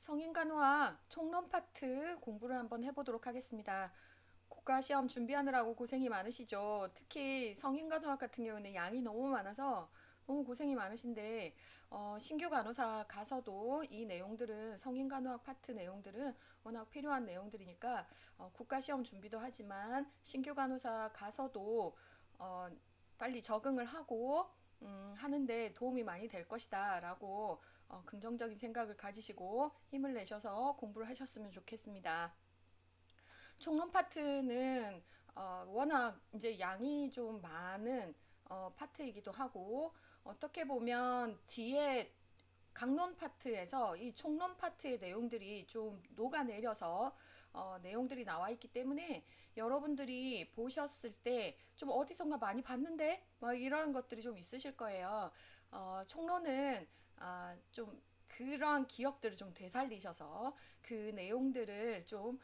성인간호학 총론 파트 공부를 한번 해보도록 하겠습니다. 국가시험 준비하느라고 고생이 많으시죠. 특히 성인간호학 같은 경우는 양이 너무 많아서 너무 고생이 많으신데 신규 간호사 가서도 이 내용들은 성인간호학 파트 내용들은 워낙 필요한 내용들이니까 국가시험 준비도 하지만 신규 간호사 가서도 어, 빨리 적응을 하고 하는데 도움이 많이 될 것이다 라고 긍정적인 생각을 가지시고 힘을 내셔서 공부를 하셨으면 좋겠습니다. 총론 파트는 워낙 이제 양이 좀 많은 파트이기도 하고 어떻게 보면 뒤에 강론 파트에서 이 총론 파트의 내용들이 좀 녹아내려서 내용들이 나와 있기 때문에 여러분들이 보셨을 때 좀 어디선가 많이 봤는데 막 이런 것들이 좀 있으실 거예요. 총론은 좀 그러한 기억들을 좀 되살리셔서 그 내용들을 좀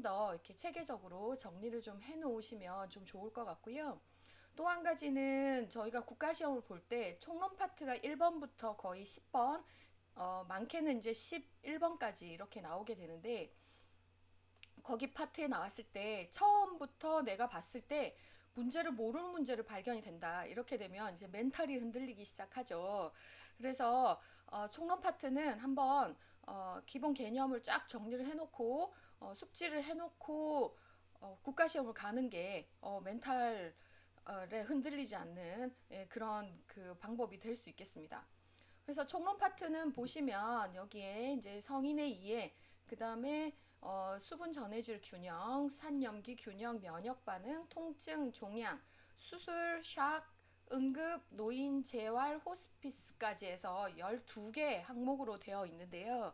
더 이렇게 체계적으로 정리를 좀 해놓으시면 좀 좋을 것 같고요. 또 한 가지는 저희가 국가시험을 볼 때 총론 파트가 1번부터 거의 10번, 많게는 이제 11번까지 이렇게 나오게 되는데, 거기 파트에 나왔을 때 처음부터 내가 봤을 때 문제를 모르는 문제를 발견이 된다. 이렇게 되면 이제 멘탈이 흔들리기 시작하죠. 그래서 총론 파트는 한번 기본 개념을 쫙 정리를 해놓고 숙지를 해놓고 국가시험을 가는 게 멘탈에 흔들리지 않는 그런 그 방법이 될 수 있겠습니다. 그래서 총론 파트는 보시면 여기에 이제 성인의 이해, 그 다음에 수분 전해질 균형, 산염기 균형, 면역 반응, 통증, 종양, 수술, 샥, 응급, 노인, 재활, 호스피스까지 해서 12개 항목으로 되어 있는데요.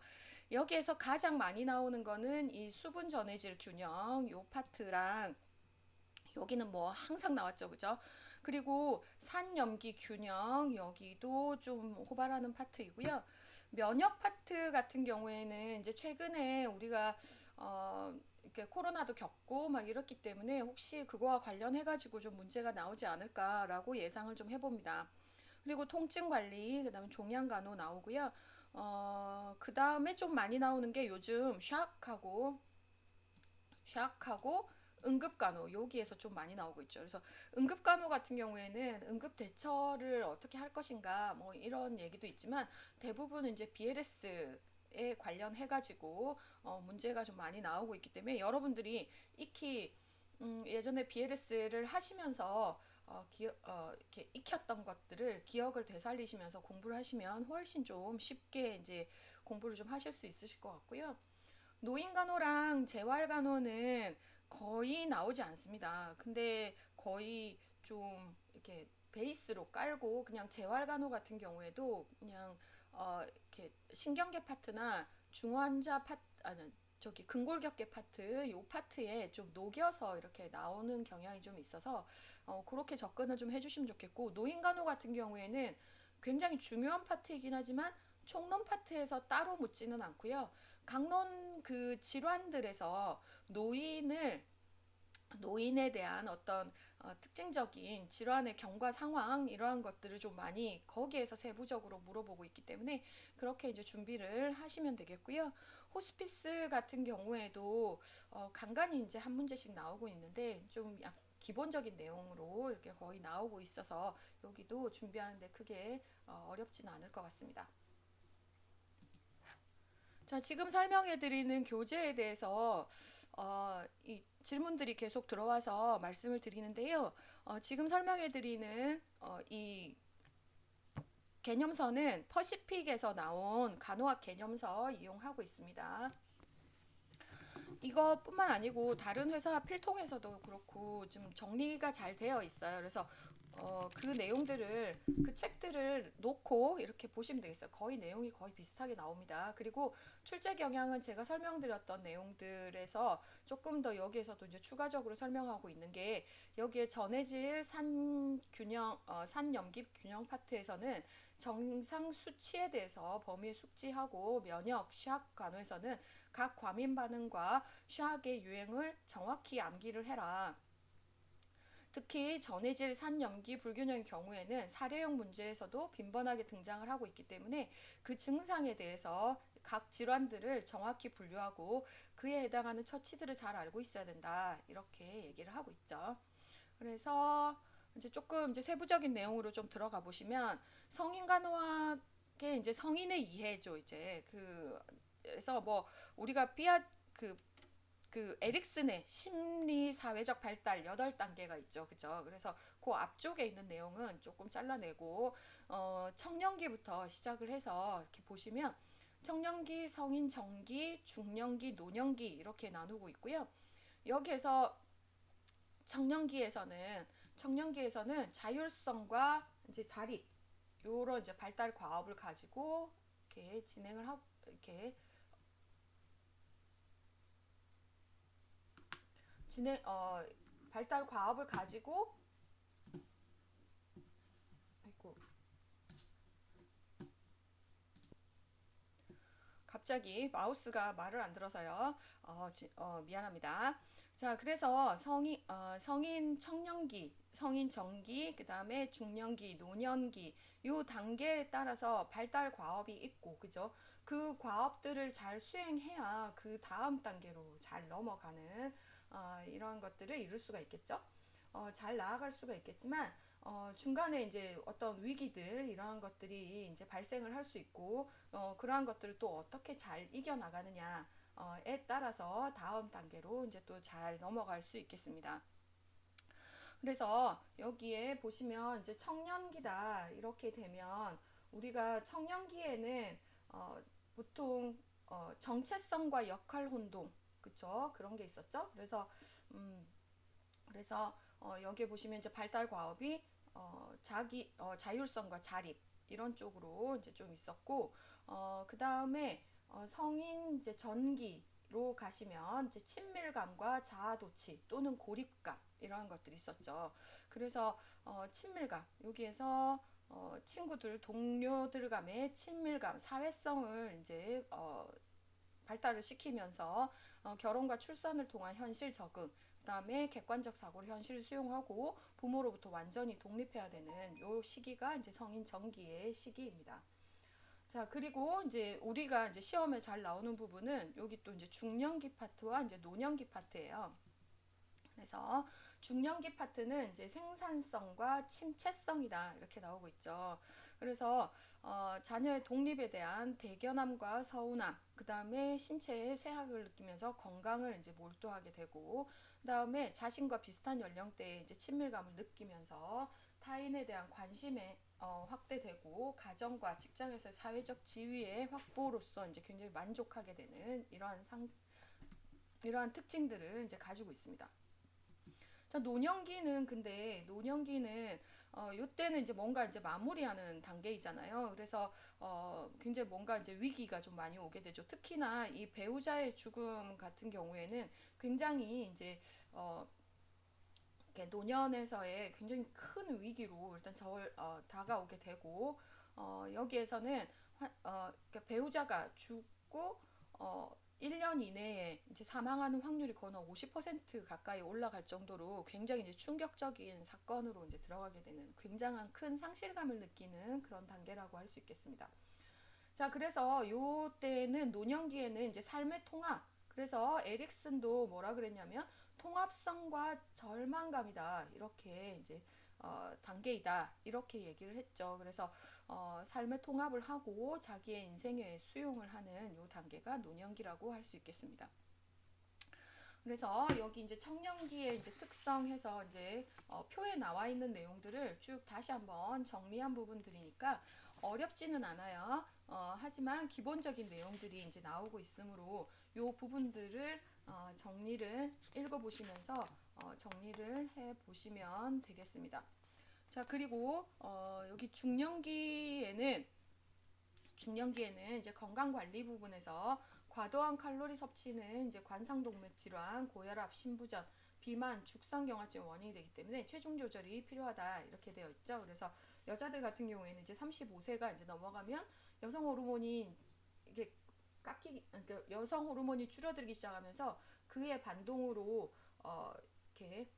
여기에서 가장 많이 나오는 거는 이 수분 전해질 균형 요 파트랑 여기는 뭐 항상 나왔죠, 그죠? 그리고 산염기 균형 여기도 좀 호발하는 파트이고요. 면역 파트 같은 경우에는 이제 최근에 우리가 이렇게 코로나도 겪고 막 이렇기 때문에 혹시 그거와 관련해 가지고 좀 문제가 나오지 않을까라고 예상을 좀 해봅니다. 그리고 통증 관리, 그다음에 종양 간호 나오고요. 그다음에 좀 많이 나오는 게 요즘 샥하고 응급간호 여기에서 좀 많이 나오고 있죠. 그래서 응급간호 같은 경우에는 응급 대처를 어떻게 할 것인가 뭐 이런 얘기도 있지만 대부분은 이제 BLS에 관련해 가지고 문제가 좀 많이 나오고 있기 때문에 여러분들이 익히 예전에 BLS를 하시면서 이렇게 익혔던 것들을 기억을 되살리시면서 공부를 하시면 훨씬 좀 쉽게 이제 공부를 좀 하실 수 있으실 것 같고요. 노인간호랑 재활간호는 거의 나오지 않습니다. 근데 거의 좀 이렇게 베이스로 깔고 그냥 재활간호 같은 경우에도 그냥 이렇게 신경계 파트나 중환자 파트 아니 저기 근골격계 파트 요 파트에 좀 녹여서 이렇게 나오는 경향이 좀 있어서 그렇게 접근을 좀 해주시면 좋겠고 노인간호 같은 경우에는 굉장히 중요한 파트이긴 하지만 총론 파트에서 따로 묻지는 않고요. 강론 그 질환들에서 노인에 대한 어떤 특징적인 질환의 경과 상황 이러한 것들을 좀 많이 거기에서 세부적으로 물어보고 있기 때문에 그렇게 이제 준비를 하시면 되겠고요. 호스피스 같은 경우에도 간간히 이제 한 문제씩 나오고 있는데 좀 기본적인 내용으로 이렇게 거의 나오고 있어서 여기도 준비하는데 크게 어렵지는 않을 것 같습니다. 자, 지금 설명해 드리는 교재에 대해서 이 질문들이 계속 들어와서 말씀을 드리는데요. 지금 설명해 드리는 이 개념서는 퍼시픽에서 나온 간호학 개념서 이용하고 있습니다. 이것뿐만 아니고 다른 회사 필통에서도 그렇고 좀 정리가 잘 되어 있어요. 그래서 그 내용들을 그 책들을 놓고 이렇게 보시면 되겠어요. 거의 내용이 거의 비슷하게 나옵니다. 그리고 출제 경향은 제가 설명드렸던 내용들에서 조금 더 여기에서도 이제 추가적으로 설명하고 있는 게 여기에 전해질 산염기 균형 파트에서는 정상 수치에 대해서 범위에 숙지하고 면역, 시학 간호에서는 각 과민 반응과 샤악의 유행을 정확히 암기를 해라. 특히 전해질 산염기 불균형의 경우에는 사례형 문제에서도 빈번하게 등장을 하고 있기 때문에 그 증상에 대해서 각 질환들을 정확히 분류하고 그에 해당하는 처치들을 잘 알고 있어야 된다. 이렇게 얘기를 하고 있죠. 그래서 이제 조금 이제 세부적인 내용으로 좀 들어가 보시면 성인간호학의 이제 성인의 이해죠. 이제 그래서 뭐 우리가 그 에릭슨의 심리 사회적 발달 8단계가 있죠. 그죠? 그래서 그 앞쪽에 있는 내용은 조금 잘라내고 청년기부터 시작을 해서 이렇게 보시면 청년기, 성인 정기, 중년기, 노년기 이렇게 나누고 있고요. 여기에서 청년기에서는 자율성과 이제 자립 요런 이제 발달 과업을 가지고 이렇게 진행을 하고 이렇게 진행 발달 과업을 가지고 아이고 갑자기 마우스가 말을 안 들어서요. 미안합니다. 자, 그래서 성인 청년기, 성인 정기, 그 다음에 중년기, 노년기, 요 단계에 따라서 발달 과업이 있고, 그죠? 그 과업들을 잘 수행해야 그 다음 단계로 잘 넘어가는 이런 것들을 이룰 수가 있겠죠? 잘 나아갈 수가 있겠지만, 중간에 이제 어떤 위기들, 이러한 것들이 이제 발생을 할 수 있고, 그러한 것들을 또 어떻게 잘 이겨나가느냐에 따라서 다음 단계로 이제 또 잘 넘어갈 수 있겠습니다. 그래서 여기에 보시면 이제 청년기다 이렇게 되면 우리가 청년기에는 보통 정체성과 역할 혼동 그쵸 그런 게 있었죠. 음, 그래서 여기에 보시면 이제 발달 과업이 자율성과 자립 이런 쪽으로 이제 좀 있었고 그 다음에 성인 이제 전기로 가시면 이제 친밀감과 자아도취 또는 고립감 이런 것들이 있었죠. 그래서 친밀감 여기에서 친구들 동료들 간의 친밀감 사회성을 이제 발달을 시키면서 결혼과 출산을 통한 현실 적응 그다음에 객관적 사고를 현실 수용하고 부모로부터 완전히 독립해야 되는 요 시기가 이제 성인 전기의 시기입니다. 자, 그리고 이제 우리가 이제 시험에 잘 나오는 부분은 여기 또 이제 중년기 파트와 이제 노년기 파트예요. 그래서 중년기 파트는 이제 생산성과 침체성이다 이렇게 나오고 있죠. 그래서 자녀의 독립에 대한 대견함과 서운함, 그 다음에 신체의 쇠약을 느끼면서 건강을 이제 몰두하게 되고, 그 다음에 자신과 비슷한 연령대에 이제 친밀감을 느끼면서 타인에 대한 관심에 확대되고 가정과 직장에서 사회적 지위의 확보로서 이제 굉장히 만족하게 되는 이러한 특징들을 이제 가지고 있습니다. 자, 노년기는 요때는 이제 뭔가 이제 마무리하는 단계이잖아요. 그래서 굉장히 뭔가 이제 위기가 좀 많이 오게 되죠. 특히나 이 배우자의 죽음 같은 경우에는 굉장히 이제 이렇게 노년에서의 굉장히 큰 위기로 일단 다가오게 되고 여기에서는 그러니까 배우자가 죽고 어, 1년 이내에 이제 사망하는 확률이 거의 50% 가까이 올라갈 정도로 굉장히 이제 충격적인 사건으로 이제 들어가게 되는 굉장한 큰 상실감을 느끼는 그런 단계라고 할 수 있겠습니다. 자, 그래서 요 때는 노년기에는 이제 삶의 통합. 그래서 에릭슨도 뭐라 그랬냐면 통합성과 절망감이다. 이렇게 이제 단계이다. 이렇게 얘기를 했죠. 그래서 삶의 통합을 하고 자기의 인생에 수용을 하는 요 단계가 노년기라고 할 수 있겠습니다. 그래서 여기 이제 청년기의 이제 특성해서 이제 표에 나와 있는 내용들을 쭉 다시 한번 정리한 부분들이니까 어렵지는 않아요. 하지만 기본적인 내용들이 이제 나오고 있으므로 이 부분들을 정리를 읽어보시면서 정리를 해보시면 되겠습니다. 자, 그리고 여기 중년기에는 이제 건강관리 부분에서 과도한 칼로리 섭취는 이제 관상동맥 질환, 고혈압, 신부전, 비만, 죽상경화증 원인이 되기 때문에 체중 조절이 필요하다 이렇게 되어 있죠. 그래서 여자들 같은 경우에는 이제 35세가 이제 넘어가면 여성 호르몬이 이게 그러니까 여성 호르몬이 줄어들기 시작하면서 그의 반동으로 이렇게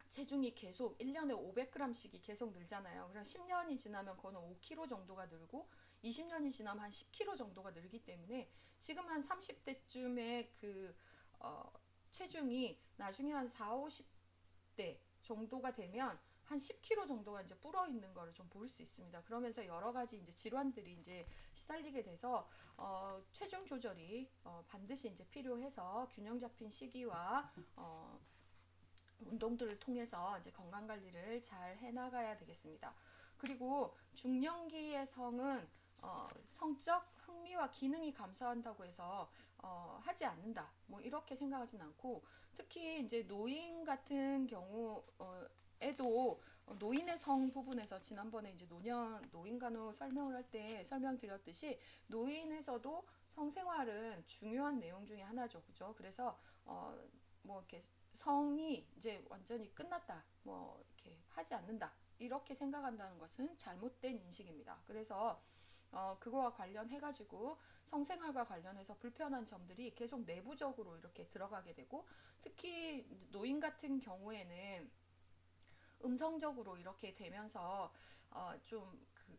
체중이 계속 1년에 500g씩이 계속 늘잖아요. 그럼 10년이 지나면 거의 5kg 정도가 늘고 20년이 지나면 한 10kg 정도가 늘기 때문에 지금 한 30대쯤에 어, 체중이 나중에 한 4, 50대 정도가 되면 한 10kg 정도가 이제 불어 있는 거를 좀 볼 수 있습니다. 그러면서 여러 가지 이제 질환들이 이제 시달리게 돼서 체중 조절이 반드시 이제 필요해서 균형 잡힌 식이와 운동들을 통해서 이제 건강 관리를 잘 해나가야 되겠습니다. 그리고 중년기의 성은 성적 흥미와 기능이 감소한다고 해서 하지 않는다. 뭐 이렇게 생각하진 않고 특히 이제 노인 같은 경우 에도 노인의 성 부분에서 지난번에 이제 노인 간호 설명을 할 때 설명드렸듯이 노인에서도 성생활은 중요한 내용 중에 하나죠. 그죠? 그래서 뭐 이렇게 성이 이제 완전히 끝났다. 뭐 이렇게 하지 않는다. 이렇게 생각한다는 것은 잘못된 인식입니다. 그래서 그거와 관련해가지고 성생활과 관련해서 불편한 점들이 계속 내부적으로 이렇게 들어가게 되고 특히 노인 같은 경우에는 음성적으로 이렇게 되면서 좀그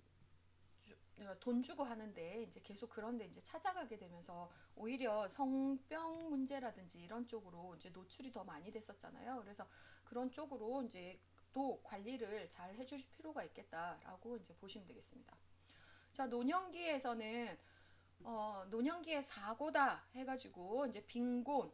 내가 돈 주고 하는데 이제 계속 그런데 이제 찾아가게 되면서 오히려 성병 문제라든지 이런 쪽으로 이제 노출이 더 많이 됐었잖아요. 그래서 그런 쪽으로 이제 또 관리를 잘 해주실 필요가 있겠다라고 이제 보시면 되겠습니다. 자, 노년기에서는 노년기의 사고다 해가지고 이제 빈곤,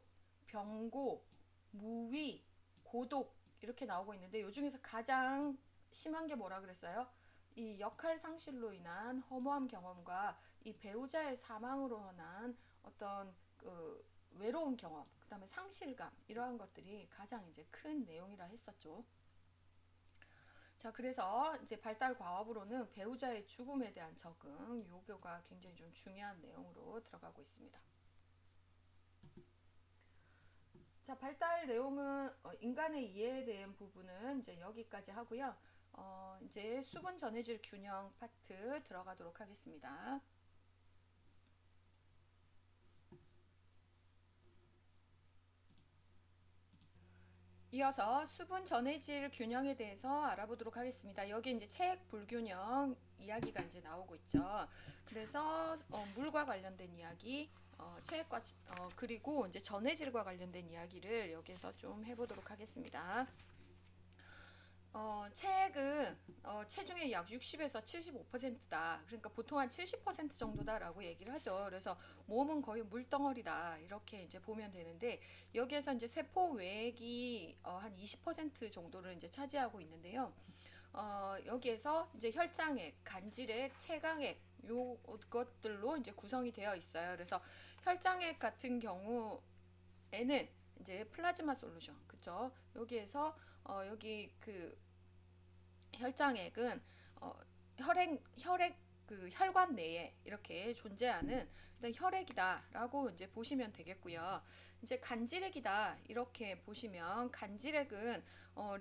병고, 무위, 고독 이렇게 나오고 있는데 요 중에서 가장 심한 게 뭐라 그랬어요? 이 역할 상실로 인한 허무함 경험과 이 배우자의 사망으로 인한 어떤 외로운 경험, 그 다음에 상실감 이러한 것들이 가장 이제 큰 내용이라 했었죠. 자, 그래서 이제 발달 과업으로는 배우자의 죽음에 대한 적응, 요거가 굉장히 좀 중요한 내용으로 들어가고 있습니다. 자, 발달 내용은 인간의 이해에 대한 부분은 이제 여기까지 하고요. 이제 수분 전해질 균형 파트 들어가도록 하겠습니다. 이어서 수분 전해질 균형에 대해서 알아보도록 하겠습니다. 여기 이제 체액 불균형 이야기가 이제 나오고 있죠. 그래서 물과 관련된 이야기, 체액과 그리고 이제 전해질과 관련된 이야기를 여기서 좀 해보도록 하겠습니다. 체액은 체중의 약 60에서 75%다. 그러니까 보통 한 70% 정도다라고 얘기를 하죠. 그래서 몸은 거의 물덩어리다. 이렇게 이제 보면 되는데 여기에서 이제 세포 외액이 한 20% 정도를 이제 차지하고 있는데요. 여기에서 이제 혈장액, 간질액, 체강액 요것들로 이제 구성이 되어 있어요. 그래서 혈장액 같은 경우에는 이제 플라즈마 솔루션, 그쵸? 여기에서 여기 혈장액은 어, 혈액 그 혈관 내에 이렇게 존재하는 혈액이다라고 이제 보시면 되겠고요. 이제 간질액이다 이렇게 보시면 간질액은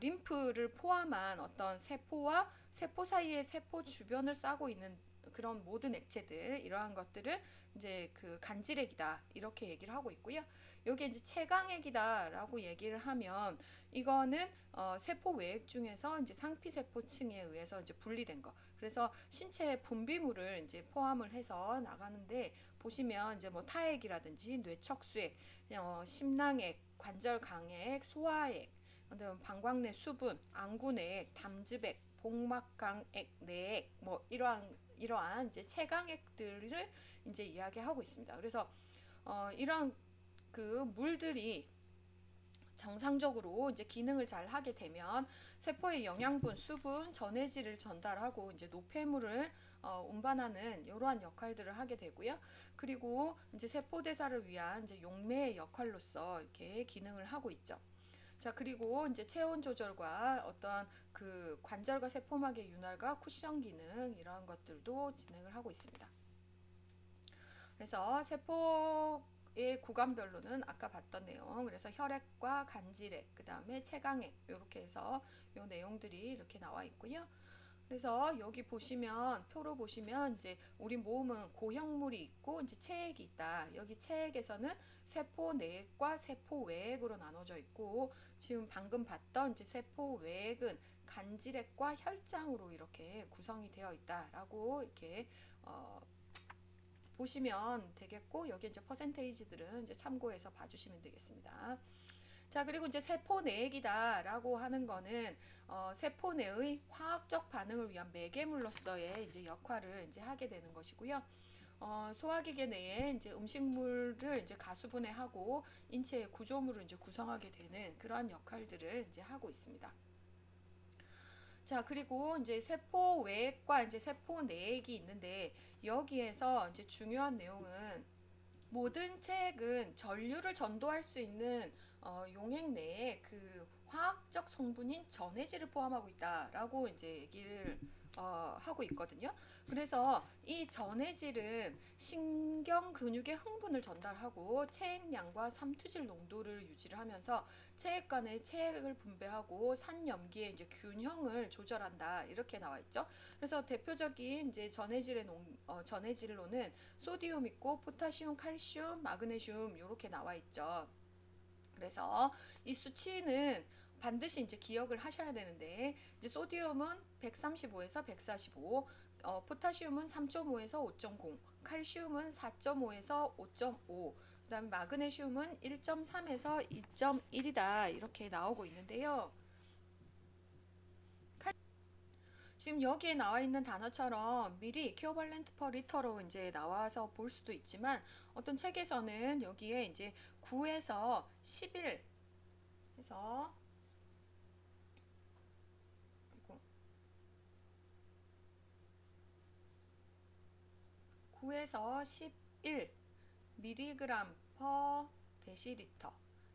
림프를 포함한 어떤 세포와 세포 사이에 세포 주변을 싸고 있는 그런 모든 액체들 이러한 것들을 이제 간질액이다 이렇게 얘기를 하고 있고요. 여기 이제 체강액이다라고 얘기를 하면 이거는 세포 외액 중에서 이제 상피세포층에 의해서 이제 분리된 거. 그래서 신체 분비물을 이제 포함을 해서 나가는데 보시면 이제 뭐 타액이라든지 뇌척수액, 심낭액, 관절강액, 소화액, 방광내 수분, 안구내액, 담즙액, 복막강액, 내액, 뭐 이러한 이제 체강액들을 이제 이야기하고 있습니다. 그래서 이러한 물들이 정상적으로 이제 기능을 잘 하게 되면 세포의 영양분, 수분, 전해질을 전달하고 이제 노폐물을 운반하는 이러한 역할들을 하게 되고요. 그리고 이제 세포 대사를 위한 이제 용매의 역할로서 이렇게 기능을 하고 있죠. 자, 그리고 이제 체온 조절과 어떤 관절과 세포막의 윤활과 쿠션 기능 이러한 것들도 진행을 하고 있습니다. 그래서 세포의 구간별로는 아까 봤던 내용, 그래서 혈액과 간질액, 그 다음에 체강액 이렇게 해서 이 내용들이 이렇게 나와 있고요. 그래서 여기 보시면 표로 보시면 이제 우리 몸은 고형물이 있고 이제 체액이 있다. 여기 체액에서는 세포 내액과 세포 외액으로 나눠져 있고 지금 방금 봤던 이제 세포 외액은 간질액과 혈장으로 이렇게 구성이 되어 있다라고 이렇게 어, 보시면 되겠고, 여기 이제 퍼센테이지들은 이제 참고해서 봐주시면 되겠습니다. 자, 그리고 이제 세포 내액이다라고 하는 거는 세포 내의 화학적 반응을 위한 매개물로서의 이제 역할을 이제 하게 되는 것이고요. 소화기계 내에 이제 음식물을 이제 가수분해하고 인체의 구조물을 이제 구성하게 되는 그러한 역할들을 이제 하고 있습니다. 자, 그리고 이제 세포 외액과 이제 세포 내액이 있는데 여기에서 이제 중요한 내용은 모든 체액은 전류를 전도할 수 있는 용액 내에 그 화학적 성분인 전해질을 포함하고 있다라고 이제 얘기를 하고 있거든요. 그래서 이 전해질은 신경 근육의 흥분을 전달하고 체액량과 삼투질 농도를 유지를 하면서 체액 간의 체액을 분배하고 산염기의 이제 균형을 조절한다 이렇게 나와 있죠. 그래서 대표적인 이제 전해질로는 소디움 있고 포타시움, 칼슘, 마그네슘 이렇게 나와 있죠. 그래서 이 수치는 반드시 이제 기억을 하셔야 되는데 이제 소디움은 135에서 145, 포타시움은 3.5에서 5.0, 칼슘은 4.5에서 5.5, 그다음에 마그네슘은 1.3에서 2.1이다 이렇게 나오고 있는데요. 지금 여기에 나와 있는 단어처럼 미리 이퀴버런트 퍼 리터로 이제 나와서 볼 수도 있지만 어떤 책에서는 여기에 이제 9에서 11 해서 그리고 9에서 11 미리그램 퍼 데시리터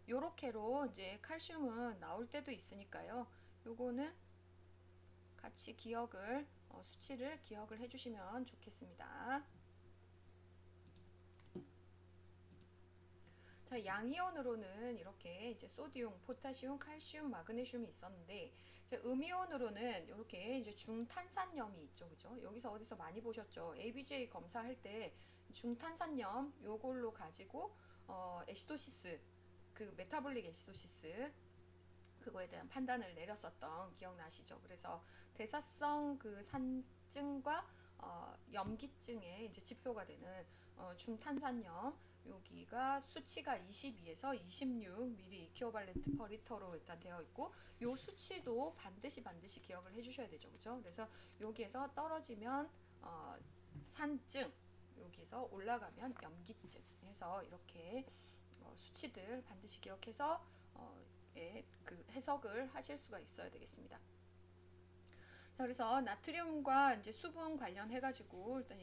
요렇게로 이제 칼슘은 나올 때도 있으니까요. 요거는 같이 기억을 수치를 기억을 해주시면 좋겠습니다. 자, 양이온으로는 이렇게 이제 소디움, 포타시움, 칼슘, 마그네슘이 있었는데 이제 음이온으로는 이렇게 이제 중탄산염이 있죠, 그죠? 여기서 어디서 많이 보셨죠? ABJ 검사할 때 중탄산염 요걸로 가지고 에시도시스 그 메타볼릭 에시도시스 그거에 대한 판단을 내렸었던 기억나시죠? 그래서 대사성 그 산증과 염기증의 이제 지표가 되는 중탄산염 여기가 수치가 22에서 26ml 이퀴버런트 퍼 리터로 일단 되어 있고 요 수치도 반드시 기억을 해주셔야 되죠, 그죠? 그래서 여기에서 떨어지면 산증, 여기서 올라가면 염기증 해서 이렇게 수치들 반드시 기억해서 그 해석을 하실 수가 있어야 되겠습니다. 자, 그래서 나트륨과 이제 수분 관련해 가지고 일단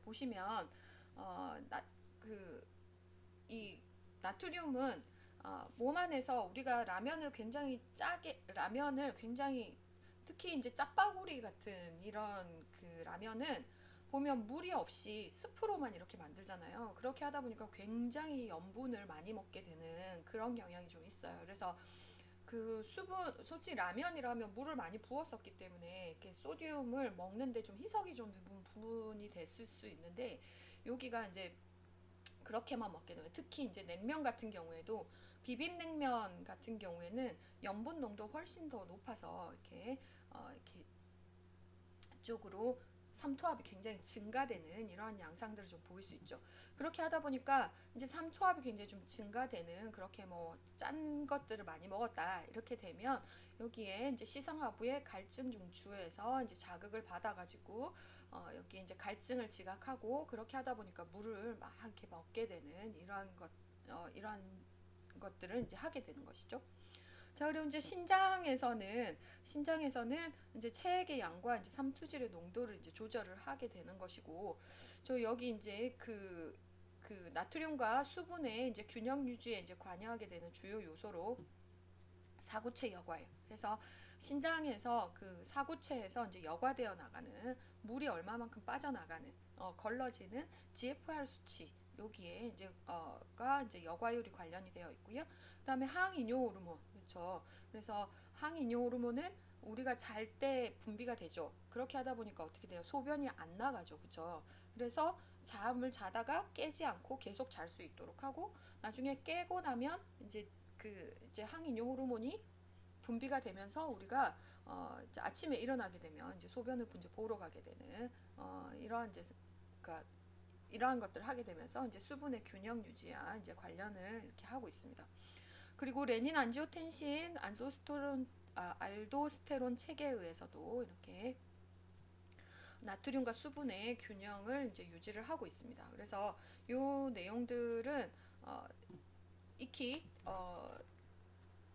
보시면 이 나트륨은 몸 안에서 우리가 라면을 굉장히 특히 이제 짜파구리 같은 이런 그 라면은 보면 물이 없이 스프로만 이렇게 만들잖아요. 그렇게 하다 보니까 굉장히 염분을 많이 먹게 되는 그런 경향이 좀 있어요. 그래서 그 수분, 솔직히 라면이라면 물을 많이 부었었기 때문에 이렇게 소듐을 먹는데 좀 희석이 좀 부분이 됐을 수 있는데 여기가 이제 그렇게만 먹게 되면 특히 이제 냉면 같은 경우에도 비빔냉면 같은 경우에는 염분 농도 훨씬 더 높아서 이렇게 쪽으로 삼투압이 굉장히 증가되는 이러한 양상들을 좀 보일 수 있죠. 그렇게 하다 보니까 이제 삼투압이 굉장히 좀 증가되는 그렇게 뭐 짠 것들을 많이 먹었다 이렇게 되면 여기에 이제 시상하부의 갈증 중추에서 이제 자극을 받아가지고 여기 이제 갈증을 지각하고 그렇게 하다 보니까 물을 막 이렇게 먹게 되는 이러한 것들을 이제 하게 되는 것이죠. 자, 그리고 이제 신장에서는 이제 체액의 양과 이제 삼투질의 농도를 이제 조절을 하게 되는 것이고, 저 여기 이제 그 나트륨과 수분의 이제 균형 유지에 이제 관여하게 되는 주요 요소로 사구체 여과예요. 그래서 신장에서 그 사구체에서 이제 여과되어 나가는 물이 얼마만큼 빠져나가는 걸러지는 GFR 수치 여기에 이제가 이제 여과율이 관련이 되어 있고요. 그다음에 항이뇨 호르몬 그렇죠. 그래서 항이뇨 호르몬은 우리가 잘 때 분비가 되죠. 그렇게 하다 보니까 어떻게 돼요? 소변이 안 나가죠, 그렇죠. 그래서 잠을 자다가 깨지 않고 계속 잘 수 있도록 하고 나중에 깨고 나면 이제 항이뇨 호르몬이 분비가 되면서 우리가 이제 아침에 일어나게 되면 이제 소변을 이제 보러 가게 되는 이러한 이제 그러니까 이러한 것들을 하게 되면서 이제 수분의 균형 유지와 이제 관련을 이렇게 하고 있습니다. 그리고 레닌, 안지오텐신, 알도스테론 체계에 의해서도 이렇게 나트륨과 수분의 균형을 이제 유지를 하고 있습니다. 그래서 이 내용들은 익히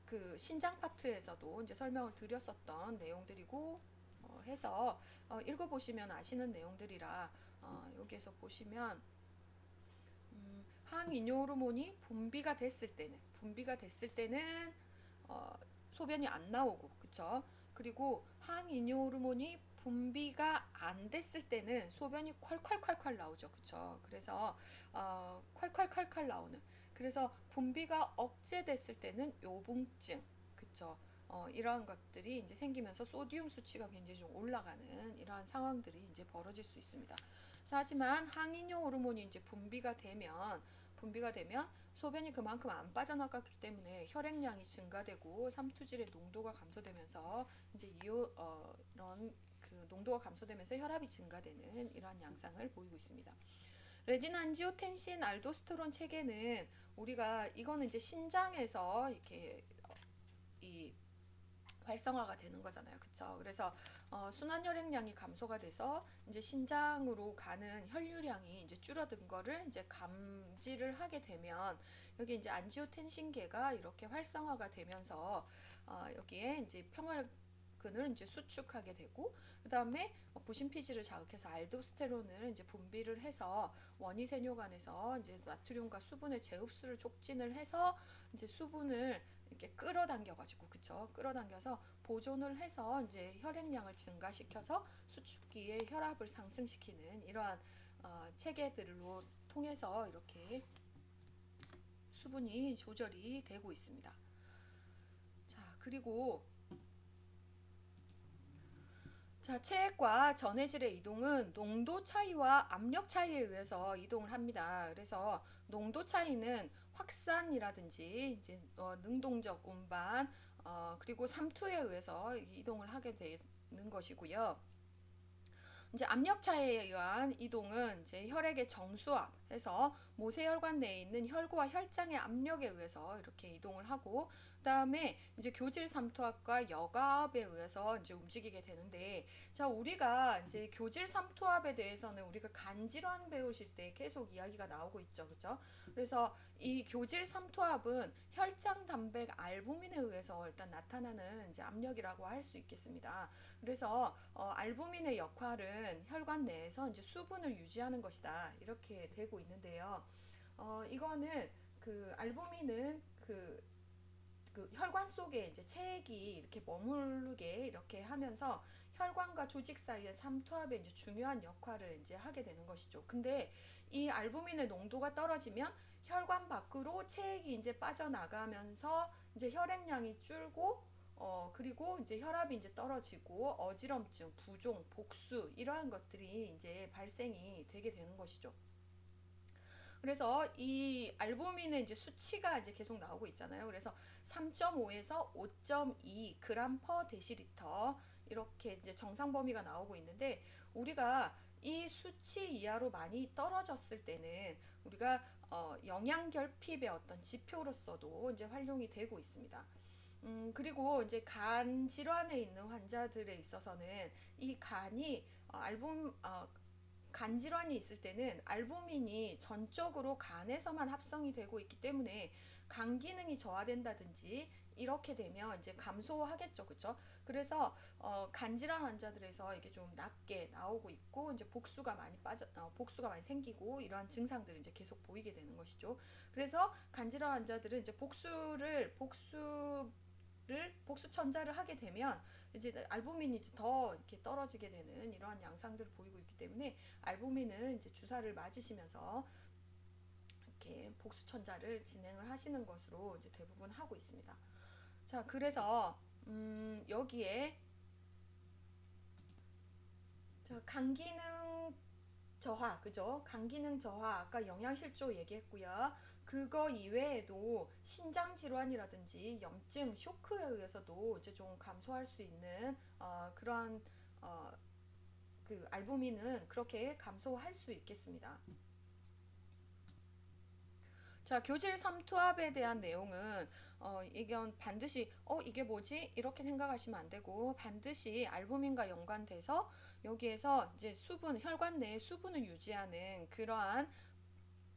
그 신장 파트에서도 이제 설명을 드렸었던 내용들이고 해서 읽어보시면 아시는 내용들이라 여기에서 보시면 항이뇨 호르몬이 분비가 됐을 때는 소변이 안 나오고 그쵸? 그리고 항이뇨 호르몬이 분비가 안 됐을 때는 소변이 콸콸콸콸 나오죠. 그쵸? 그래서 콸콸콸콸 나오는 그래서 분비가 억제됐을 때는 요붕증 그쵸? 이러한 것들이 이제 생기면서 소디움 수치가 굉장히 좀 올라가는 이러한 상황들이 이제 벌어질 수 있습니다. 자, 하지만 항이뇨 호르몬이 이제 분비가 되면 소변이 그만큼 안 빠져나갔기 때문에 혈액량이 증가되고 삼투질의 농도가 감소되면서 이제 이런 그 농도가 감소되면서 혈압이 증가되는 이러한 양상을 보이고 있습니다. 레진안지오텐신, 알도스테론 체계는 우리가 이거는 이제 신장에서 이렇게 이 활성화가 되는 거잖아요. 그쵸? 그래서 순환 혈액량이 감소가 돼서 이제 신장으로 가는 혈류량이 이제 줄어든 거를 이제 감지를 하게 되면 여기 이제 안지오텐신계가 이렇게 활성화가 되면서 여기에 이제 평활근을 이제 수축하게 되고 그다음에 부신피질을 자극해서 알도스테론을 이제 분비를 해서 원위세뇨관에서 이제 나트륨과 수분의 재흡수를 촉진을 해서 이제 수분을 이렇게 끌어당겨가지고 그쵸? 끌어당겨서 보존을 해서 이제 혈액량을 증가시켜서 수축기에 혈압을 상승시키는 이러한 체계들로 통해서 이렇게 수분이 조절이 되고 있습니다. 자, 그리고 자, 체액과 전해질의 이동은 농도 차이와 압력 차이에 의해서 이동을 합니다. 그래서 농도 차이는 확산이라든지 이제 능동적 운반 그리고 삼투에 의해서 이동을 하게 되는 것이고요. 이제 압력 차이에 의한 이동은 이제 혈액의 정수압에서 모세혈관 내에 있는 혈구와 혈장의 압력에 의해서 이렇게 이동을 하고 그다음에 이제 교질 삼투압과 여가압에 의해서 이제 움직이게 되는데 자 우리가 이제 교질 삼투압에 대해서는 우리가 간질환 배우실 때 계속 이야기가 나오고 있죠. 그죠? 그래서 이 교질 삼투압은 혈장 단백 알부민에 의해서 일단 나타나는 이제 압력이라고 할 수 있겠습니다. 그래서 알부민의 역할은 혈관 내에서 이제 수분을 유지하는 것이다 이렇게 되고 있는데요. 이거는 그 알부민은 그 혈관 속에 이제 체액이 이렇게 머무르게 이렇게 하면서 혈관과 조직 사이의 삼투압에 이제 중요한 역할을 이제 하게 되는 것이죠. 근데 이 알부민의 농도가 떨어지면 혈관 밖으로 체액이 이제 빠져나가면서 이제 혈액량이 줄고 그리고 이제 혈압이 이제 떨어지고 어지럼증, 부종, 복수 이러한 것들이 이제 발생이 되게 되는 것이죠. 그래서 이 알부민의 이제 수치가 이제 계속 나오고 있잖아요. 그래서 3.5에서 5.2 그램 퍼 데시리터 이렇게 이제 정상 범위가 나오고 있는데 우리가 이 수치 이하로 많이 떨어졌을 때는 우리가 영양 결핍의 어떤 지표로서도 이제 활용이 되고 있습니다. 그리고 이제 간 질환에 있는 환자들에 있어서는 이 간이 간 질환이 있을 때는 알부민이 전적으로 간에서만 합성이 되고 있기 때문에 간 기능이 저하된다든지 이렇게 되면 이제 감소하겠죠, 그렇죠? 그래서 간 질환 환자들에서 이게 좀 낮게 나오고 있고 이제 복수가 많이 생기고 이러한 증상들을 이제 계속 보이게 되는 것이죠. 그래서 간 질환 환자들은 이제 복수천자를 하게 되면 이제 알부민이 이제 더 이렇게 떨어지게 되는 이러한 양상들을 보이고 있기 때문에 알부민을 이제 주사를 맞으시면서 이렇게 복수천자를 진행을 하시는 것으로 이제 대부분 하고 있습니다. 자, 그래서 여기에 간기능 저하, 그죠? 간기능 저하, 아까 영양실조 얘기했고요. 그거 이외에도 신장 질환이라든지 염증, 쇼크에 의해서도 이제 좀 감소할 수 있는 그런 어, 그 알부민은 그렇게 감소할 수 있겠습니다. 자, 교질 삼투압에 대한 내용은 이건 반드시 이게 뭐지? 이렇게 생각하시면 안 되고 반드시 알부민과 연관돼서 여기에서 이제 수분, 혈관 내의 수분을 유지하는 그러한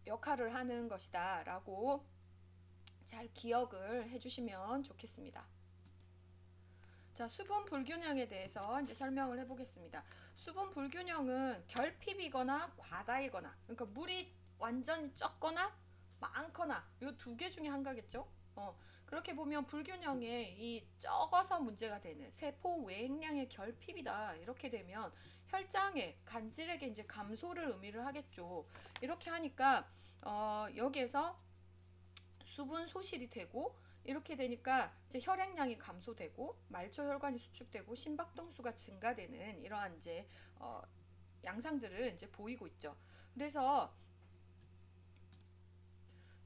역할을 하는 것이다 라고 잘 기억을 해주시면 좋겠습니다. 자, 수분 불균형에 대해서 이제 설명을 해보겠습니다. 수분 불균형은 결핍이거나 과다이거나, 그러니까 물이 완전히 적거나 많거나 이 두 개 중에 한 가겠죠. 그렇게 보면 불균형에 이 적어서 문제가 되는 세포 외액량의 결핍이다. 이렇게 되면 혈장의 간질에게 이제 감소를 의미를 하겠죠. 이렇게 하니까 여기에서 수분 소실이 되고 이렇게 되니까 이제 혈액량이 감소되고 말초 혈관이 수축되고 심박동수가 증가되는 이러한 이제 양상들을 이제 보이고 있죠. 그래서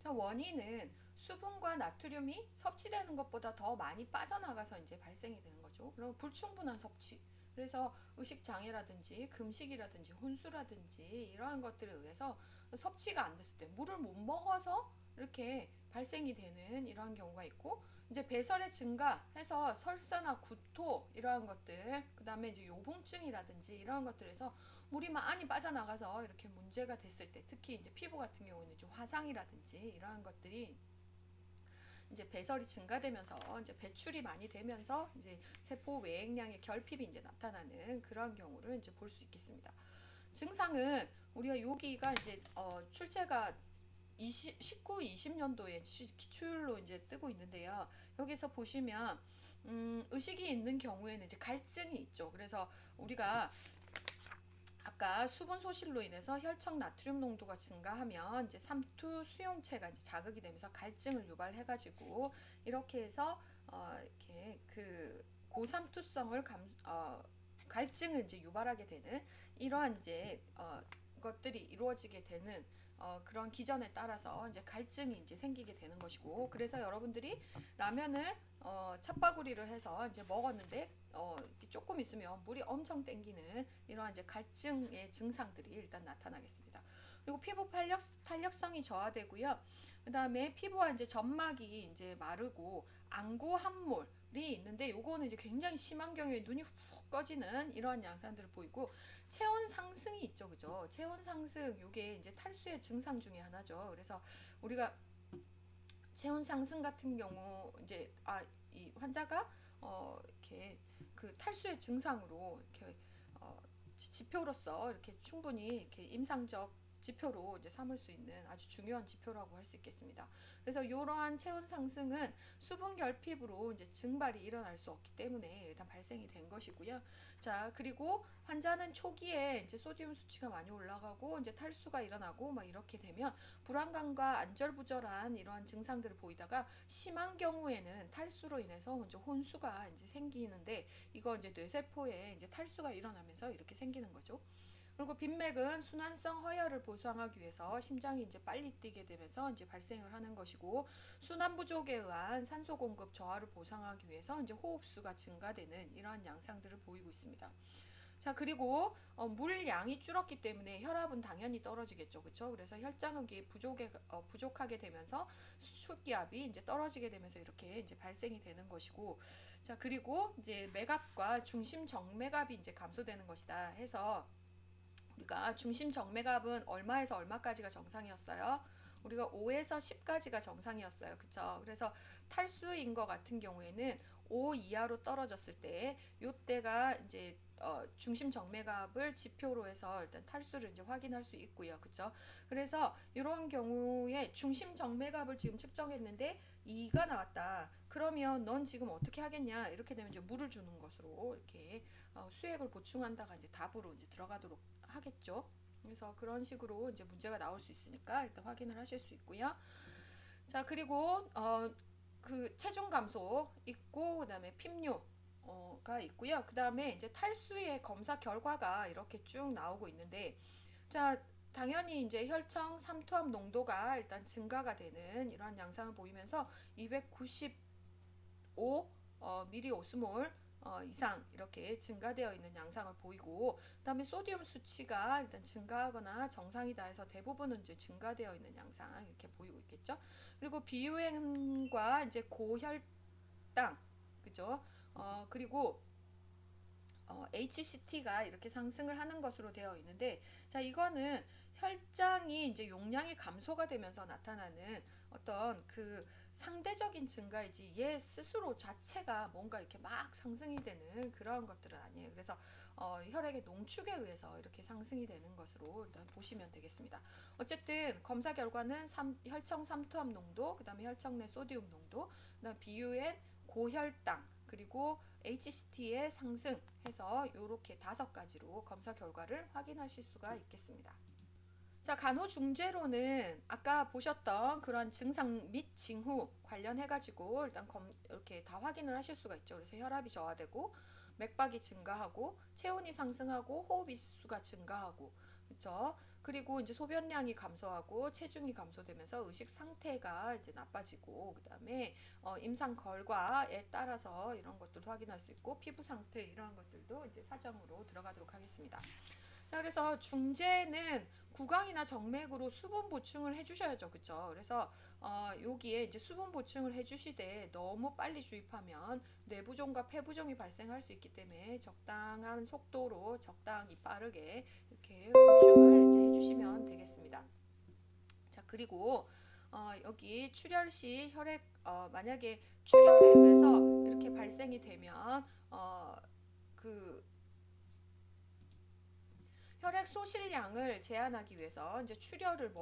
자, 원인은 수분과 나트륨이 섭취되는 것보다 더 많이 빠져나가서 이제 발생이 되는 거죠. 그럼 불충분한 섭취. 그래서 의식 장애라든지 금식이라든지 혼수라든지 이러한 것들에 의해서 섭취가 안 됐을 때 물을 못 먹어서 이렇게 발생이 되는 이러한 경우가 있고 이제 배설의 증가해서 설사나 구토 이러한 것들 그다음에 이제 요봉증이라든지 이러한 것들에서 물이 많이 빠져나가서 이렇게 문제가 됐을 때 특히 이제 피부 같은 경우는 이제 화상이라든지 이러한 것들이 이제 배설이 증가되면서 이제 배출이 많이 되면서 이제 세포 외액량의 결핍이 이제 나타나는 그런 경우를 이제 볼 수 있겠습니다. 증상은 우리가 여기가 이제 출제가 19, 20년도에 기출로 이제 뜨고 있는데요. 여기서 보시면 의식이 있는 경우에는 이제 갈증이 있죠. 그래서 우리가 아까 수분 소실로 인해서 혈청 나트륨 농도가 증가하면 이제 삼투 수용체가 이제 자극이 되면서 갈증을 유발해가지고 이렇게 해서 이렇게 그 고삼투성을 갈증을 이제 유발하게 되는 이러한 이제 것들이 이루어지게 되는 그런 기전에 따라서 이제 갈증이 이제 생기게 되는 것이고 그래서 여러분들이 라면을 찻바구리를 해서 이제 먹었는데 조금 있으면 물이 엄청 땡기는 이러한 이제 갈증의 증상들이 일단 나타나겠습니다. 그리고 피부 탄력성이 저하되고요. 그 다음에 피부와 이제 점막이 이제 마르고 안구 함몰이 있는데 요거는 이제 굉장히 심한 경우에 눈이 훅 꺼지는 이러한 양상들을 보이고 체온 상승이 있죠, 그죠? 체온 상승 요게 이제 탈수의 증상 중에 하나죠. 그래서 우리가 체온 상승 같은 경우 이제 이 환자가 이렇게 그 탈수의 증상으로 이렇게 지표로서 이렇게 충분히 이렇게 임상적 지표로 이제 삼을 수 있는 아주 중요한 지표라고 할 수 있겠습니다. 그래서 이러한 체온 상승은 수분 결핍으로 이제 증발이 일어날 수 없기 때문에 일단 발생이 된 것이고요. 자, 그리고 환자는 초기에 이제 소디움 수치가 많이 올라가고 이제 탈수가 일어나고 막 이렇게 되면 불안감과 안절부절한 이러한 증상들을 보이다가 심한 경우에는 탈수로 인해서 이제 혼수가 이제 생기는데 이거 이제 뇌세포에 이제 탈수가 일어나면서 이렇게 생기는 거죠. 그리고 빈맥은 순환성 허혈을 보상하기 위해서 심장이 이제 빨리 뛰게 되면서 이제 발생을 하는 것이고 순환 부족에 의한 산소 공급 저하를 보상하기 위해서 이제 호흡수가 증가되는 이러한 양상들을 보이고 있습니다. 자, 그리고 물량이 줄었기 때문에 혈압은 당연히 떨어지겠죠, 그렇죠? 그래서 혈장응이 부족하게 되면서 수축기압이 이제 떨어지게 되면서 이렇게 이제 발생이 되는 것이고, 자, 그리고 이제 맥압과 중심 정맥압이 이제 감소되는 것이다 해서 우리가 중심 정맥압은 얼마에서 얼마까지가 정상이었어요? 우리가 5에서 10까지가 정상이었어요. 그쵸? 그래서 탈수인 것 같은 경우에는 5 이하로 떨어졌을 때 요때가 이제 중심 정맥압을 지표로 해서 일단 탈수를 이제 확인할 수 있고요. 그쵸? 그래서 이런 경우에 중심 정맥압을 지금 측정했는데 2가 나왔다. 그러면 넌 지금 어떻게 하겠냐? 이렇게 되면 이제 물을 주는 것으로 이렇게 수액을 보충한다가 이제 답으로 이제 들어가도록 하겠죠. 그래서 그런 식으로 이제 문제가 나올 수 있으니까 일단 확인을 하실 수 있고요. 자, 그리고 그 체중 감소 있고 그다음에 핍뇨가 있고요. 그다음에 이제 탈수의 검사 결과가 이렇게 쭉 나오고 있는데 자, 당연히 이제 혈청 삼투압 농도가 일단 증가가 되는 이러한 양상을 보이면서 295 밀리오스몰 이상 이렇게 증가되어 있는 양상을 보이고, 그다음에 소디움 수치가 일단 증가하거나 정상이다 해서 대부분은 이제 증가되어 있는 양상 이렇게 보이고 있겠죠. 그리고 비유행과 이제 고혈당, 그죠? 그리고 HCT가 이렇게 상승을 하는 것으로 되어 있는데, 자, 이거는 혈장이 이제 용량이 감소가 되면서 나타나는 어떤 그 상대적인 증가이지 얘 스스로 자체가 뭔가 이렇게 막 상승이 되는 그런 것들은 아니에요. 그래서 혈액의 농축에 의해서 이렇게 상승이 되는 것으로 일단 보시면 되겠습니다. 어쨌든 검사 결과는 혈청 삼투압 농도, 그다음에 혈청 내 소디움 농도, 그다음 비유엔 고혈당, 그리고 HCT의 상승해서 이렇게 5가지로 검사 결과를 확인하실 수가 있겠습니다. 자, 간호중재로는 아까 보셨던 그런 증상 및 징후 관련해가지고 일단 이렇게 다 확인을 하실 수가 있죠. 그래서 혈압이 저하되고, 맥박이 증가하고, 체온이 상승하고, 호흡이수가 증가하고, 그렇죠? 그리고 이제 소변량이 감소하고, 체중이 감소되면서 의식 상태가 이제 나빠지고, 그다음에 임상 결과에 따라서 이런 것들도 확인할 수 있고, 피부 상태 이러한 것들도 이제 사정으로 들어가도록 하겠습니다. 자, 그래서 중재는 구강이나 정맥으로 수분 보충을 해주셔야죠, 그쵸? 그래서 여기에 이제 수분 보충을 해주시되 너무 빨리 주입하면 뇌부종과 폐부종이 발생할 수 있기 때문에 적당한 속도로 적당히 빠르게 이렇게 보충을 이제 해주시면 되겠습니다. 자, 그리고 여기 출혈 시 혈액 만약에 출혈에 의해서 이렇게 발생이 되면 그 혈액 소실량을 제한하기 위해서 이제 출혈을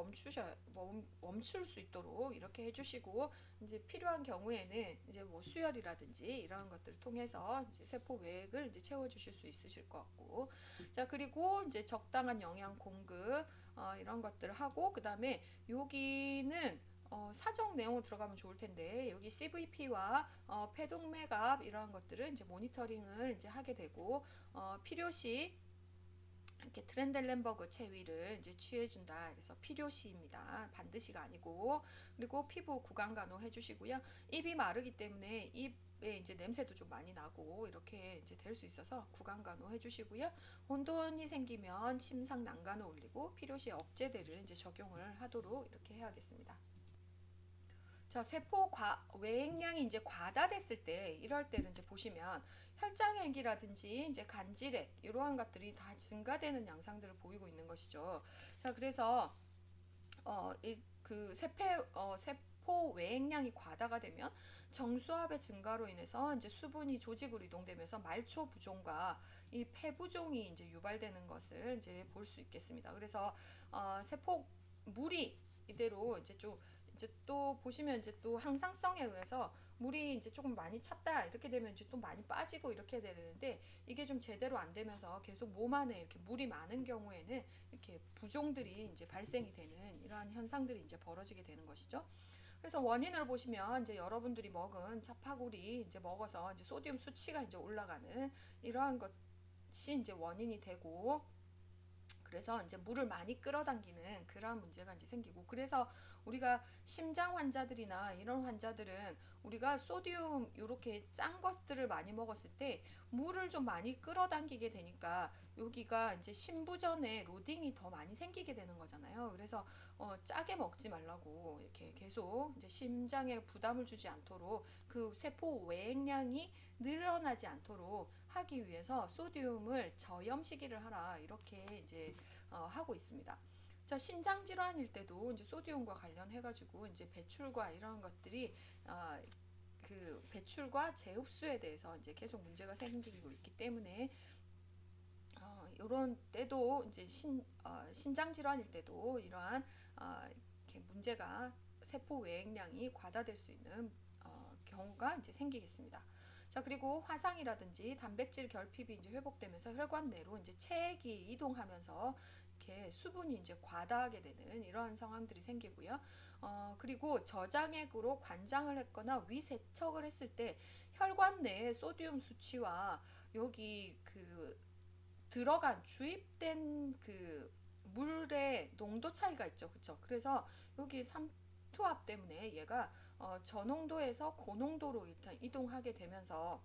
멈출 수 있도록 이렇게 해주시고, 이제 필요한 경우에는 이제 뭐 수혈이라든지 이런 것들을 통해서 이제 세포 외액을 이제 채워주실 수 있으실 것 같고, 자, 그리고 이제 적당한 영양 공급 이런 것들을 하고, 그 다음에 여기는 사정 내용으로 들어가면 좋을 텐데, 여기 CVP와 폐동맥압 이러한 것들은 이제 모니터링을 이제 하게 되고, 필요시 이렇게 트렌델렌버그 체위를 이제 취해준다. 그래서 필요시입니다. 반드시가 아니고. 그리고 피부 구강 간호 해주시고요. 입이 마르기 때문에 입에 이제 냄새도 좀 많이 나고 이렇게 이제 될 수 있어서 구강 간호 해주시고요. 혼돈이 생기면 침상 난간을 올리고 필요시 억제대를 이제 적용을 하도록 이렇게 해야겠습니다. 자, 세포 외액량이 이제 과다됐을 때, 이럴 때는 이제 보시면 혈장액이라든지 이제 간질액 이러한 것들이 다 증가되는 양상들을 보이고 있는 것이죠. 자, 그래서 세포 외액량이 과다가 되면 정수압의 증가로 인해서 이제 수분이 조직으로 이동되면서 말초 부종과 이 폐부종이 이제 유발되는 것을 이제 볼 수 있겠습니다. 그래서 세포 물이 이대로 이제 또 보시면 이제 또 항상성에 의해서 물이 이제 조금 많이 찼다 이렇게 되면 이제 또 많이 빠지고 이렇게 되는데, 이게 좀 제대로 안 되면서 계속 몸 안에 이렇게 물이 많은 경우에는 이렇게 부종들이 이제 발생이 되는 이러한 현상들이 이제 벌어지게 되는 것이죠. 그래서 원인을 보시면 이제 여러분들이 먹은 차파구리 이제 먹어서 이제 소디움 수치가 이제 올라가는 이러한 것이 이제 원인이 되고, 그래서 이제 물을 많이 끌어당기는 그런 문제가 이제 생기고, 그래서 우리가 심장 환자들이나 이런 환자들은 우리가 소디움 이렇게 짠 것들을 많이 먹었을 때 물을 좀 많이 끌어당기게 되니까 여기가 이제 심부전에 로딩이 더 많이 생기게 되는 거잖아요. 그래서 짜게 먹지 말라고 이렇게 계속 이제 심장에 부담을 주지 않도록 그 세포 외액량이 늘어나지 않도록 하기 위해서 소디움을 저염 시기를 하라 이렇게 이제 하고 있습니다. 자, 신장 질환일 때도 이제 소디움과 관련해가지고 이제 배출과 이런 것들이 그 배출과 재흡수에 대해서 이제 계속 문제가 생기고 있기 때문에 이런 때도 이제 신장 질환일 때도 이러한 이렇게 문제가 세포 외액량이 과다될 수 있는 경우가 이제 생기겠습니다. 자, 그리고 화상이라든지 단백질 결핍이 이제 회복되면서 혈관 내로 이제 체액이 이동하면서 이렇게 수분이 이제 과다하게 되는 이러한 상황들이 생기고요. 그리고 저장액으로 관장을 했거나 위세척을 했을 때 혈관 내에 소디움 수치와 여기 그 들어간 주입된 그 물의 농도 차이가 있죠, 그렇죠? 그래서 여기 삼투압 때문에 얘가 저농도에서 고농도로 일단 이동하게 되면서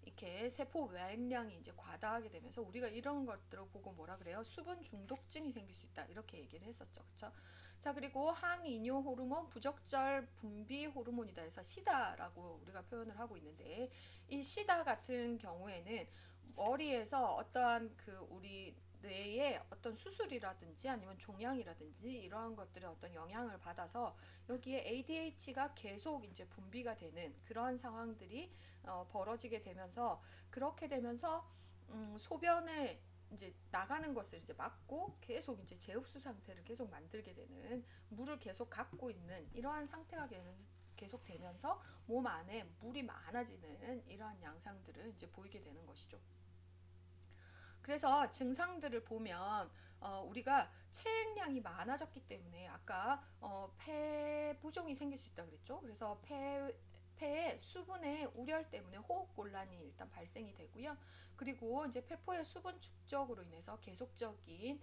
이렇게 세포 매획량이 이제 과다하게 되면서 우리가 이런 것들을 보고 뭐라 그래요? 수분 중독증이 생길 수 있다. 이렇게 얘기를 했었죠. 그렇죠? 자, 그리고 항이뇨 호르몬 부적절 분비 호르몬이다 해서 시다라고 우리가 표현을 하고 있는데, 이 시다 같은 경우에는 머리에서 어떠한 그 우리 뇌에 어떤 수술이라든지 아니면 종양이라든지 이러한 것들의 어떤 영향을 받아서 여기에 ADH가 계속 이제 분비가 되는 그러한 상황들이 벌어지게 되면서, 그렇게 되면서 소변에 이제 나가는 것을 이제 막고 계속 이제 제흡수 상태를 계속 만들게 되는, 물을 계속 갖고 있는 이러한 상태가 계속 되면서 몸 안에 물이 많아지는 이러한 양상들을 이제 보이게 되는 것이죠. 그래서 증상들을 보면 우리가 체액량이 많아졌기 때문에 아까 폐 부종이 생길 수 있다 그랬죠. 그래서 폐의 수분의 우열 때문에 호흡 곤란이 일단 발생이 되고요. 그리고 이제 폐포의 수분 축적으로 인해서 계속적인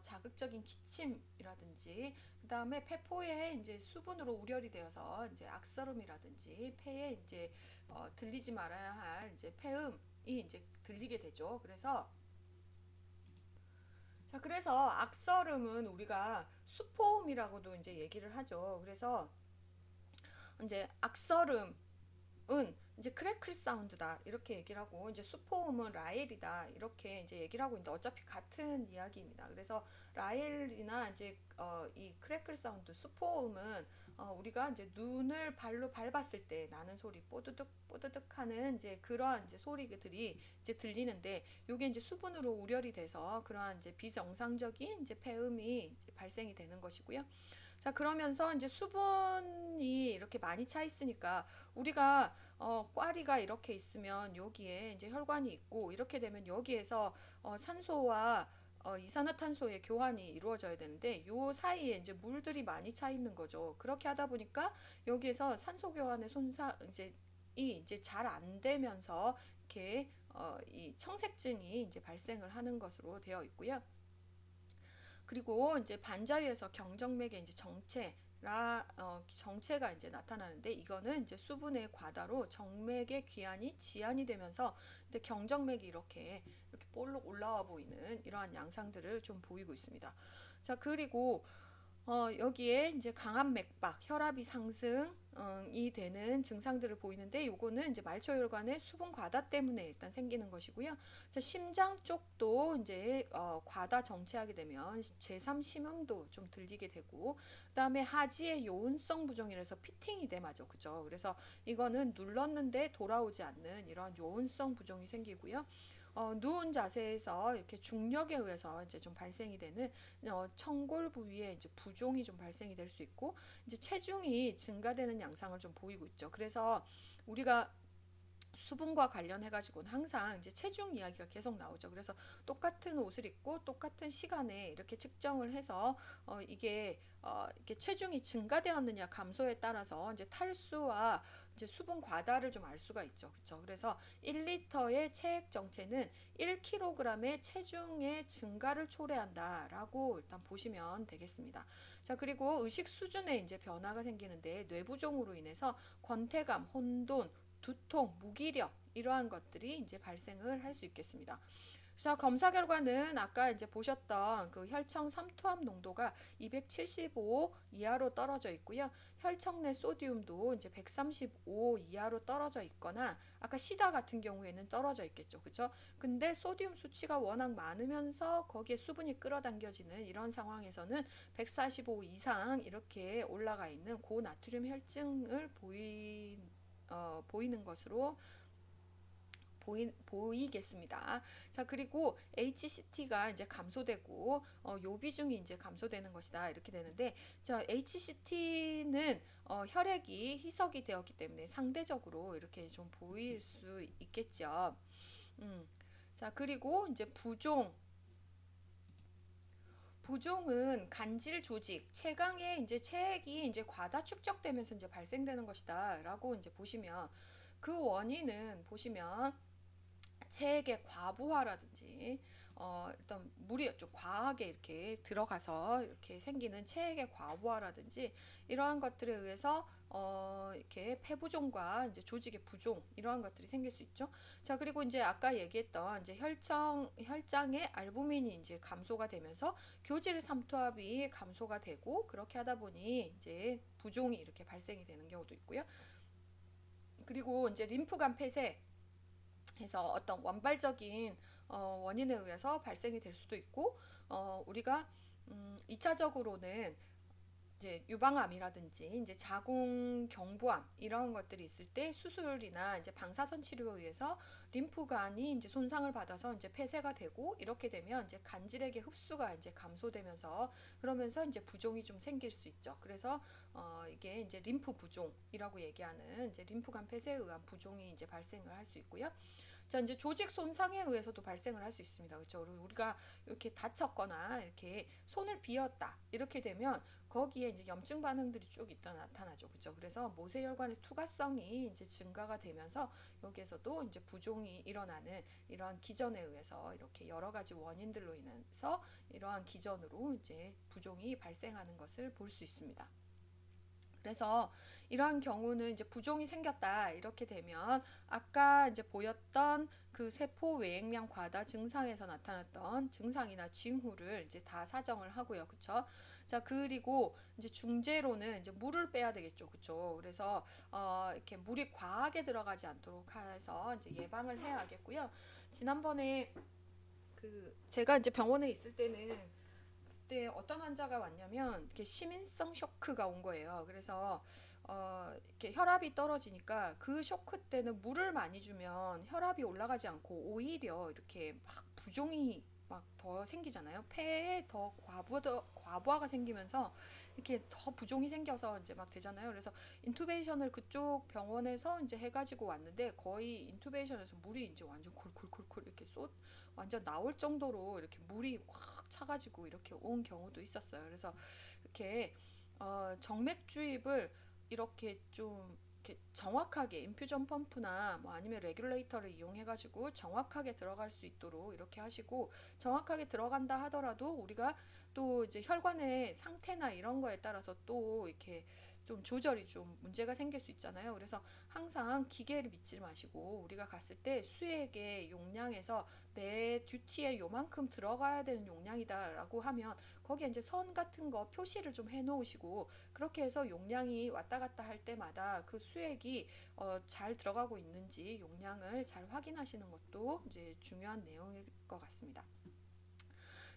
자극적인 기침이라든지, 그 다음에 폐포에 이제 수분으로 우열이 되어서 이제 악설음이라든지 폐에 이제 들리지 말아야 할 이제 폐음이 이제 들리게 되죠. 그래서 악설음은 우리가 수포음이라고도 이제 얘기를 하죠. 그래서 이제 악설음은 이제 크래클 사운드다 이렇게 얘기를 하고, 이제 수포음은 라엘이다 이렇게 이제 얘기를 하고 있는데 어차피 같은 이야기입니다. 그래서 라엘이나 이제 이 크래클 사운드 수포음은 우리가 이제 눈을 발로 밟았을 때 나는 소리, 뽀드득 뽀드득 하는 이제 그러한 이제 소리들이 이제 들리는데, 요게 이제 수분으로 우려이 돼서 그러한 이제 비정상적인 이제 폐음이 이제 발생이 되는 것이고요. 자, 그러면서 이제 수분이 이렇게 많이 차 있으니까 우리가 꽈리가 이렇게 있으면 여기에 이제 혈관이 있고, 이렇게 되면 여기에서 산소와 이산화탄소의 교환이 이루어져야 되는데 요 사이에 이제 물들이 많이 차 있는 거죠. 그렇게 하다 보니까 여기에서 산소 교환의 손상 이제 잘 안 되면서 이렇게 이 청색증이 이제 발생을 하는 것으로 되어 있고요. 그리고 이제 반자위에서 경정맥의 이제 정체가 이제 나타나는데, 이거는 이제 수분의 과다로 정맥의 귀환이 지연이 되면서 근데 경정맥이 이렇게 볼록 올라와 보이는 이러한 양상들을 좀 보이고 있습니다. 자, 그리고 여기에 이제 강한 맥박, 혈압이 상승이 되는 증상들을 보이는데, 요거는 이제 말초혈관의 수분 과다 때문에 일단 생기는 것이고요. 자, 심장 쪽도 이제 과다 정체하게 되면 제3 심음도 좀 들리게 되고, 그다음에 하지의 요온성 부종이라서 피팅이 됨하죠, 그죠? 그래서 이거는 눌렀는데 돌아오지 않는 이런 요온성 부종이 생기고요. 누운 자세에서 이렇게 중력에 의해서 이제 좀 발생이 되는 청골 부위에 이제 부종이 좀 발생이 될 수 있고, 이제 체중이 증가되는 양상을 좀 보이고 있죠. 그래서 우리가 수분과 관련해 가지고는 항상 이제 체중 이야기가 계속 나오죠. 그래서 똑같은 옷을 입고 똑같은 시간에 이렇게 측정을 해서 이게 체중이 증가되었느냐 감소에 따라서 이제 탈수와 이제 수분 과다를 좀 알 수가 있죠. 그렇죠? 그래서 1리터의 체액 정체는 1kg의 체중의 증가를 초래한다라고 일단 보시면 되겠습니다. 자, 그리고 의식 수준에 이제 변화가 생기는데, 뇌부종으로 인해서 권태감, 혼돈, 두통, 무기력 이러한 것들이 이제 발생을 할 수 있겠습니다. 자, 검사 결과는 아까 이제 보셨던 그 혈청 삼투압 농도가 275 이하로 떨어져 있고요. 혈청 내 소디움도 이제 135 이하로 떨어져 있거나, 아까 시다 같은 경우에는 떨어져 있겠죠. 그죠? 근데 소디움 수치가 워낙 많으면서 거기에 수분이 끌어당겨지는 이런 상황에서는 145 이상 이렇게 올라가 있는 고나트륨 혈증을 보이는 것으로 보이겠습니다. 자, 그리고 HCT가 이제 감소되고 요 비중이 이제 감소되는 것이다 이렇게 되는데, 자, HCT는 혈액이 희석이 되었기 때문에 상대적으로 이렇게 좀 보일 수 있겠죠. 자, 그리고 이제 부종은 간질 조직, 체강에 이제 체액이 이제 과다 축적되면서 이제 발생되는 것이다라고 이제 보시면, 그 원인은 보시면 체액의 과부하라든지 일단 물이 좀 과하게 이렇게 들어가서 이렇게 생기는 체액의 과부하라든지 이러한 것들에 의해서 이렇게 폐부종과 이제 조직의 부종 이러한 것들이 생길 수 있죠. 자, 그리고 이제 아까 얘기했던 이제 혈장의 알부민이 이제 감소가 되면서 교질 삼투압이 감소가 되고 그렇게 하다 보니 이제 부종이 이렇게 발생이 되는 경우도 있고요. 그리고 이제 림프관 폐쇄 해서 어떤 원발적인 원인에 의해서 발생이 될 수도 있고 우리가 2차적으로는 이제 유방암이라든지 이제 자궁 경부암 이런 것들이 있을 때 수술이나 이제 방사선 치료에 의해서 림프관이 이제 손상을 받아서 이제 폐쇄가 되고 이렇게 되면 이제 간질액의 흡수가 이제 감소되면서 그러면서 이제 부종이 좀 생길 수 있죠. 그래서 이게 이제 림프 부종이라고 얘기하는 이제 림프관 폐쇄에 의한 부종이 이제 발생을 할 수 있고요. 자, 이제 조직 손상에 의해서도 발생을 할 수 있습니다. 그렇죠? 우리가 이렇게 다쳤거나 이렇게 손을 비었다. 이렇게 되면 거기에 이제 염증 반응들이 쭉 있다 나타나죠. 그렇죠? 그래서 모세혈관의 투과성이 이제 증가가 되면서 여기에서도 이제 부종이 일어나는 이러한 기전에 의해서 이렇게 여러 가지 원인들로 인해서 이러한 기전으로 이제 부종이 발생하는 것을 볼 수 있습니다. 그래서 이러한 경우는 이제 부종이 생겼다 이렇게 되면 아까 이제 보였던 그 세포 외액량 과다 증상에서 나타났던 증상이나 징후를 이제 다 사정을 하고요. 그쵸? 자, 그리고 이제 중재로는 이제 물을 빼야 되겠죠. 그쵸? 그래서 이렇게 물이 과하게 들어가지 않도록 해서 이제 예방을 해야 하겠고요. 지난번에 그 제가 이제 병원에 있을 때는 그때 어떤 환자가 왔냐면 이렇게 시민성 쇼크가 온 거예요. 그래서 이렇게 혈압이 떨어지니까 그 쇼크 때는 물을 많이 주면 혈압이 올라가지 않고 오히려 이렇게 막 부종이 막 더 생기잖아요. 폐에 더 과부하가 생기면서 이렇게 더 부종이 생겨서 이제 막 되잖아요. 그래서 인투베이션을 그쪽 병원에서 이제 해가지고 왔는데 거의 인투베이션에서 물이 이제 완전 콜콜콜콜 이렇게 완전 나올 정도로 이렇게 물이 확 차가지고 이렇게 온 경우도 있었어요. 그래서 이렇게 정맥 주입을 이렇게 좀 이렇게 정확하게 인퓨전 펌프나 뭐 아니면 레귤레이터를 이용해 가지고 정확하게 들어갈 수 있도록 이렇게 하시고 정확하게 들어간다 하더라도 우리가 또 이제 혈관의 상태나 이런 거에 따라서 또 이렇게 좀 조절이 좀 문제가 생길 수 있잖아요. 그래서 항상 기계를 믿지 마시고 우리가 갔을 때 수액의 용량에서 내 듀티에 요만큼 들어가야 되는 용량이다라고 하면 거기에 이제 선 같은 거 표시를 좀 해놓으시고 그렇게 해서 용량이 왔다 갔다 할 때마다 그 수액이 잘 들어가고 있는지 용량을 잘 확인하시는 것도 이제 중요한 내용일 것 같습니다.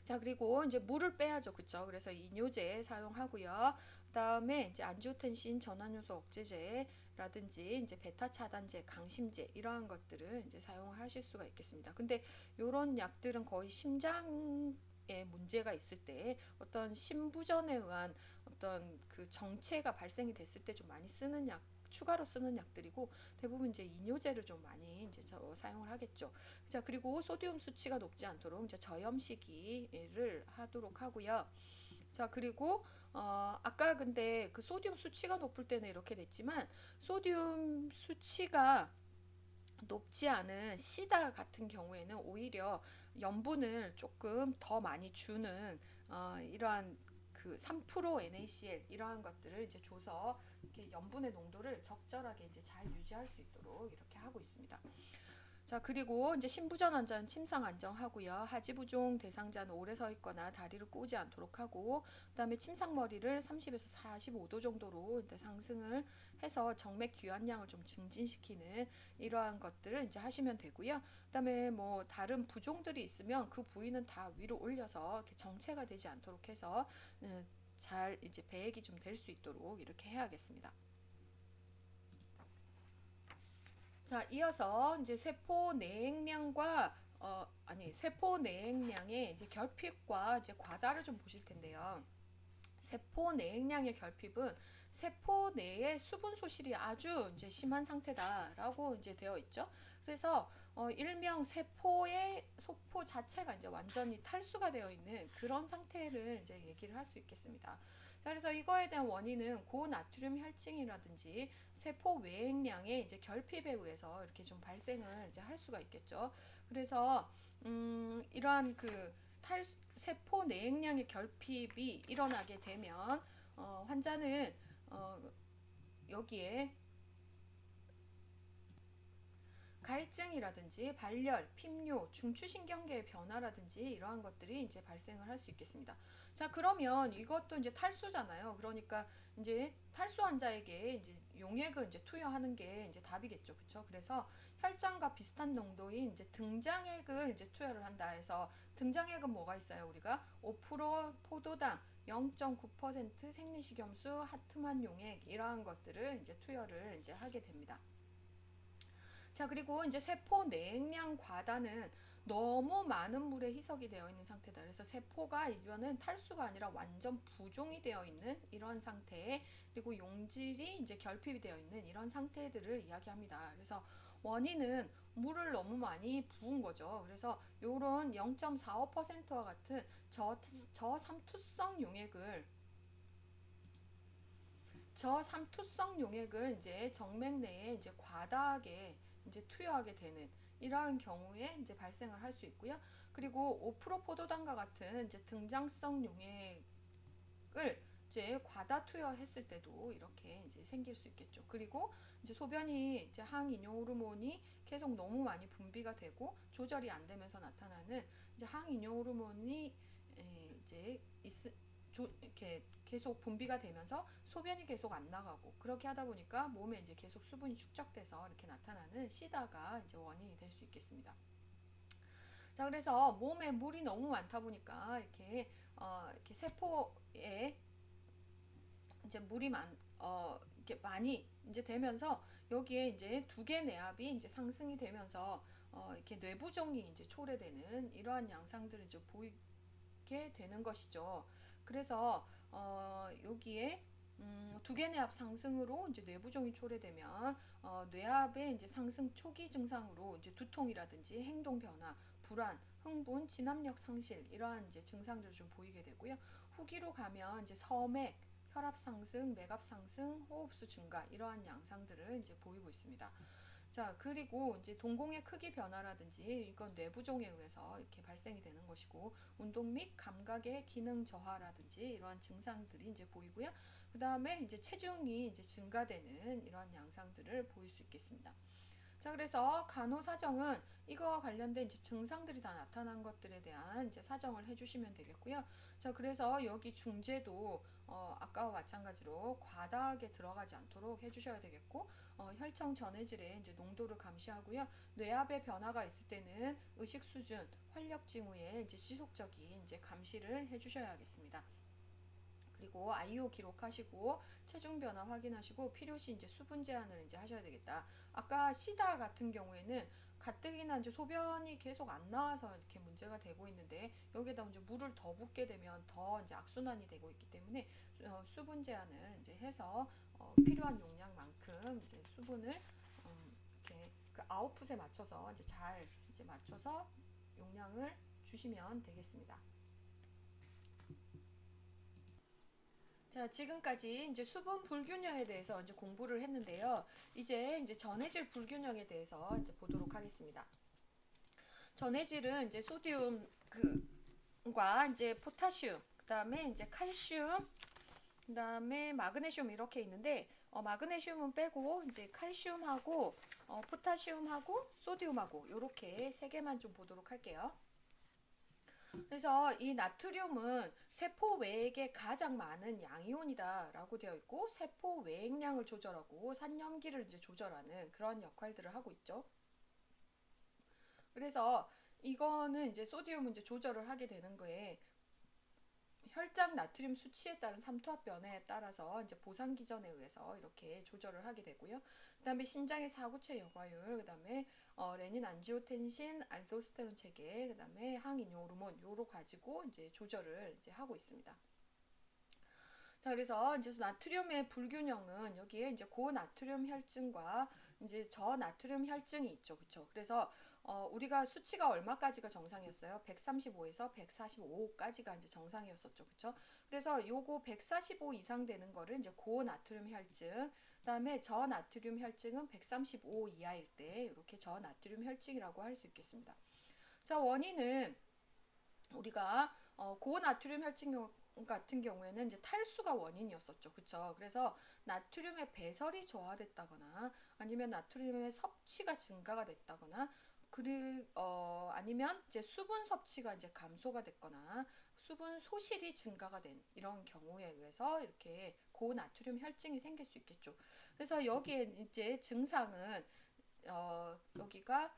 자, 그리고 이제 물을 빼야죠. 그쵸? 그래서 이뇨제 사용하고요. 그다음에 이제 안지오텐신 전환요소 억제제라든지 이제 베타 차단제, 강심제 이러한 것들을 이제 사용을 하실 수가 있겠습니다. 근데 이런 약들은 거의 심장에 문제가 있을 때 어떤 심부전에 의한 어떤 그 정체가 발생이 됐을 때 좀 많이 쓰는 약 추가로 쓰는 약들이고 대부분 이제 이뇨제를 좀 많이 이제 사용을 하겠죠. 자, 그리고 소듐 수치가 높지 않도록 이제 저염시기를 하도록 하고요. 자, 그리고 아까 근데 그 소듐 수치가 높을 때는 이렇게 됐지만 소듐 수치가 높지 않은 시다 같은 경우에는 오히려 염분을 조금 더 많이 주는 이러한 그 3% NaCl 이러한 것들을 이제 줘서 이렇게 염분의 농도를 적절하게 이제 잘 유지할 수 있도록 이렇게 하고 있습니다. 자, 그리고 이제 신부전 환자는 침상 안정하고요. 하지부종 대상자는 오래 서 있거나 다리를 꼬지 않도록 하고, 그다음에 침상머리를 30에서 45도 정도로 상승을 해서 정맥 귀환량을 좀 증진시키는 이러한 것들을 이제 하시면 되고요. 그다음에 뭐 다른 부종들이 있으면 그 부위는 다 위로 올려서 이렇게 정체가 되지 않도록 해서 잘 이제 배액이 좀 될 수 있도록 이렇게 해야겠습니다. 자, 이어서 이제 세포 내액량과 세포 내액량의 이제 결핍과 이제 과다를 좀 보실 텐데요. 세포 내액량의 결핍은 세포 내의 수분 소실이 아주 이제 심한 상태다라고 이제 되어 있죠. 그래서 일명 세포의 소포 자체가 이제 완전히 탈수가 되어 있는 그런 상태를 이제 얘기를 할 수 있겠습니다. 자, 그래서 이거에 대한 원인은 고나트륨 혈증이라든지 세포 외액량의 이제 결핍에 의해서 이렇게 좀 발생을 이제 할 수가 있겠죠. 그래서 이러한 그 세포 내액량의 결핍이 일어나게 되면 환자는 여기에 갈증이라든지 발열, 핍뇨, 중추신경계의 변화라든지 이러한 것들이 이제 발생을 할 수 있겠습니다. 자, 그러면 이것도 이제 탈수잖아요. 그러니까 이제 탈수 환자에게 이제 용액을 이제 투여하는 게 이제 답이겠죠. 그렇죠? 그래서 혈장과 비슷한 농도인 이제 등장액을 이제 투여를 한다 해서 등장액은 뭐가 있어요? 우리가 5% 포도당 0.9% 생리식염수, 하트만 용액 이러한 것들을 이제 투여를 이제 하게 됩니다. 자, 그리고 이제 세포 내액량 과다는 너무 많은 물에 희석이 되어 있는 상태다. 그래서 세포가 이번은 탈수가 아니라 완전 부종이 되어 있는 이런 상태, 그리고 용질이 이제 결핍이 되어 있는 이런 상태들을 이야기합니다. 그래서 원인은 물을 너무 많이 부은 거죠. 그래서 요런 0.45%와 같은 저삼투성 용액을 저삼투성 용액을 이제 정맥 내에 이제 과다하게 이제 투여하게 되는 이러한 경우에 이제 발생을 할 수 있고요. 그리고 5% 포도당과 같은 이제 등장성 용액을 이제 과다 투여했을 때도 이렇게 이제 생길 수 있겠죠. 그리고 이제 소변이 이제 항이뇨 호르몬이 계속 너무 많이 분비가 되고 조절이 안 되면서 나타나는 이제 항이뇨 호르몬이 이제 이렇게 계속 분비가 되면서 소변이 계속 안 나가고 그렇게 하다 보니까 몸에 이제 계속 수분이 축적돼서 이렇게 나타나는 시다가 이제 원인이 될 수 있겠습니다. 자, 그래서 몸에 물이 너무 많다 보니까 이렇게 세포에 이제 이렇게 많이 이제 되면서 여기에 이제 두개 내압이 이제 상승이 되면서 이렇게 뇌부종이 이제 초래되는 이러한 양상들을 이제 보이게 되는 것이죠. 그래서 여기에 두개 내압 상승으로 이제 뇌부종이 초래되면 뇌압의 이제 상승 초기 증상으로 이제 두통이라든지 행동 변화, 불안, 흥분, 진압력 상실 이러한 이제 증상들을 좀 보이게 되고요. 후기로 가면 이제 서맥, 혈압 상승, 맥압 상승, 호흡수 증가 이러한 양상들을 이제 보이고 있습니다. 자, 그리고 이제 동공의 크기 변화라든지 이건 뇌부종에 의해서 이렇게 발생이 되는 것이고 운동 및 감각의 기능 저하라든지 이러한 증상들이 이제 보이고요. 그 다음에 이제 체중이 이제 증가되는 이러한 양상들을 보일 수 있겠습니다. 자, 그래서 간호 사정은 이거와 관련된 이제 증상들이 다 나타난 것들에 대한 이제 사정을 해주시면 되겠고요. 자, 그래서 여기 중재도 아까와 마찬가지로 과다하게 들어가지 않도록 해주셔야 되겠고, 혈청 전해질의 이제 농도를 감시하고요. 뇌압의 변화가 있을 때는 의식 수준, 활력 징후에 이제 지속적인 이제 감시를 해주셔야겠습니다. 그리고 IO 기록하시고 체중 변화 확인하시고 필요시 이제 수분 제한을 이제 하셔야 되겠다. 아까 시다 같은 경우에는 가뜩이나 이제 소변이 계속 안 나와서 이렇게 문제가 되고 있는데 여기에다 이제 물을 더 붓게 되면 더 이제 악순환이 되고 있기 때문에 수분 제한을 이제 해서 필요한 용량만큼 이제 수분을 이렇게 그 아웃풋에 맞춰서 이제 잘 이제 맞춰서 용량을 주시면 되겠습니다. 자, 지금까지 이제 수분 불균형에 대해서 이제 공부를 했는데요. 이제 전해질 불균형에 대해서 이제 보도록 하겠습니다. 전해질은 이제 소디움 그과 이제 포타슘, 그다음에 이제 칼슘, 그다음에 마그네슘 이렇게 있는데 마그네슘은 빼고 이제 칼슘하고 포타슘하고 소디움하고 이렇게 세 개만 좀 보도록 할게요. 그래서 이 나트륨은 세포 외액에 가장 많은 양이온이다 라고 되어 있고 세포 외액량을 조절하고 산염기를 이제 조절하는 그런 역할들을 하고 있죠. 그래서 이거는 이제 소디움은 이제 조절을 하게 되는 거에 혈장 나트륨 수치에 따른 삼투압 변화에 따라서 이제 보상 기전에 의해서 이렇게 조절을 하게 되고요. 그다음에 신장의 사구체 여과율, 그다음에 레닌 안지오텐신, 알도스테론 체계, 그다음에 항이뇨 호르몬 요로 가지고 이제 조절을 이제 하고 있습니다. 자, 그래서 이제 나트륨의 불균형은 여기에 이제 고나트륨 혈증과 이제 저나트륨 혈증이 있죠. 그렇죠? 그래서 우리가 수치가 얼마까지가 정상이었어요? 135에서 145까지가 이제 정상이었었죠. 그쵸? 그래서 요거 145 이상 되는 거를 이제 고나트륨 혈증, 그다음에 저나트륨 혈증은 135 이하일 때 이렇게 저나트륨 혈증이라고 할 수 있겠습니다. 자, 원인은 우리가 고나트륨 혈증 같은 경우에는 이제 탈수가 원인이었었죠. 그쵸? 그래서 나트륨의 배설이 저하됐다거나 아니면 나트륨의 섭취가 증가가 됐다거나 아니면 이제 수분 섭취가 이제 감소가 됐거나 수분 소실이 증가가 된 이런 경우에 의해서 이렇게 고나트륨 혈증이 생길 수 있겠죠. 그래서 여기에 이제 증상은 여기가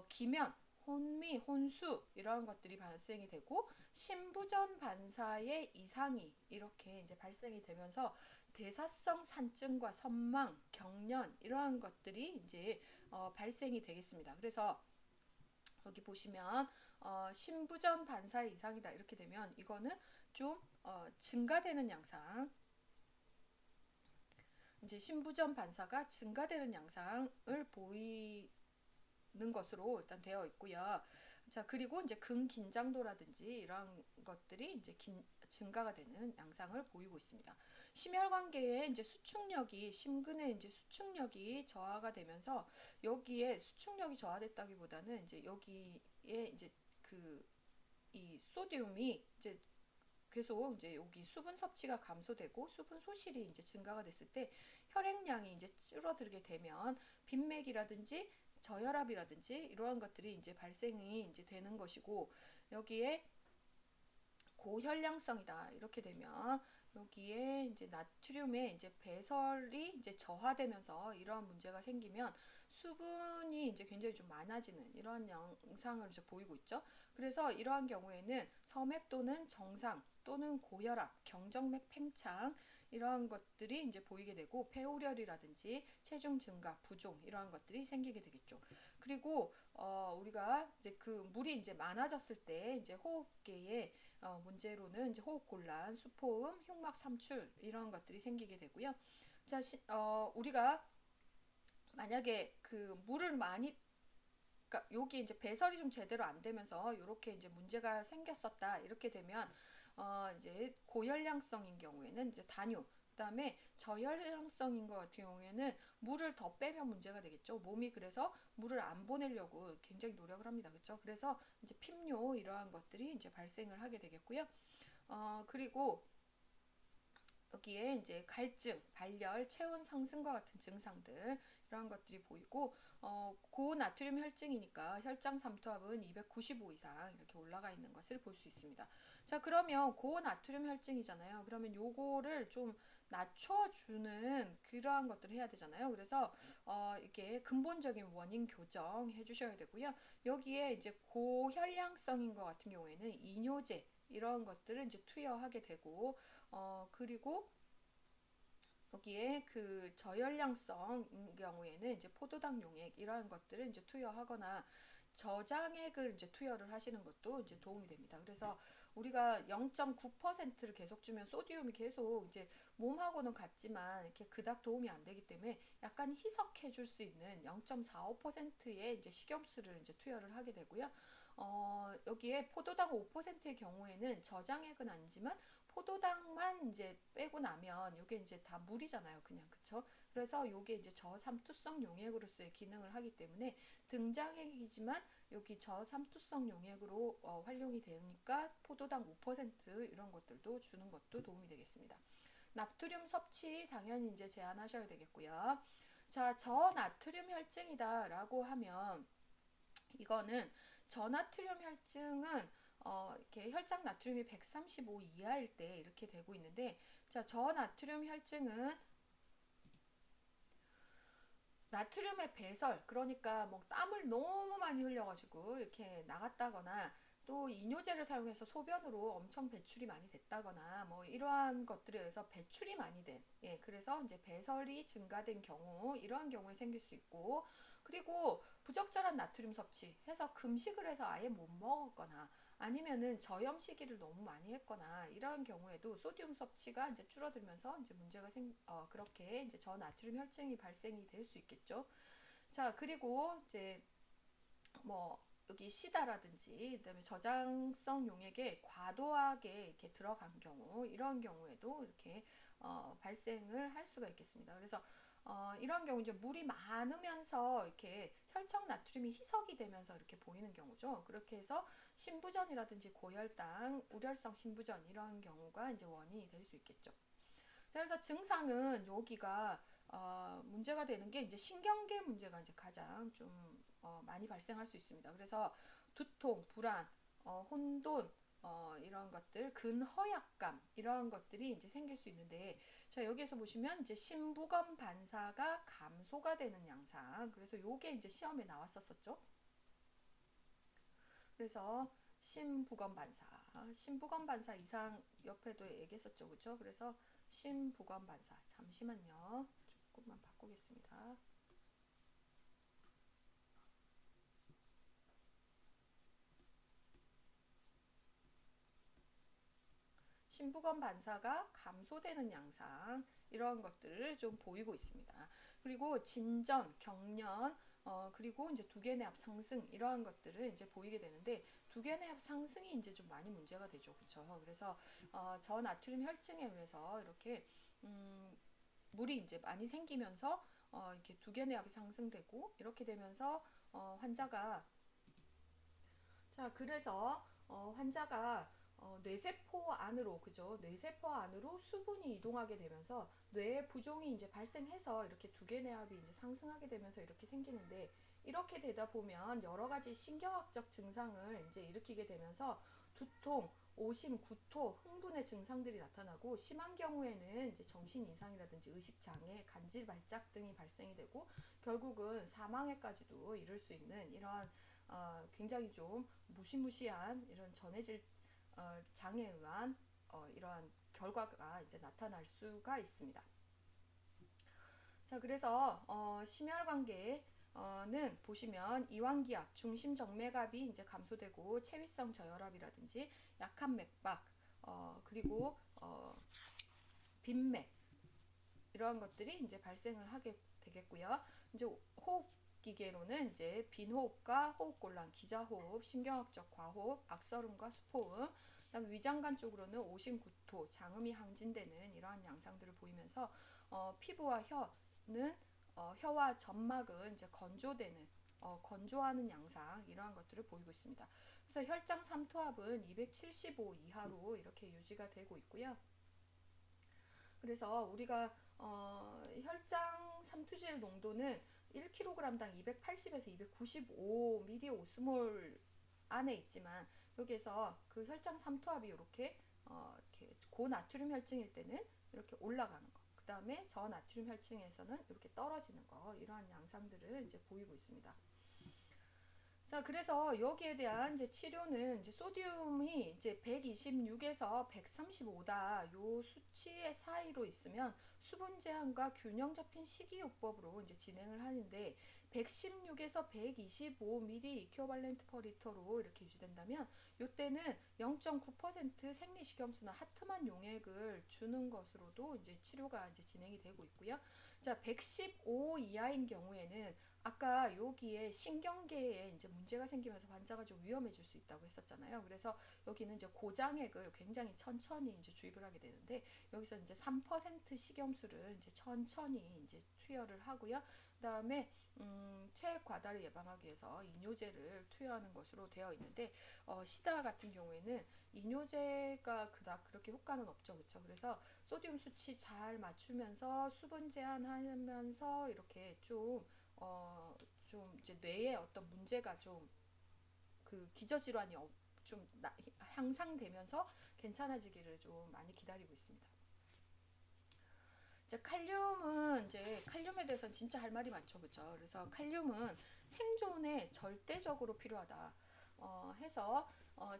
기면, 혼미, 혼수 이러한 것들이 발생이 되고 신부전 반사의 이상이 이렇게 이제 발생이 되면서 대사성 산증과 선망, 경련 이러한 것들이 이제 발생이 되겠습니다. 그래서 여기 보시면 신부전 반사의 이상이다 이렇게 되면 이거는 좀 증가되는 양상, 이제 신부전 반사가 증가되는 양상을 보이는 것으로 일단 되어 있고요. 자, 그리고 이제 근긴장도라든지 이런 것들이 이제 증가가 되는 양상을 보이고 있습니다. 심혈관계에 이제 수축력이 심근의 이제 수축력이 저하가 되면서 여기에 수축력이 저하됐다기보다는 이제 여기에 이제 그 이 소듐이 이제 계속 이제 여기 수분 섭취가 감소되고 수분 소실이 이제 증가가 됐을 때 혈액량이 이제 줄어들게 되면 빈맥이라든지 저혈압이라든지 이러한 것들이 이제 발생이 이제 되는 것이고 여기에 고혈량성이다 이렇게 되면 여기에 이제 나트륨의 이제 배설이 이제 저하되면서 이러한 문제가 생기면 수분이 이제 굉장히 좀 많아지는 이러한 양상을 이제 보이고 있죠. 그래서 이러한 경우에는 서맥 또는 정상 또는 고혈압, 경정맥 팽창 이러한 것들이 이제 보이게 되고 폐우열이라든지 체중 증가, 부종 이러한 것들이 생기게 되겠죠. 그리고 우리가 이제 그 물이 이제 많아졌을 때 이제 호흡계에 문제로는 이제 호흡곤란, 수포음, 흉막 삼출 이런 것들이 생기게 되고요. 자, 우리가 만약에 그 물을 많이 그러니까 여기 이제 배설이 좀 제대로 안 되면서 이렇게 이제 문제가 생겼었다 이렇게 되면 이제 고혈량성인 경우에는 이제 단뇨 그다음에 저혈량성인 것 같은 경우에는 물을 더 빼면 문제가 되겠죠. 몸이 그래서 물을 안 보내려고 굉장히 노력을 합니다. 그렇죠? 그래서 이제 핍뇨 이러한 것들이 이제 발생을 하게 되겠고요. 그리고 여기에 이제 갈증, 발열, 체온 상승과 같은 증상들 이런 것들이 보이고 고나트륨 혈증이니까 혈장 삼투압은 295 이상 이렇게 올라가 있는 것을 볼 수 있습니다. 자, 그러면 고나트륨 혈증이잖아요. 그러면 요거를 좀 낮춰주는 그러한 것들을 해야 되잖아요. 그래서 이게 근본적인 원인 교정 해주셔야 되고요. 여기에 이제 고혈량성인 것 같은 경우에는 이뇨제 이런 것들을 이제 투여하게 되고 그리고 여기에 그 저혈량성인 경우에는 이제 포도당 용액 이러한 것들을 이제 투여하거나 저장액을 이제 투여를 하시는 것도 이제 도움이 됩니다. 그래서 우리가 0.9%를 계속 주면 소디움이 계속 이제 몸하고는 같지만 이렇게 그닥 도움이 안 되기 때문에 약간 희석해 줄 수 있는 0.45%의 이제 식염수를 이제 투여를 하게 되고요. 여기에 포도당 5%의 경우에는 저장액은 아니지만 포도당만 이제 빼고 나면 이게 이제 다 물이잖아요, 그냥 그쵸? 그래서 이게 이제 저삼투성 용액으로서의 기능을 하기 때문에 등장액이지만 여기 저삼투성 용액으로 활용이 되니까 포도당 5% 이런 것들도 주는 것도 도움이 되겠습니다. 나트륨 섭취 당연히 이제 제한하셔야 되겠고요. 자, 저나트륨 혈증이다라고 하면 이거는 저나트륨 혈증은 이렇게 혈장 나트륨이 135 이하일 때 이렇게 되고 있는데 자, 저나트륨 혈증은 나트륨의 배설 그러니까 뭐 땀을 너무 많이 흘려가지고 이렇게 나갔다거나 또 이뇨제를 사용해서 소변으로 엄청 배출이 많이 됐다거나 뭐 이러한 것들에 의해서 배출이 많이 된 그래서 이제 배설이 증가된 경우 이러한 경우에 생길 수 있고 그리고 부적절한 나트륨 섭취 해서 금식을 해서 아예 못 먹었거나 아니면은 저염시기를 너무 많이 했거나 이러한 경우에도 소듐 섭취가 이제 줄어들면서 이제 문제가 그렇게 이제 저나트륨 혈증이 발생이 될 수 있겠죠. 자, 그리고 이제 뭐 여기 시다라든지 그다음에 저장성 용액에 과도하게 이렇게 들어간 경우 이런 경우에도 이렇게 발생을 할 수가 있겠습니다. 그래서 이런 경우 이제 물이 많으면서 이렇게 혈청 나트륨이 희석이 되면서 이렇게 보이는 경우죠. 그렇게 해서 신부전이라든지 고혈당, 우렬성 신부전 이런 경우가 이제 원인이 될 수 있겠죠. 그래서 증상은 여기가 문제가 되는 게 이제 신경계 문제가 이제 가장 좀 많이 발생할 수 있습니다. 그래서 두통, 불안, 혼돈 이런 것들, 근허약감 이런 것들이 이제 생길 수 있는데 자 여기에서 보시면 이제 심부검 반사가 감소가 되는 양상. 그래서 요게 이제 시험에 나왔었죠. 그래서 심부검 반사 이상 옆에도 얘기했었죠, 그렇죠? 그래서 심부검 반사 잠시만요, 조금만 바꾸겠습니다. 심부검 반사가 감소되는 양상 이런 것들을 좀 보이고 있습니다. 그리고 진전, 경련, 그리고 이제 두개내압 상승 이러한 것들을 이제 보이게 되는데 두개내압 상승이 이제 좀 많이 문제가 되죠, 그렇죠? 그래서 저나트륨 혈증에 의해서 이렇게 물이 이제 많이 생기면서 이렇게 두개내압이 상승되고 이렇게 되면서 환자가 자, 그래서 환자가 뇌세포 안으로 그죠? 뇌세포 안으로 수분이 이동하게 되면서 뇌의 부종이 이제 발생해서 이렇게 두개내압이 이제 상승하게 되면서 이렇게 생기는데 이렇게 되다 보면 여러 가지 신경학적 증상을 이제 일으키게 되면서 두통, 오심, 구토, 흥분의 증상들이 나타나고 심한 경우에는 이제 정신 이상이라든지 의식 장애, 간질 발작 등이 발생이 되고 결국은 사망에까지도 이를 수 있는 이러한 굉장히 좀 무시무시한 이런 전해질 장애에 의한 이러한 결과가 이제 나타날 수가 있습니다. 자, 그래서 심혈관계는 보시면 이완기압, 중심정맥압이 이제 감소되고 체위성 저혈압이라든지 약한 맥박, 그리고 빈맥 이러한 것들이 이제 발생을 하게 되겠고요. 이제 호흡 기계로는 이제 빈호흡과 호흡곤란, 기자호흡, 신경학적 과호흡, 악설음과 수포음, 그다음 위장관 쪽으로는 오심구토, 장음이 항진되는 이러한 양상들을 보이면서 피부와 혀는 혀와 점막은 이제 건조되는 건조하는 양상 이러한 것들을 보이고 있습니다. 그래서 혈장 삼투압은 275 이하로 이렇게 유지가 되고 있고요. 그래서 우리가 혈장 삼투질 농도는 1kg당 280에서 295ml 오스몰 안에 있지만 여기에서 그 혈장 삼투압이 이렇게 고나트륨 혈증일 때는 이렇게 올라가는 거. 그 다음에 저나트륨 혈증에서는 이렇게 떨어지는 거. 이러한 양상들을 이제 보이고 있습니다. 자, 그래서 여기에 대한 이제 치료는 이제 소듐이 이제 126에서 135다 요 수치 사이로 있으면 수분 제한과 균형 잡힌 식이요법으로 이제 진행을 하는데 116에서 125ml 이큐어발렌트 퍼 리터로 이렇게 유지된다면 요때는 0.9% 생리식염수나 하트만 용액을 주는 것으로도 이제 치료가 이제 진행이 되고 있고요. 자, 115 이하인 경우에는 아까 여기에 신경계에 이제 문제가 생기면서 환자가 좀 위험해질 수 있다고 했었잖아요. 그래서 여기는 이제 고장액을 굉장히 천천히 이제 주입을 하게 되는데 여기서 이제 3% 식염수를 이제 천천히 이제 투여를 하고요. 그다음에 체액 과다를 예방하기 위해서 이뇨제를 투여하는 것으로 되어 있는데 시다 같은 경우에는 이뇨제가 그닥 그렇게 효과는 없죠, 그렇죠? 그래서 소듐 수치 잘 맞추면서 수분 제한하면서 이렇게 좀 이제 뇌에 어떤 문제가 좀 그 기저질환이 좀 향상되면서 괜찮아지기를 좀 많이 기다리고 있습니다. 이제 칼륨은 이제 칼륨에 대해서는 진짜 할 말이 많죠, 그렇죠? 그래서 칼륨은 생존에 절대적으로 필요하다. 해서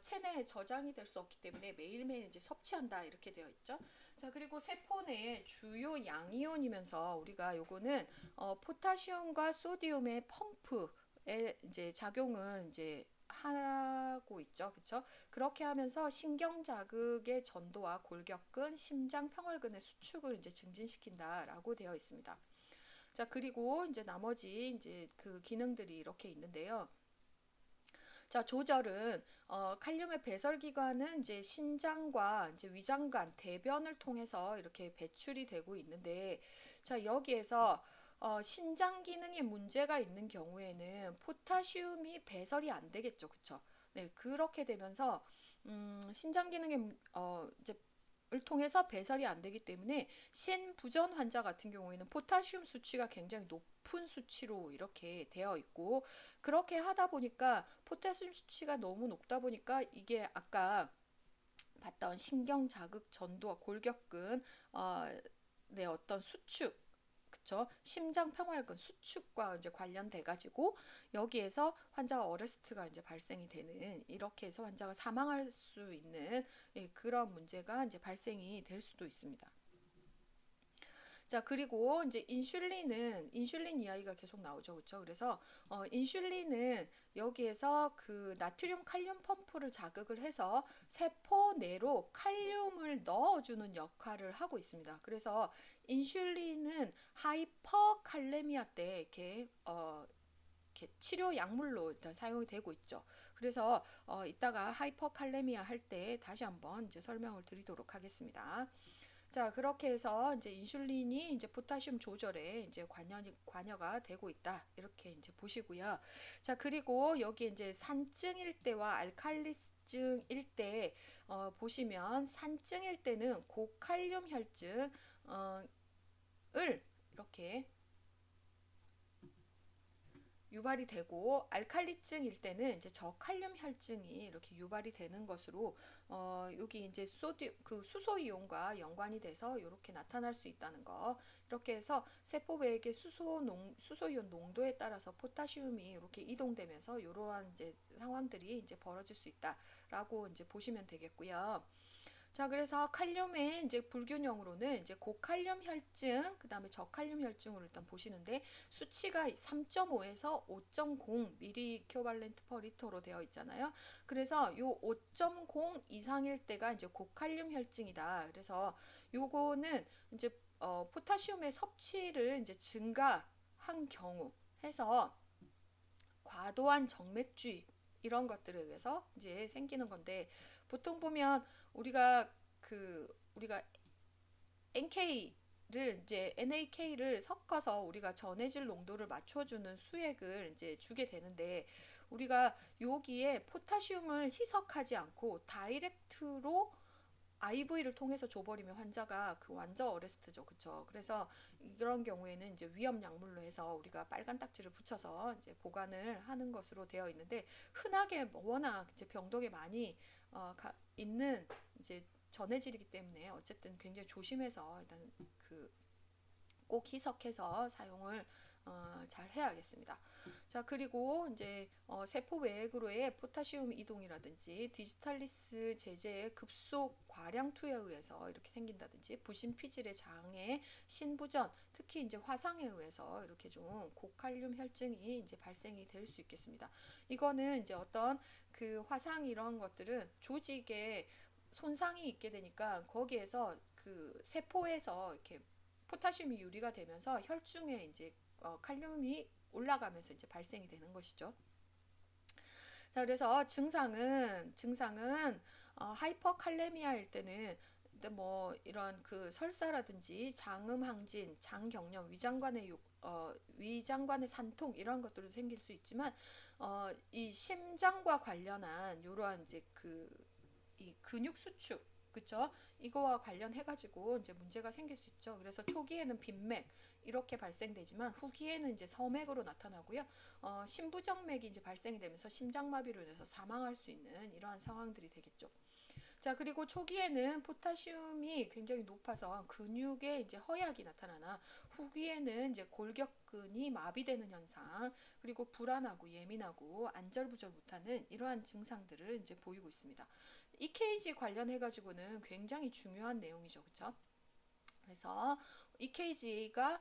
체내에 저장이 될 수 없기 때문에 매일매일 이제 섭취한다 이렇게 되어 있죠. 자, 그리고 세포 내의 주요 양이온이면서 우리가 요거는 포타시움과 소디움의 펌프에 이제 작용을 이제 하고 있죠. 그렇죠? 그렇게 하면서 신경 자극의 전도와 골격근, 심장 평혈근의 수축을 이제 증진시킨다라고 되어 있습니다. 자, 그리고 이제 나머지 이제 그 기능들이 이렇게 있는데요. 자, 조절은 칼륨의 배설 기관은 이제 신장과 이제 위장관, 대변을 통해서 이렇게 배출이 되고 있는데, 자, 여기에서 신장 기능에 문제가 있는 경우에는 포타슘이 배설이 안 되겠죠, 그쵸? 네, 그렇게 되면서 신장 기능에 이제 을 통해서 배설이 안 되기 때문에 신부전 환자 같은 경우에는 포타슘 수치가 굉장히 높은 수치로 이렇게 되어 있고, 그렇게 하다 보니까 포타슘 수치가 너무 높다 보니까 이게 아까 봤던 신경 자극 전도와 골격근 네, 어떤 수축, 그쵸? 심장 평활근 수축과 이제 관련돼 가지고 여기에서 환자가 어레스트가 이제 발생이 되는, 이렇게 해서 환자가 사망할 수 있는, 예, 그런 문제가 이제 발생이 될 수도 있습니다. 자, 그리고 이제 인슐린 이야기가 계속 나오죠. 그렇죠? 그래서 인슐린은 여기에서 그 나트륨 칼륨 펌프를 자극을 해서 세포 내로 칼륨을 넣어주는 역할을 하고 있습니다. 그래서 인슐린은 하이퍼칼레미아 때 이렇게 치료 약물로 일단 사용이 되고 있죠. 그래서 이따가 하이퍼칼레미아 할 때 다시 한번 이제 설명을 드리도록 하겠습니다. 자, 그렇게 해서 이제 인슐린이 이제 포타슘 조절에 이제 관여가 되고 있다. 이렇게 이제 보시고요. 자, 그리고 여기 이제 산증일 때와 알칼리증일 때 보시면 산증일 때는 고칼륨 혈증을 이렇게 유발이 되고, 알칼리증일 때는 이제 저칼륨 혈증이 이렇게 유발이 되는 것으로 여기 이제 그 수소 이온과 연관이 돼서 이렇게 나타날 수 있다는 거. 이렇게 해서 세포 외액의 수소 이온 농도에 따라서 포타슘이 이렇게 이동되면서 이러한 이제 상황들이 이제 벌어질 수 있다라고 이제 보시면 되겠고요. 자, 그래서 칼륨의 이제 불균형으로는 이제 고칼륨 혈증, 그 다음에 저칼륨 혈증으로 일단 보시는데, 수치가 3.5에서 5.0 미리 이큐발렌트 퍼 리터로 되어 있잖아요. 그래서 요 5.0 이상일 때가 이제 고칼륨 혈증이다. 그래서 요거는 이제 포타슘의 섭취를 이제 증가한 경우 해서 과도한 정맥주의 이런 것들에 의해서 이제 생기는 건데, 보통 보면 우리가 NK를 이제 NAK를 섞어서 우리가 전해질 농도를 맞춰주는 수액을 이제 주게 되는데, 우리가 여기에 포타슘을 희석하지 않고 다이렉트로 IV를 통해서 줘버리면 환자가 그 완전 어레스트죠, 그쵸? 그래서 이런 경우에는 이제 위험 약물로 해서 우리가 빨간 딱지를 붙여서 이제 보관을 하는 것으로 되어 있는데, 흔하게 워낙 이제 병동에 많이 있는 이제 전해질이기 때문에 어쨌든 굉장히 조심해서 일단 그 꼭 희석해서 사용을 잘 해야겠습니다. 자, 그리고 이제 세포 외액으로의 포타슘 이동이라든지 디지탈리스 제제의 급속 과량 투여에 의해서 이렇게 생긴다든지, 부신 피질의 장애, 신부전, 특히 이제 화상에 의해서 이렇게 좀 고칼륨 혈증이 이제 발생이 될 수 있겠습니다. 이거는 이제 어떤 그 화상 이런 것들은 조직에 손상이 있게 되니까 거기에서 그 세포에서 이렇게 포타슘이 유리가 되면서 혈중에 이제 칼륨이 올라가면서 이제 발생이 되는 것이죠. 자, 그래서 증상은 하이퍼칼레미아일 때는 뭐 이런 그 설사라든지 장음 항진, 장경련, 위장관의 산통 이런 것들도 생길 수 있지만, 이 심장과 관련한 이러한 이제 이 근육 수축, 그쵸? 이거와 관련해 가지고 이제 문제가 생길 수 있죠. 그래서 초기에는 빈맥 이렇게 발생되지만 후기에는 이제 서맥으로 나타나고요. 심부정맥이 이제 발생이 되면서 심장마비로 인해서 사망할 수 있는 이러한 상황들이 되겠죠. 자, 그리고 초기에는 포타슘이 굉장히 높아서 근육에 이제 허약이 나타나나, 후기에는 이제 골격근이 마비되는 현상, 그리고 불안하고 예민하고 안절부절 못하는 이러한 증상들을 이제 보이고 있습니다. EKG 관련해 가지고는 굉장히 중요한 내용이죠, 그렇죠? 그래서 EKG가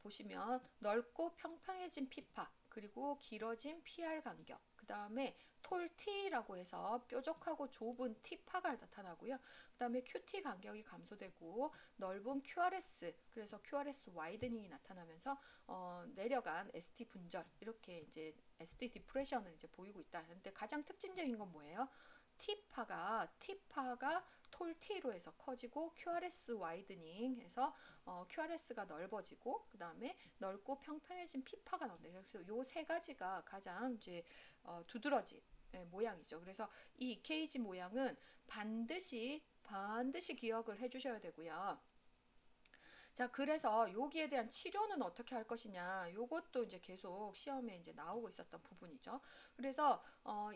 보시면 넓고 평평해진 피파, 그리고 길어진 PR 간격, 그 다음에 톨T라고 해서 뾰족하고 좁은 T파가 나타나고요. 그 다음에 QT 간격이 감소되고 넓은 QRS, 그래서 QRS 와이드닝이 나타나면서 내려간 ST 분절, 이렇게 이제 ST 디프레션을 이제 보이고 있다. 그런데 가장 특징적인 건 뭐예요? T파가 톨T로 해서 커지고 QRS 와이드닝 해서 QRS가 넓어지고 그 다음에 넓고 평평해진 P파가 나온다. 그래서 요 세 가지가 가장 이제 두드러진 모양이죠. 그래서 이 EKG 모양은 반드시 기억을 해주셔야 되고요. 자, 그래서 여기에 대한 치료는 어떻게 할 것이냐, 요것도 이제 계속 시험에 이제 나오고 있었던 부분이죠. 그래서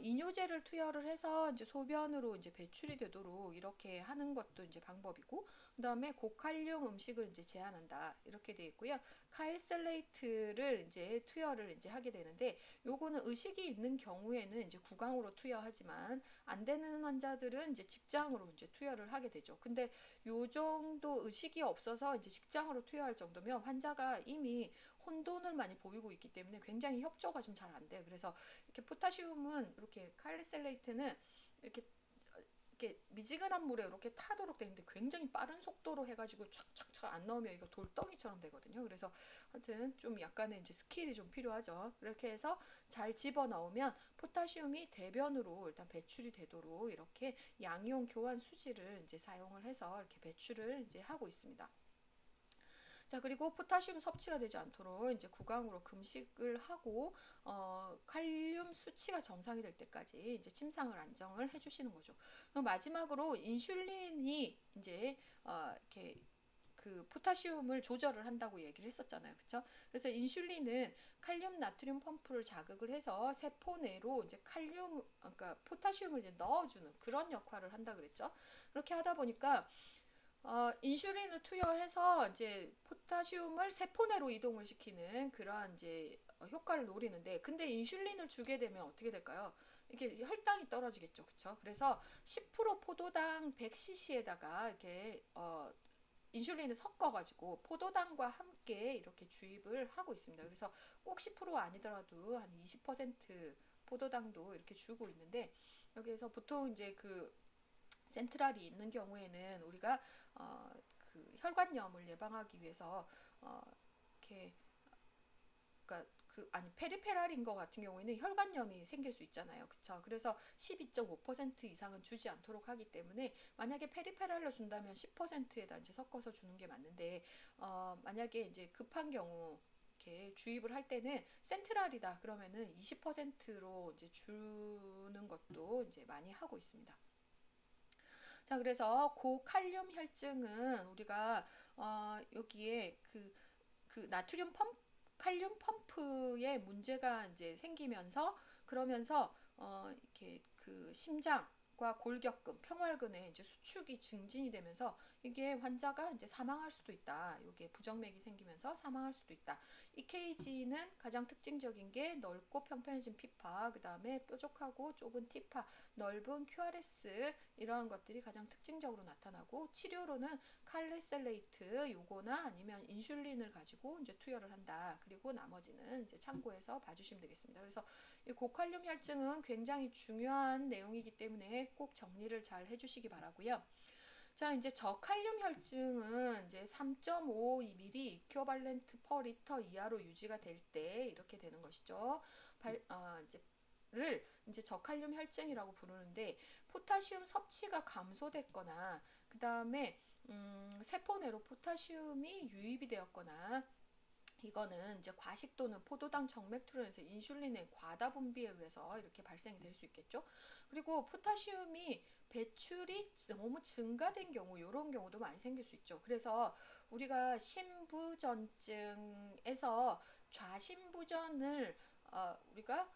이뇨제를 투여를 해서 이제 소변으로 이제 배출이 되도록 이렇게 하는 것도 이제 방법이고, 그다음에 고칼륨 음식을 이제 제한한다, 이렇게 되어 있고요. 카이슬레이트를 이제 투여를 이제 하게 되는데, 요거는 의식이 있는 경우에는 이제 구강으로 투여하지만 안 되는 환자들은 이제 직장으로 이제 투여를 하게 되죠. 근데 요 정도 의식이 없어서 이제 직장으로 투여할 정도면 환자가 이미 혼돈을 많이 보이고 있기 때문에 굉장히 협조가 좀 잘 안 돼요. 그래서 이렇게 포타시움은, 이렇게 칼리셀레이트는 이렇게 미지근한 물에 이렇게 타도록 되는데 굉장히 빠른 속도로 해가지고 촥촥촥 안 넣으면 이거 돌덩이처럼 되거든요. 그래서 하여튼 좀 약간의 이제 스킬이 좀 필요하죠. 이렇게 해서 잘 집어 넣으면 포타시움이 대변으로 일단 배출이 되도록 이렇게 양이온 교환 수지를 이제 사용을 해서 이렇게 배출을 이제 하고 있습니다. 자, 그리고 포타슘 섭취가 되지 않도록 이제 구강으로 금식을 하고 칼륨 수치가 정상이 될 때까지 이제 침상을 안정을 해주시는 거죠. 그럼 마지막으로 인슐린이 이제 이렇게 그 포타시움을 조절을 한다고 얘기를 했었잖아요. 그렇죠? 그래서 인슐린은 칼륨 나트륨 펌프를 자극을 해서 세포 내로 이제 그러니까 포타시움을 이제 넣어주는 그런 역할을 한다 그랬죠. 그렇게 하다 보니까 인슐린을 투여해서 이제 포타시움을 세포 내로 이동을 시키는 그러한 이제 효과를 노리는데, 근데 인슐린을 주게 되면 어떻게 될까요? 이렇게 혈당이 떨어지겠죠, 그렇죠? 그래서 10% 포도당 100cc에다가 이렇게 인슐린을 섞어가지고 포도당과 함께 이렇게 주입을 하고 있습니다. 그래서 꼭 10% 아니더라도 한 20% 포도당도 이렇게 주고 있는데, 여기에서 보통 이제 그 센트럴이 있는 경우에는 우리가 그 혈관염을 예방하기 위해서 이렇게, 그러니까 아니 페리페랄인 것 같은 경우에는 혈관염이 생길 수 있잖아요. 그쵸? 그래서 12.5% 이상은 주지 않도록 하기 때문에 만약에 페리페랄로 준다면 10%에다 이제 섞어서 주는 게 맞는데, 만약에 이제 급한 경우 이렇게 주입을 할 때는 센트럴이다 그러면은 20%로 이제 주는 것도 이제 많이 하고 있습니다. 자, 그래서 고칼륨 혈증은 우리가 여기에 그 나트륨 칼륨 펌프에 문제가 이제 생기면서, 그러면서 이렇게 그 심장과 골격근, 평활근에 이제 수축이 증진이 되면서 이게 환자가 이제 사망할 수도 있다. 이게 부정맥이 생기면서 사망할 수도 있다. EKG는 가장 특징적인 게 넓고 평평해진 P파, 그 다음에 뾰족하고 좁은 T파, 넓은 QRS, 이러한 것들이 가장 특징적으로 나타나고, 치료로는 칼리셀레이트 요거나 아니면 인슐린을 가지고 이제 투여를 한다. 그리고 나머지는 이제 참고해서 봐주시면 되겠습니다. 그래서 이 고칼륨 혈증은 굉장히 중요한 내용이기 때문에 꼭 정리를 잘 해주시기 바라고요. 자, 이제 저칼륨 혈증은 이제 3.5ml 이큐발렌트 퍼 리터 이하로 유지가 될 때 이렇게 되는 것이죠. 이제 저칼륨 혈증이라고 부르는데, 포타시움 섭취가 감소됐거나 그 다음에 세포 내로 포타시움이 유입이 되었거나, 이거는 이제 과식 또는 포도당 정맥투론에서 인슐린의 과다 분비에 의해서 이렇게 발생이 될 수 있겠죠. 그리고 포타시움이 배출이 너무 증가된 경우, 이런 경우도 많이 생길 수 있죠. 그래서 우리가 신부전증에서 좌신부전을 우리가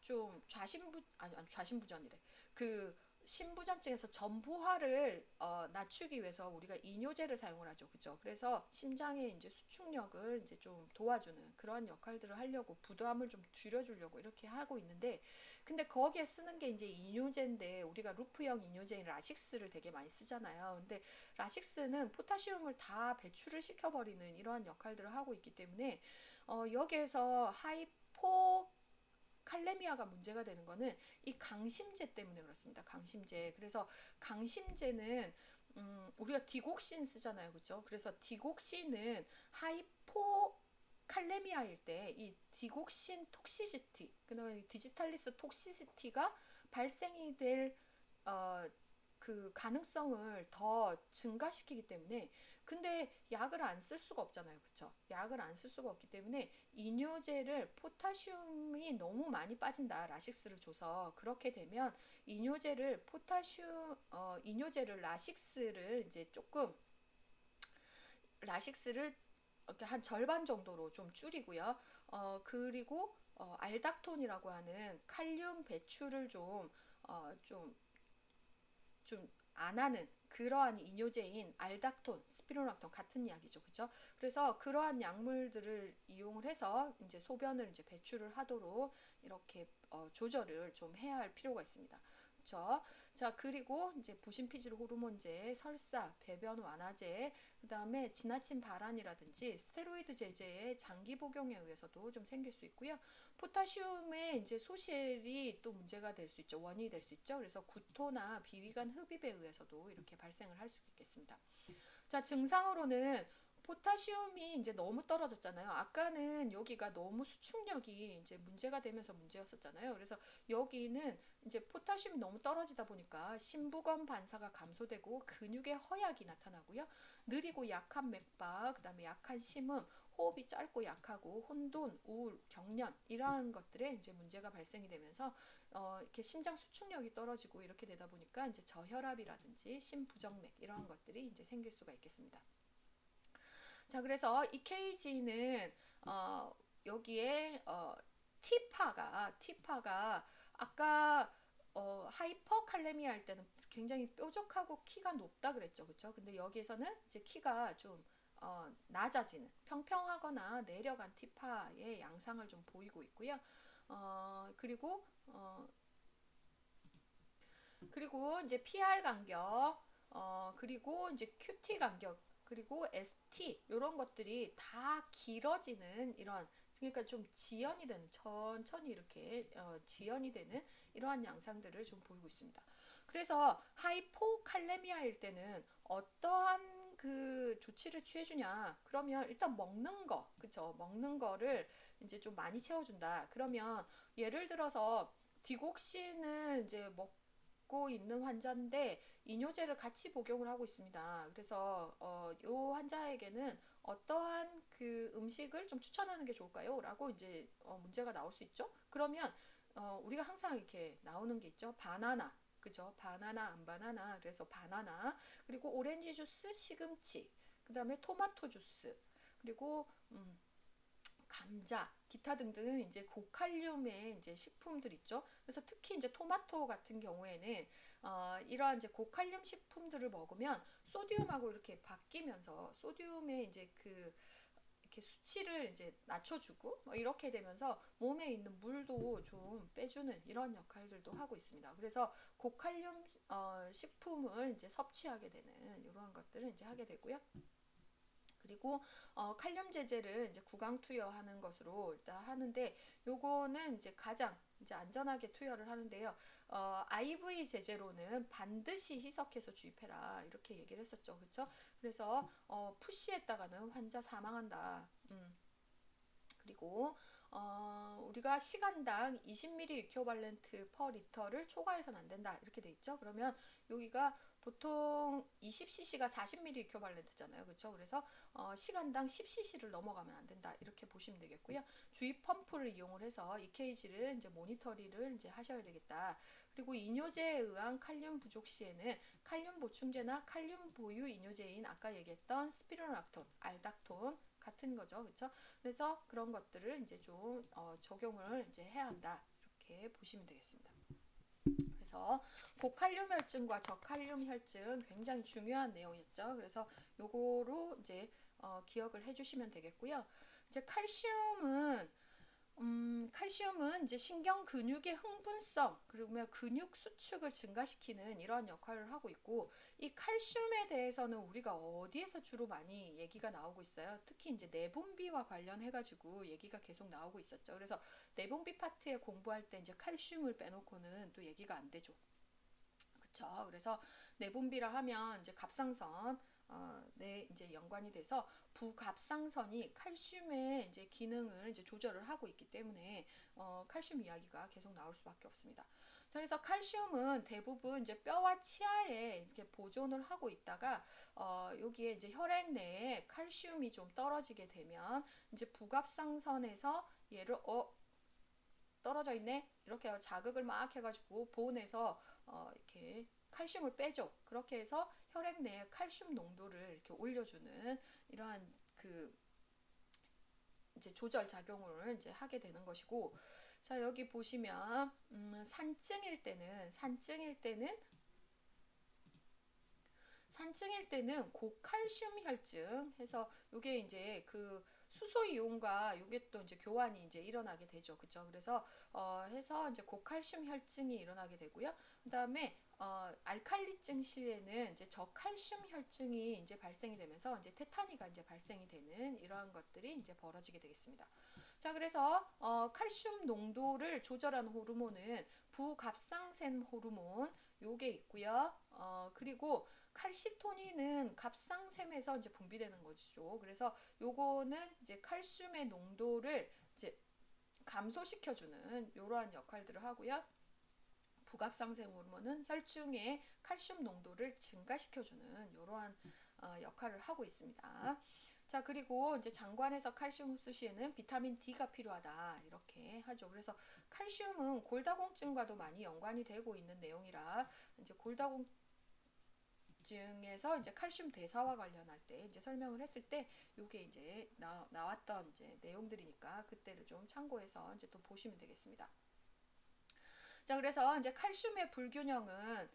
좀 좌신부전이래. 그 신부전증에서 전부화를 낮추기 위해서 우리가 이뇨제를 사용을 하죠. 그죠? 그래서 심장의 이제 수축력을 이제 좀 도와주는 그런 역할들을 하려고, 부담을 좀 줄여주려고 이렇게 하고 있는데, 근데 거기에 쓰는 게 이제 이뇨제인데, 우리가 루프형 이뇨제인 라식스를 되게 많이 쓰잖아요. 근데 라식스는 포타시움을 다 배출을 시켜버리는 이러한 역할들을 하고 있기 때문에 여기에서 하이포 하이포칼레미아가 문제가 되는 거는 이 강심제 때문에 그렇습니다. 강심제. 그래서 강심제는 우리가 디곡신 쓰잖아요. 그죠? 그래서 디곡신은 하이포칼레미아일 때 이 디곡신 톡시시티, 그다음에 디지탈리스 톡시시티가 발생이 될 어, 그 가능성을 더 증가시키기 때문에, 근데 약을 안 쓸 수가 없잖아요. 그쵸? 약을 안 쓸 수가 없기 때문에 이뇨제를 포타슘이 너무 많이 빠진다. 라식스를 줘서 그렇게 되면 이뇨제를 라식스를 이제 조금 라식스를 이렇게 한 절반 정도로 좀 줄이고요. 그리고 알닥톤이라고 하는 칼륨 배출을 좀 안 하는 그러한 이뇨제인 알닥톤, 스피로락톤 같은 약이죠. 그죠? 그래서 그러한 약물들을 이용을 해서 이제 소변을 이제 배출을 하도록 이렇게 조절을 좀 해야 할 필요가 있습니다. 그렇죠? 자, 그리고 이제 부신피질 호르몬제, 설사, 배변 완화제, 그다음에 지나친 발한이라든지 스테로이드 제제의 장기 복용에 의해서도 좀 생길 수 있고요. 포타슘의 이제 소실이 또 문제가 될 수 있죠. 원인이 될 수 있죠. 그래서 구토나 비위관 흡입에 의해서도 이렇게 발생을 할 수 있겠습니다. 자, 증상으로는 포타슘이 이제 너무 떨어졌잖아요. 아까는 여기가 너무 수축력이 이제 문제가 되면서 문제였었잖아요. 그래서 여기는 이제 포타슘이 너무 떨어지다 보니까 심부검 반사가 감소되고 근육의 허약이 나타나고요. 느리고 약한 맥박, 그다음에 약한 심음, 호흡이 짧고 약하고 혼돈, 우울, 경련 이러한 것들에 이제 문제가 발생이 되면서 이렇게 심장 수축력이 떨어지고 이렇게 되다 보니까 이제 저혈압이라든지 심부정맥 이러한 것들이 이제 생길 수가 있겠습니다. 자, 그래서 이 케이지는 여기에 티파가 아까 하이퍼칼레미아 할 때는 굉장히 뾰족하고 키가 높다 그랬죠. 그렇죠? 근데 여기에서는 이제 키가 좀 낮아지는 평평하거나 내려간 티파의 양상을 좀 보이고 있고요. 그리고 이제 PR 간격, 그리고 이제 QT 간격, 그리고 ST 이런 것들이 다 길어지는 이런, 그러니까 좀 지연이 되는, 천천히 이렇게 지연이 되는 이러한 양상들을 좀 보이고 있습니다. 그래서 하이포칼레미아일 때는 어떠한 그 조치를 취해주냐? 그러면 일단 먹는 거, 그쵸? 먹는 거를 이제 좀 많이 채워준다. 그러면 예를 들어서 디곡신을 이제 먹고 있는 환자인데 이뇨제를 같이 복용을 하고 있습니다. 그래서 이 환자에게는 어떠한 그 음식을 좀 추천하는 게 좋을까요? 라고 이제 문제가 나올 수 있죠. 그러면 우리가 항상 이렇게 나오는 게 있죠. 바나나. 그죠? 바나나, 안 바나나. 그래서 바나나. 그리고 오렌지 주스, 시금치. 그 다음에 토마토 주스. 그리고 감자, 기타 등등 이제 고칼륨의 이제 식품들 있죠. 그래서 특히 이제 토마토 같은 경우에는 이러한 이제 고칼륨 식품들을 먹으면 소듐하고 이렇게 바뀌면서 소듐의 이제 그 이렇게 수치를 이제 낮춰주고 뭐 이렇게 되면서 몸에 있는 물도 좀 빼주는 이런 역할들도 하고 있습니다. 그래서 고칼륨 식품을 이제 섭취하게 되는 이러한 것들을 이제 하게 되고요. 그리고 칼륨 제제를 이제 구강 투여하는 것으로 일단 하는데, 요거는 이제 가장 이제 안전하게 투여를 하는데요. IV 제제로는 반드시 희석해서 주입해라 이렇게 얘기를 했었죠, 그렇죠? 그래서 푸시했다가는 환자 사망한다. 그리고 우리가 시간당 20ml 이큐발렌트 퍼 리터를 초과해서는 안 된다 이렇게 돼 있죠. 그러면 여기가 보통 20cc가 40ml 이큐발렌트잖아요. 그렇죠? 그래서 시간당 10cc를 넘어가면 안 된다 이렇게 보시면 되겠고요. 주입 펌프를 이용을 해서 EKG를 이제 모니터링을 이제 하셔야 되겠다. 그리고 이뇨제에 의한 칼륨 부족 시에는 칼륨 보충제나 칼륨 보유 이뇨제인 아까 얘기했던 스피로락톤, 알닥톤 같은 거죠. 그렇죠? 그래서 그런 것들을 이제 좀 적용을 이제 해야 한다. 이렇게 보시면 되겠습니다. 그래서 고칼륨 혈증과 저칼륨 혈증 굉장히 중요한 내용이었죠. 그래서 요거로 이제 기억을 해주시면 되겠고요. 이제 칼슘은 칼슘은 이제 신경 근육의 흥분성, 그리고 근육 수축을 증가시키는 이러한 역할을 하고 있고, 이 칼슘에 대해서는 우리가 어디에서 주로 많이 얘기가 나오고 있어요. 특히 이제 내분비와 관련해가지고 얘기가 계속 나오고 있었죠. 그래서 내분비 파트에 공부할 때 이제 칼슘을 빼놓고는 또 얘기가 안 되죠. 그쵸. 그래서 내분비라 하면 이제 갑상선, 네, 이제 연관이 돼서 부갑상선이 칼슘의 이제 기능을 이제 조절을 하고 있기 때문에 칼슘 이야기가 계속 나올 수밖에 없습니다. 자, 그래서 칼슘은 대부분 이제 뼈와 치아에 이렇게 보존을 하고 있다가 여기에 이제 혈액 내에 칼슘이 좀 떨어지게 되면 이제 부갑상선에서 얘를 떨어져 있네 이렇게 자극을 막 해가지고 보온해서 이렇게 칼슘을 빼줘. 그렇게 해서 혈액 내에 칼슘 농도를 이렇게 올려주는 이러한 그 이제 조절 작용을 이제 하게 되는 것이고, 자 여기 보시면 산증일 때는 고칼슘 혈증 해서 요게 이제 그 수소 이온과 요게 또 이제 교환이 이제 일어나게 되죠. 그죠? 그래서 해서 이제 고칼슘 혈증이 일어나게 되고요. 그다음에 알칼리증 시에는 이제 저칼슘 혈증이 이제 발생이 되면서 이제 테타니가 이제 발생이 되는 이러한 것들이 이제 벌어지게 되겠습니다. 자, 그래서 칼슘 농도를 조절하는 호르몬은 부갑상센 호르몬 요게 있고요. 그리고 칼시토닌은 갑상샘에서 이제 분비되는 거죠. 그래서 요거는 이제 칼슘의 농도를 이제 감소시켜주는 이러한 역할들을 하고요. 부갑상생 호르몬은 혈중의 칼슘 농도를 증가시켜주는 이러한 역할을 하고 있습니다. 자, 그리고 이제 장관에서 칼슘 흡수 시에는 비타민 D가 필요하다 이렇게 하죠. 그래서 칼슘은 골다공증과도 많이 연관이 되고 있는 내용이라 이제 골다공 증에서 이제 칼슘 대사와 관련할 때 이제 설명을 했을 때 요게 이제 나왔던 이제 내용들이니까 그때를 좀 참고해서 이제 또 보시면 되겠습니다. 자, 그래서 이제 칼슘의 불균형은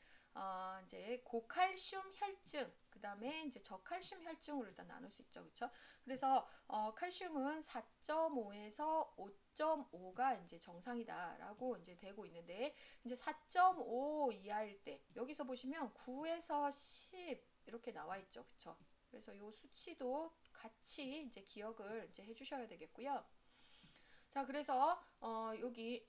이제 고칼슘 혈증, 그 다음에 이제 저칼슘 혈증으로 일단 나눌 수 있죠, 그렇죠? 그래서 칼슘은 4.5에서 5.5가 이제 정상이다라고 이제 되고 있는데 이제 4.5 이하일 때 여기서 보시면 9에서 10 이렇게 나와 있죠, 그렇죠? 그래서 요 수치도 같이 이제 기억을 이제 해주셔야 되겠고요. 자, 그래서 여기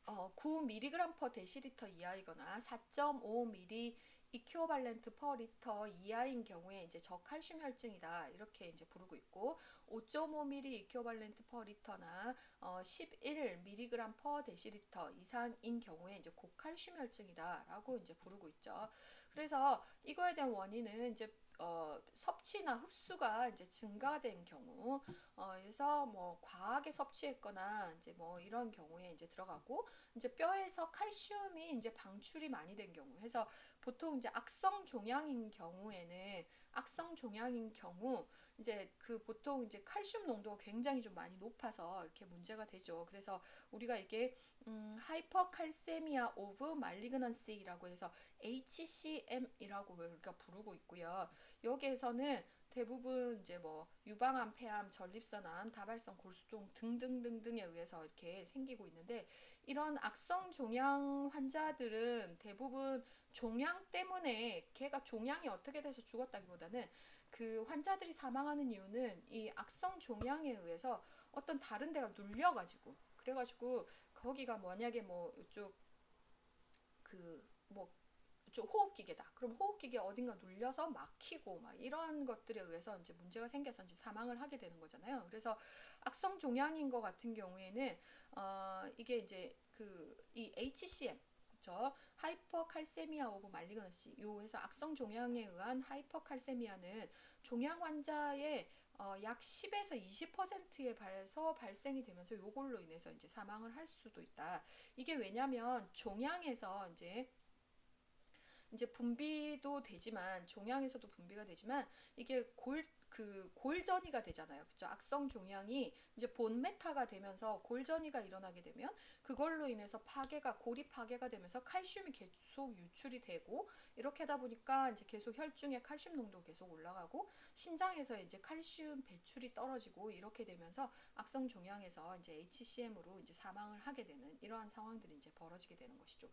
9mg per 데시리터 이하이거나 4.5mg 이큐어발렌트 퍼 리터 이하인 경우에 이제 저칼슘 혈증이다 이렇게 이제 부르고 있고 5.5mg 이큐어발렌트 퍼 리터나 11mg 퍼 데시리터 이상인 경우에 이제 고칼슘 혈증이다라고 이제 부르고 있죠. 그래서 이거에 대한 원인은 이제 섭취나 흡수가 이제 증가된 경우, 그래서 뭐 과하게 섭취했거나 이제 뭐 이런 경우에 이제 들어가고 이제 뼈에서 칼슘이 이제 방출이 많이 된 경우, 해서 보통 이제 악성 종양인 경우 이제 그 보통 이제 칼슘 농도가 굉장히 좀 많이 높아서 이렇게 문제가 되죠. 그래서 우리가 이게 하이퍼칼세미아 오브 말리그넌시라고 해서 HCM이라고 우리가 부르고 있고요. 여기에서는 대부분 이제 뭐 유방암, 폐암, 전립선암, 다발성 골수동 등등등등에 의해서 이렇게 생기고 있는데 이런 악성 종양 환자들은 대부분 종양 때문에 걔가 종양이 어떻게 돼서 죽었다기보다는 그 환자들이 사망하는 이유는 이 악성 종양에 의해서 어떤 다른 데가 눌려가지고 그래가지고 거기가 만약에 뭐 이쪽 그뭐 호흡기계다. 그럼 호흡기계 어딘가 눌려서 막히고 막 이런 것들에 의해서 이제 문제가 생겨서 이제 사망을 하게 되는 거잖아요. 그래서 악성 종양인 것 같은 경우에는 이게 이제 이 HCM 그렇죠? 하이퍼칼세미아 오브 말리그넌시 요 해서 악성 종양에 의한 하이퍼칼세미아는 종양 환자의 약 10에서 20%에 발해서 발생이 되면서 요걸로 인해서 이제 사망을 할 수도 있다. 이게 왜냐면 종양에서 이제 분비도 되지만 종양에서도 분비가 되지만 이게 그 골전이가 되잖아요. 그죠? 악성 종양이 이제 본메타가 되면서 골전이가 일어나게 되면 그걸로 인해서 골이 파괴가 되면서 칼슘이 계속 유출이 되고 이렇게 하다 보니까 이제 계속 혈중에 칼슘 농도 계속 올라가고 신장에서 이제 칼슘 배출이 떨어지고 이렇게 되면서 악성 종양에서 이제 HCM으로 이제 사망을 하게 되는 이러한 상황들이 이제 벌어지게 되는 것이죠.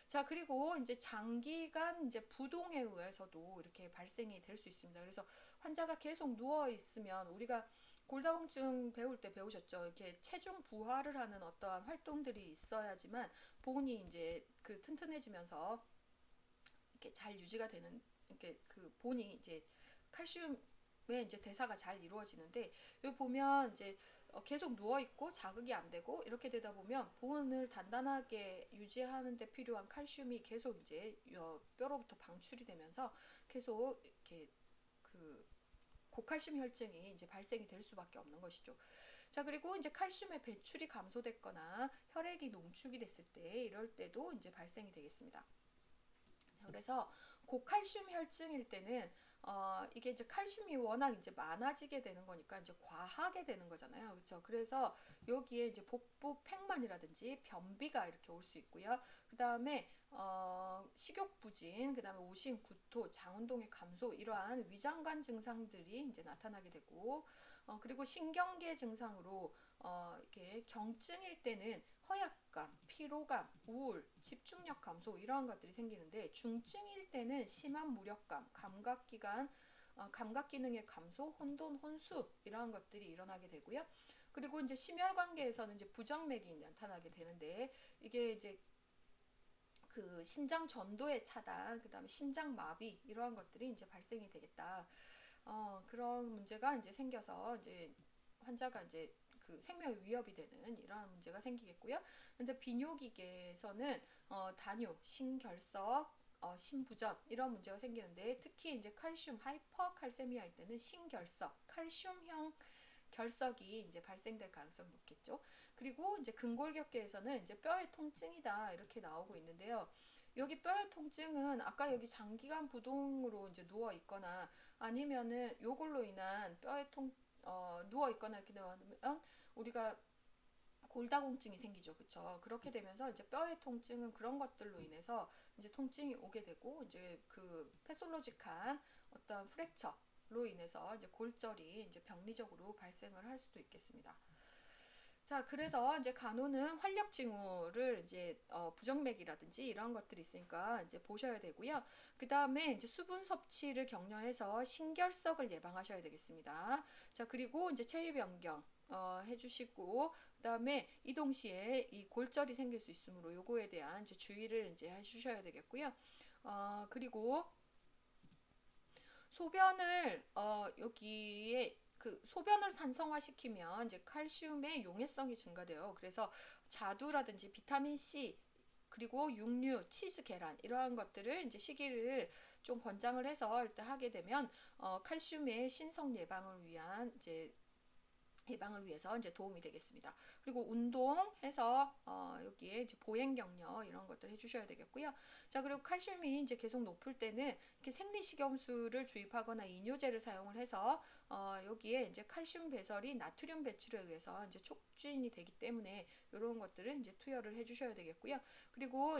자, 그리고 이제 장기간 이제 부동에 의해서도 이렇게 발생이 될 수 있습니다. 그래서 환자가 계속 누워 있으면 우리가 골다공증 배울 때 배우셨죠? 이렇게 체중 부하를 하는 어떠한 활동들이 있어야지만 본이 이제 그 튼튼해지면서 이렇게 잘 유지가 되는 이렇게 그 본이 이제 칼슘의 이제 대사가 잘 이루어지는데 여기 보면 이제 계속 누워 있고 자극이 안 되고 이렇게 되다 보면 본을 단단하게 유지하는 데 필요한 칼슘이 계속 이제 뼈로부터 방출이 되면서 계속 이렇게 그 고칼슘 혈증이 이제 발생이 될 수밖에 없는 것이죠. 자, 그리고 이제 칼슘의 배출이 감소됐거나 혈액이 농축이 됐을 때 이럴 때도 이제 발생이 되겠습니다. 그래서 고칼슘 혈증일 때는 이게 이제 칼슘이 워낙 이제 많아지게 되는 거니까 이제 과하게 되는 거잖아요. 그렇죠? 그래서 여기에 이제 복부 팽만이라든지 변비가 이렇게 올 수 있고요. 그다음에 식욕 부진, 그다음에 오심, 구토, 장운동의 감소 이러한 위장관 증상들이 이제 나타나게 되고 그리고 신경계 증상으로 이렇게 경증일 때는 허약감, 피로감, 우울, 집중력 감소 이러한 것들이 생기는데 중증일 때는 심한 무력감, 감각 기능의 감소, 혼돈, 혼수 이러한 것들이 일어나게 되고요. 그리고 이제 심혈관계에서는 이제 부정맥이 나타나게 되는데 이게 이제 그 심장 전도의 차단, 그다음에 심장 마비 이러한 것들이 이제 발생이 되겠다. 그런 문제가 이제 생겨서 이제 환자가 이제 그 생명의 위협이 되는 이러한 문제가 생기겠고요. 근데 비뇨기계에서는 단유, 신결석, 신부전 이런 문제가 생기는데 특히 이제 칼슘 하이퍼칼세미아일 때는 신결석, 칼슘형 결석이 이제 발생될 가능성이 높겠죠. 그리고 이제 근골격계에서는 이제 뼈의 통증이다 이렇게 나오고 있는데요. 여기 뼈의 통증은 아까 여기 장기간 부동으로 이제 누워 있거나 아니면은 요걸로 인한 뼈의 누워 있거나 이렇게 되면 우리가 골다공증이 생기죠. 그쵸? 그렇게 되면서 이제 뼈의 통증은 그런 것들로 인해서 이제 통증이 오게 되고 이제 그 패솔로직한 어떤 프랙처로 인해서 이제 골절이 이제 병리적으로 발생을 할 수도 있겠습니다. 자, 그래서 이제 간호는 활력 징후를 이제 부정맥이라든지 이런 것들이 있으니까 이제 보셔야 되고요. 그 다음에 이제 수분 섭취를 격려해서 신결석을 예방하셔야 되겠습니다. 자, 그리고 이제 체위 변경 해주시고 그다음에 이동 시에 이 골절이 생길 수 있으므로 요거에 대한 이제 주의를 이제 해주셔야 되겠고요. 그리고 소변을 여기에 그 소변을 산성화시키면 이제 칼슘의 용해성이 증가돼요. 그래서 자두라든지 비타민 C 그리고 육류, 치즈, 계란 이러한 것들을 이제 시기를 좀 권장을 해서 일단 하게 되면 칼슘의 신성 예방을 위해서 이제 도움이 되겠습니다. 그리고 운동해서 여기에 이제 보행 격려 이런 것들 해주셔야 되겠고요. 자, 그리고 칼슘이 이제 계속 높을 때는 이렇게 생리식염수를 주입하거나 이뇨제를 사용을 해서 여기에 이제 칼슘 배설이 나트륨 배출에 의해서 이제 촉진이 되기 때문에 이런 것들을 이제 투여를 해주셔야 되겠고요. 그리고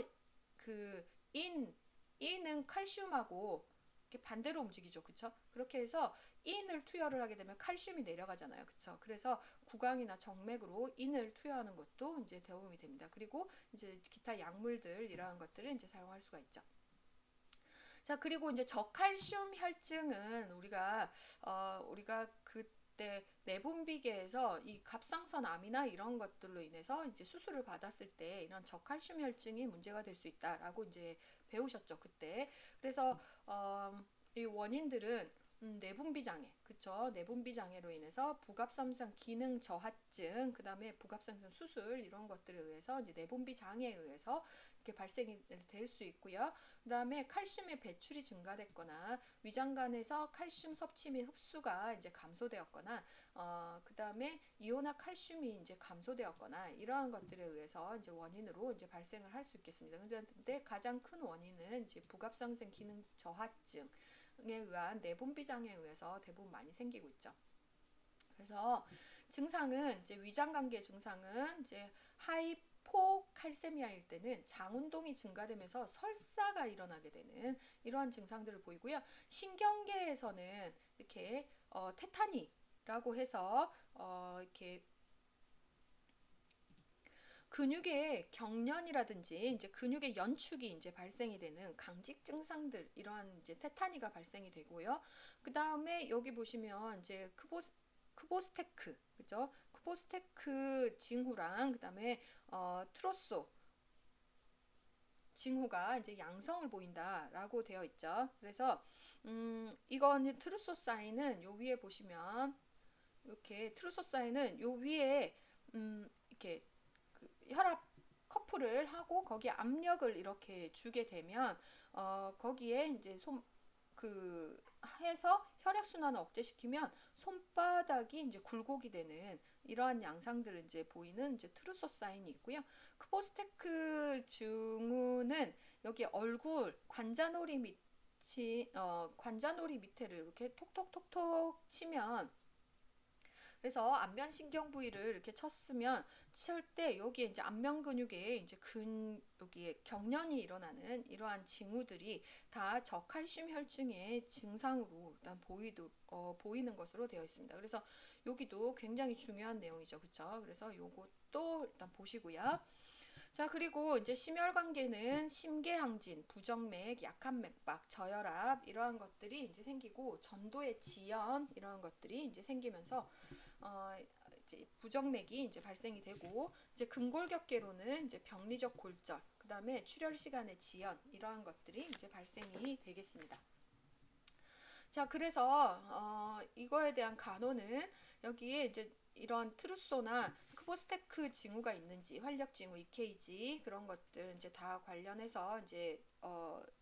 그 인은 칼슘하고 이렇게 반대로 움직이죠. 그쵸? 그렇게 해서 인을 투여를 하게 되면 칼슘이 내려가잖아요. 그쵸? 그래서 구강이나 정맥으로 인을 투여하는 것도 이제 도움이 됩니다. 그리고 이제 기타 약물들 이러한 것들을 이제 사용할 수가 있죠. 자, 그리고 이제 저칼슘 혈증은 우리가 그때 내분비계에서 이 갑상선암이나 이런 것들로 인해서 이제 수술을 받았을 때 이런 저칼슘 혈증이 문제가 될 수 있다라고 이제 배우셨죠, 그때. 그래서 이 원인들은 내분비 장애, 그쵸? 내분비 장애로 인해서 부갑상선 기능 저하증, 그 다음에 부갑상선 수술 이런 것들에 의해서 이제 내분비 장애에 의해서 이렇게 발생이 될 수 있고요. 그 다음에 칼슘의 배출이 증가됐거나 위장관에서 칼슘 섭취 및 흡수가 이제 감소되었거나 그 다음에 이온화 칼슘이 이제 감소되었거나 이러한 것들에 의해서 이제 원인으로 이제 발생을 할 수 있겠습니다. 근데 가장 큰 원인은 이제 부갑상선 기능 저하증 의한 내분비장애에 의해서 대부분 많이 생기고 있죠. 그래서 증상은 이제 위장관계 증상은 이제 하이포칼세미아일 때는 장 운동이 증가되면서 설사가 일어나게 되는 이러한 증상들을 보이고요. 신경계에서는 이렇게 테타니라고 해서 이렇게 근육의 경련이라든지 이제 근육의 연축이 이제 발생이 되는 강직 증상들 이러한 이제 테타니가 발생이 되고요. 그 다음에 여기 보시면 이제 크보스테크 그죠? 크보스테크 징후랑 그 다음에 트로소 징후가 이제 양성을 보인다라고 되어 있죠. 그래서 이건 트루소 사인은 요 위에 보시면 이렇게 트루소 사인은 요 위에 이렇게 그 혈압 커플을 하고 거기에 압력을 이렇게 주게 되면 거기에 이제 그 해서 혈액순환을 억제시키면 손바닥이 이제 굴곡이 되는 이러한 양상들을 이제 보이는 이제 트루소 사인이 있고요. 크보스테크 증후는 여기 얼굴 관자놀이 관자놀이 밑에를 이렇게 톡톡톡톡 치면 그래서 안면신경 부위를 이렇게 쳤으면 칠 때 여기에 이제 안면 근육에 이제 여기에 경련이 일어나는 이러한 징후들이 다 저칼슘 혈증의 증상으로 일단 보이는 것으로 되어 있습니다. 그래서 여기도 굉장히 중요한 내용이죠. 그렇죠? 그래서 요것도 일단 보시고요. 자, 그리고 이제 심혈관계는 심계항진, 부정맥, 약한 맥박, 저혈압 이러한 것들이 이제 생기고 전도의 지연 이러한 것들이 이제 생기면서 이제 부정맥이 이제 발생이 되고 이제 근골격계로는 이제 병리적 골절, 그다음에 출혈 시간의 지연 이러한 것들이 이제 발생이 되겠습니다. 자, 그래서 이거에 대한 간호는 여기에 이제 이런 트루소나 크보스테크 징후가 있는지 활력 징후, EKG 그런 것들 이제 다 관련해서 이제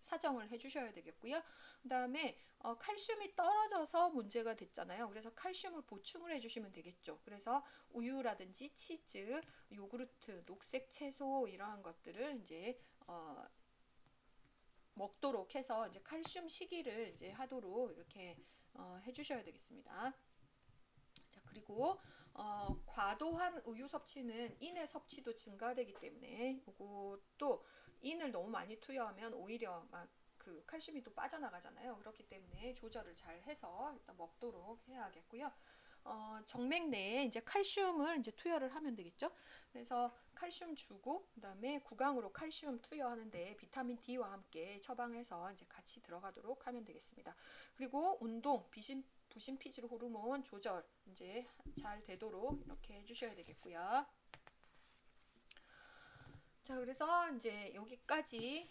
사정을 해주셔야 되겠고요. 그다음에 칼슘이 떨어져서 문제가 됐잖아요. 그래서 칼슘을 보충을 해주시면 되겠죠. 그래서 우유라든지 치즈, 요구르트, 녹색 채소 이러한 것들을 이제 먹도록 해서 이제 칼슘 식이를 이제 하도록 이렇게 해주셔야 되겠습니다. 자, 그리고 과도한 우유 섭취는 인의 섭취도 증가되기 때문에 이것도 인을 너무 많이 투여하면 오히려 막 그 칼슘이 또 빠져나가잖아요. 그렇기 때문에 조절을 잘 해서 일단 먹도록 해야겠고요. 정맥 내에 이제 칼슘을 이제 투여를 하면 되겠죠. 그래서 칼슘 주고 그다음에 구강으로 칼슘 투여하는데 비타민 D와 함께 처방해서 이제 같이 들어가도록 하면 되겠습니다. 그리고 운동, 부신 피질 호르몬 조절 이제 잘 되도록 이렇게 해주셔야 되겠고요. 자, 그래서 이제 여기까지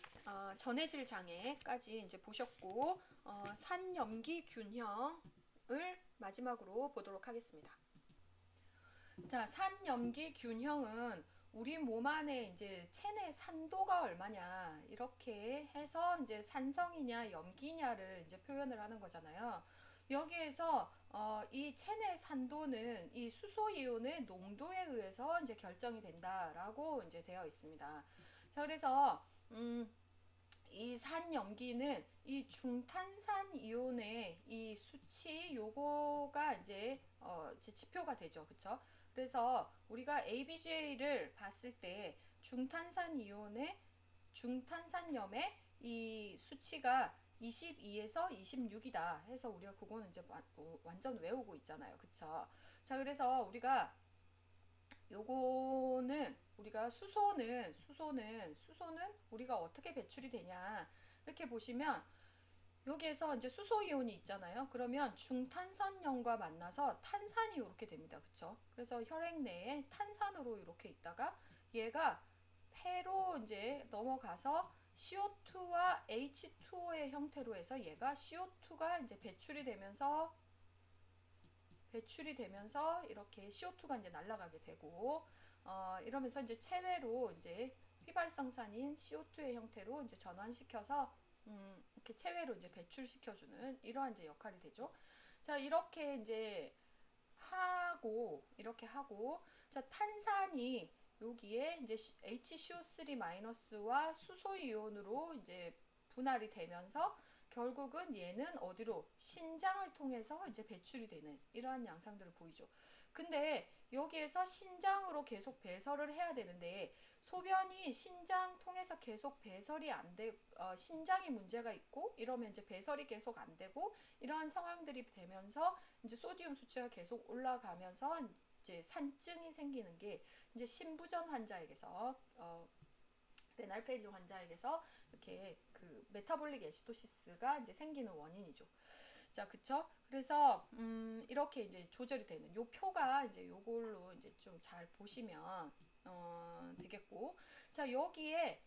전해질 장애까지 이제 보셨고 산염기 균형을 마지막으로 보도록 하겠습니다. 자, 산염기 균형은 우리 몸 안에 이제 체내 산도가 얼마냐 이렇게 해서 이제 산성이냐 염기냐를 이제 표현을 하는 거잖아요. 여기에서 이 체내 산도는 이 수소 이온의 농도에 의해서 이제 결정이 된다라고 이제 되어 있습니다. 자, 그래서 이 산염기는 이 중탄산 이온의 이 수치 요거가 이제 지표가 되죠. 그쵸? 그래서 우리가 ABGA를 봤을 때 중탄산 이온의 중탄산염의 이 수치가 22에서 26이다 해서 우리가 그거는 이제 완전 외우고 있잖아요. 그쵸? 자, 그래서 우리가 요거는 우리가 수소는 우리가 어떻게 배출이 되냐 이렇게 보시면 여기에서 이제 수소 이온이 있잖아요. 그러면 중탄산염과 만나서 탄산이 이렇게 됩니다. 그쵸? 그래서 혈액 내에 탄산으로 이렇게 있다가 얘가 폐로 이제 넘어가서 CO2와 H2O의 형태로 해서 얘가 CO2가 이제 배출이 되면서 이렇게 CO2가 이제 날아가게 되고 이러면서 이제 체외로 이제 휘발성산인 CO2의 형태로 이제 전환시켜서 이렇게 체외로 이제 배출시켜주는 이러한 이제 역할이 되죠. 자, 이렇게 이제 이렇게 하고, 자, 탄산이 여기에 이제 HCO3-와 수소 이온으로 이제 분할이 되면서 결국은 얘는 어디로 신장을 통해서 이제 배출이 되는 이러한 양상들을 보이죠. 근데 여기에서 신장으로 계속 배설을 해야 되는데 소변이 신장 통해서 계속 배설이 안 돼, 신장에 문제가 있고 이러면 이제 배설이 계속 안 되고 이러한 상황들이 되면서 이제 소디움 수치가 계속 올라가면서 이제 산증이 생기는 게 이제 심부전 환자에게서 레날 페일리 환자에게서 이렇게 그 메타볼릭 애시도시스가 이제 생기는 원인이죠. 자, 그쵸? 그래서 이렇게 이제 조절이 되는 요 표가 이제 요걸로 이제 좀 잘 보시면 되겠고, 자, 여기에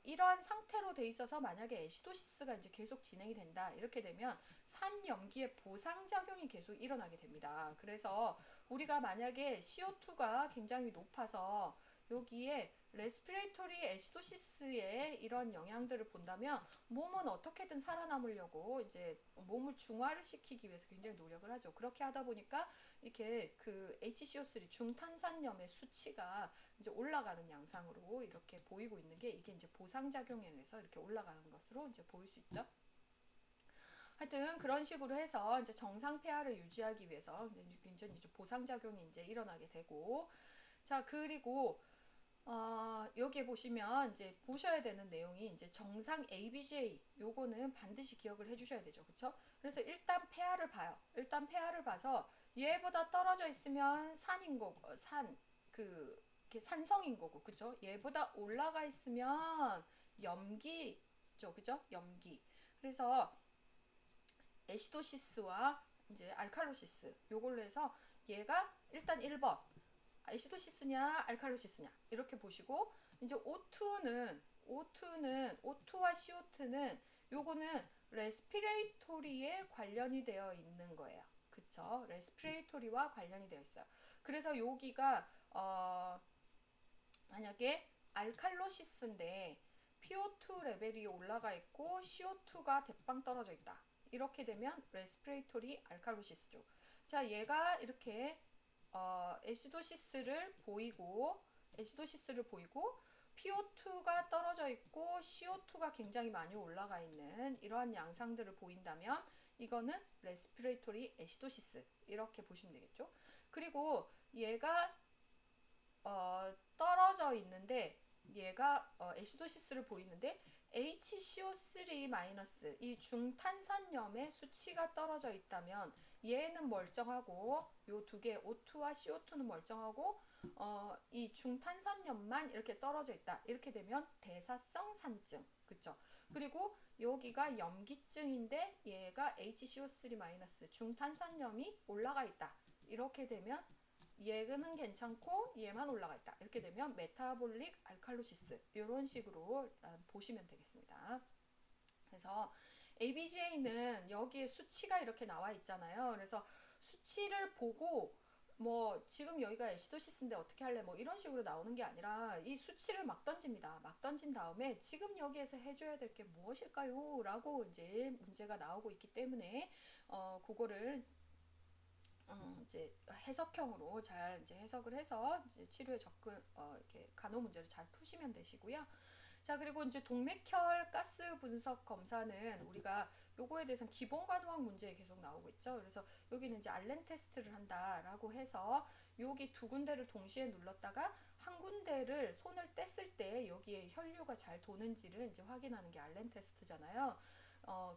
이러한 상태로 돼 있어서 만약에 애시도시스가 이제 계속 진행이 된다 이렇게 되면 산염기의 보상작용이 계속 일어나게 됩니다. 그래서 우리가 만약에 CO2가 굉장히 높아서 여기에 레스피레이토리 애시도시스의 이런 영향들을 본다면 몸은 어떻게든 살아남으려고 이제 몸을 중화를 시키기 위해서 굉장히 노력을 하죠. 그렇게 하다 보니까 이렇게 그 HCO3 중탄산염의 수치가 이제 올라가는 양상으로 이렇게 보이고 있는 게 이게 이제 보상작용에 의해서 이렇게 올라가는 것으로 이제 보일 수 있죠. 하여튼 그런 식으로 해서 이제 정상 폐하를 유지하기 위해서 이제 굉장히 이제 보상작용이 이제 일어나게 되고, 자, 그리고 여기에 보시면 이제 보셔야 되는 내용이 이제 정상 ABGA 요거는 반드시 기억을 해주셔야 되죠. 그쵸? 그래서 일단 폐하를 봐요. 일단 폐하를 봐서 얘보다 떨어져 있으면 산인 거고, 그, 이렇게 산성인 거고, 그쵸? 얘보다 올라가 있으면 염기죠. 그죠? 염기. 그래서 애시도시스와 이제 알칼로시스 요걸로 해서 얘가 일단 1번 애시도시스냐 알칼로시스냐 이렇게 보시고, 이제 O2와 CO2는 요거는 레스피레이토리에 관련이 되어 있는 거예요. 그쵸? 레스피레이토리와 관련이 되어 있어요. 그래서 여기가 만약에 알칼로시스인데 PO2 레벨이 올라가 있고 CO2가 대빵 떨어져 있다. 이렇게 되면 레스피레이토리 알칼로시스죠. 자, 얘가 이렇게 애시도시스를 보이고 PO2가 떨어져 있고 CO2가 굉장히 많이 올라가 있는 이러한 양상들을 보인다면 이거는 레스피레이토리 애시도시스 이렇게 보시면 되겠죠. 그리고 얘가 떨어져 있는데 얘가 애시도시스를 보이는데 HCO3- 이 중탄산염의 수치가 떨어져 있다면 얘는 멀쩡하고 요 두 개 O2와 CO2는 멀쩡하고 이 중탄산염만 이렇게 떨어져 있다. 이렇게 되면 대사성 산증. 그쵸? 그리고 여기가 염기증인데 얘가 HCO3- 중탄산염이 올라가 있다. 이렇게 되면 얘는 괜찮고 얘만 올라가 있다. 이렇게 되면 메타볼릭 알칼로시스 이런 식으로 일단 보시면 되겠습니다. 그래서 ABGA는 여기에 수치가 이렇게 나와 있잖아요. 그래서 수치를 보고 뭐 지금 여기가 애시도시스인데 어떻게 할래 뭐 이런 식으로 나오는 게 아니라 이 수치를 막 던집니다. 막 던진 다음에 지금 여기에서 해줘야 될 게 무엇일까요? 라고 이제 문제가 나오고 있기 때문에 그거를 이제 해석형으로 잘 이제 해석을 해서 이제 치료에 접근 이렇게 간호 문제를 잘 푸시면 되시고요. 자, 그리고 이제 동맥혈 가스 분석 검사는 우리가 요거에 대해서는 기본 간호학 문제에 계속 나오고 있죠. 그래서 여기는 이제 알렌 테스트를 한다라고 해서 여기 두 군데를 동시에 눌렀다가 한 군데를 손을 뗐을 때 여기에 혈류가 잘 도는지를 이제 확인하는 게 알렌 테스트잖아요.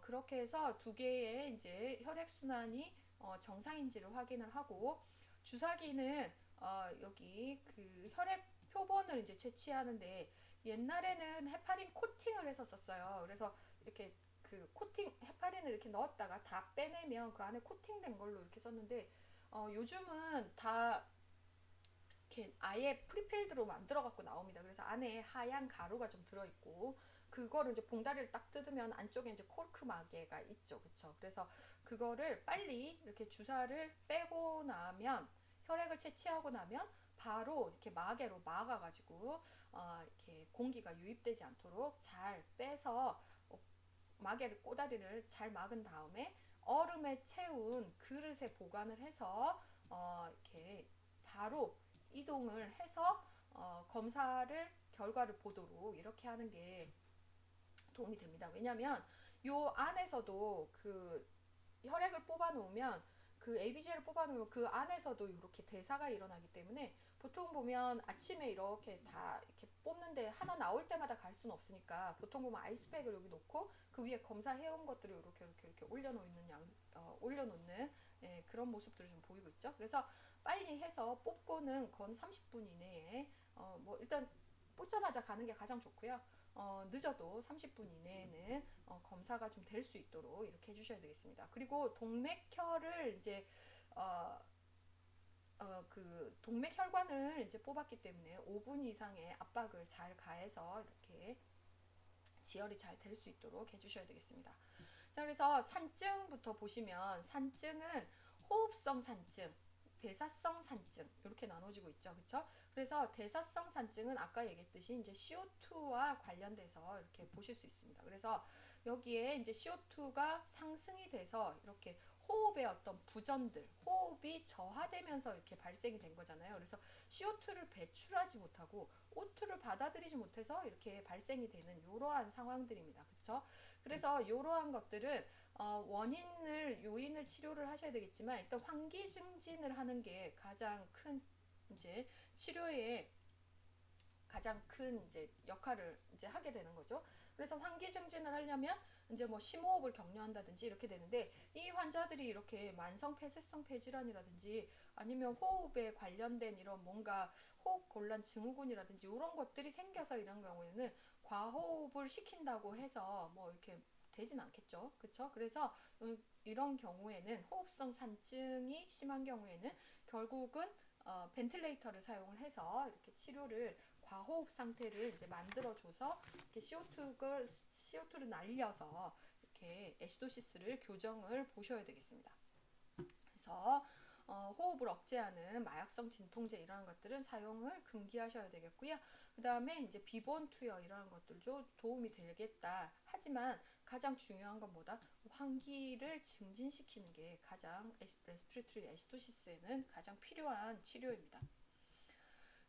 그렇게 해서 두 개의 이제 혈액 순환이 정상인지를 확인을 하고, 주사기는 여기 그 혈액 표본을 이제 채취하는데 옛날에는 헤파린 코팅을 해서 썼어요. 그래서 이렇게 그 코팅 헤파린을 이렇게 넣었다가 다 빼내면 그 안에 코팅된 걸로 이렇게 썼는데 요즘은 다 이렇게 아예 프리필드로 만들어 갖고 나옵니다. 그래서 안에 하얀 가루가 좀 들어 있고 그거를 이제 봉다리를 딱 뜯으면 안쪽에 이제 코르크 마개가 있죠. 그쵸? 그래서 그거를 빨리 이렇게 주사를 빼고 나면 혈액을 채취하고 나면 바로 이렇게 마개로 막아가지고 이렇게 공기가 유입되지 않도록 잘 빼서 마개를 꼬다리를 잘 막은 다음에 얼음에 채운 그릇에 보관을 해서 이렇게 바로 이동을 해서 검사를 결과를 보도록 이렇게 하는 게 도움이 됩니다. 왜냐하면 요 안에서도 그 혈액을 뽑아 놓으면 그 ABG를 뽑아 놓으면 그 안에서도 이렇게 대사가 일어나기 때문에 보통 보면 아침에 이렇게 다 이렇게 뽑는데 하나 나올 때마다 갈 수는 없으니까 보통 보면 아이스팩을 여기 놓고 그 위에 검사해온 것들을 이렇게 올려놓는 올려놓는 그런 모습들을 좀 보이고 있죠. 그래서 빨리 해서 뽑고는 건 30분 이내에 뭐 일단 뽑자마자 가는 게 가장 좋고요. 늦어도 30분 이내에는 검사가 좀 될 수 있도록 이렇게 해주셔야 되겠습니다. 그리고 동맥혈을 이제 어, 그 동맥혈관을 이제 뽑았기 때문에 5분 이상의 압박을 잘 가해서 이렇게 지혈이 잘 될 수 있도록 해주셔야 되겠습니다. 자, 그래서 산증부터 보시면 산증은 호흡성 산증, 대사성 산증 이렇게 나눠지고 있죠. 그렇죠? 그래서 대사성 산증은 아까 얘기했듯이 이제 CO2와 관련돼서 이렇게 보실 수 있습니다. 그래서 여기에 이제 CO2가 상승이 돼서 이렇게 호흡의 어떤 부전들, 호흡이 저하되면서 이렇게 발생이 된 거잖아요. 그래서 CO2를 배출하지 못하고 O2를 받아들이지 못해서 이렇게 발생이 되는 이러한 상황들입니다. 그렇죠? 그래서 이러한 것들은 요인을 치료를 하셔야 되겠지만 일단 환기 증진을 하는 게 가장 큰 이제 치료에 가장 큰 이제 역할을 이제 하게 되는 거죠. 그래서 환기 증진을 하려면 이제 뭐 심호흡을 격려한다든지 이렇게 되는데 이 환자들이 이렇게 만성 폐쇄성 폐질환이라든지 아니면 호흡에 관련된 이런 뭔가 호흡 곤란 증후군이라든지 이런 것들이 생겨서 이런 경우에는 과호흡을 시킨다고 해서 뭐 이렇게 되진 않겠죠. 그렇죠? 그래서 이런 경우에는 호흡성 산증이 심한 경우에는 결국은 벤틸레이터를 사용을 해서 이렇게 치료를 과호흡 상태를 이제 만들어줘서 이렇게 CO2를 날려서 이렇게 애시도시스를 교정을 보셔야 되겠습니다. 그래서 호흡을 억제하는 마약성 진통제 이러한 것들은 사용을 금기하셔야 되겠고요. 그 다음에 이제 비본 투여 이러한 것들도 도움이 되겠다. 하지만 가장 중요한 건 뭐다? 환기를 증진시키는 게 가장 레스피레이터리 애시도시스에는 가장 필요한 치료입니다.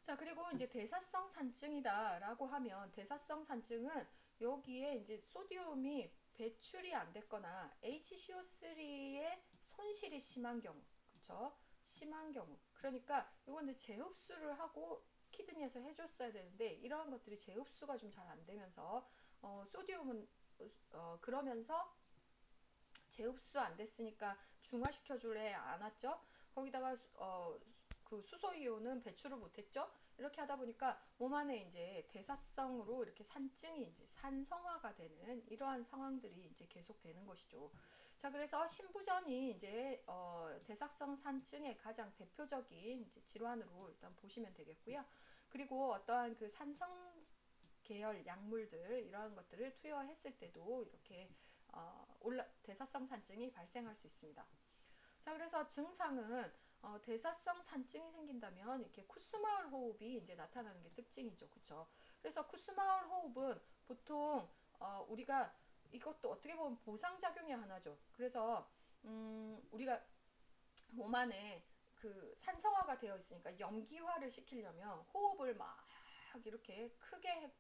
자, 그리고 이제 대사성 산증이다라고 하면 대사성 산증은 여기에 이제 소디움이 배출이 안 됐거나 HCO3의 손실이 심한 경우, 그쵸? 심한 경우. 그러니까 이건 재흡수를 하고 키드니에서 해줬어야 되는데 이러한 것들이 재흡수가 좀 잘 안 되면서 소디움은 그러면서 재흡수 안 됐으니까 중화시켜 줄래 안 왔죠? 거기다가 그 수소이온은 배출을 못했죠. 이렇게 하다 보니까 몸 안에 이제 대사성으로 이렇게 산증이 이제 산성화가 되는 이러한 상황들이 이제 계속되는 것이죠. 자, 그래서 신부전이 이제 대사성 산증의 가장 대표적인 이제 질환으로 일단 보시면 되겠고요. 그리고 어떠한 그 산성 계열 약물들 이러한 것들을 투여했을 때도 이렇게 대사성 산증이 발생할 수 있습니다. 자, 그래서 증상은 대사성 산증이 생긴다면 이렇게 쿠스마을 호흡이 이제 나타나는 게 특징이죠. 그렇죠? 그래서 쿠스마을 호흡은 보통 우리가 이것도 어떻게 보면 보상작용의 하나죠. 그래서 우리가 몸 안에 그 산성화가 되어 있으니까 염기화를 시키려면 호흡을 막 이렇게 크게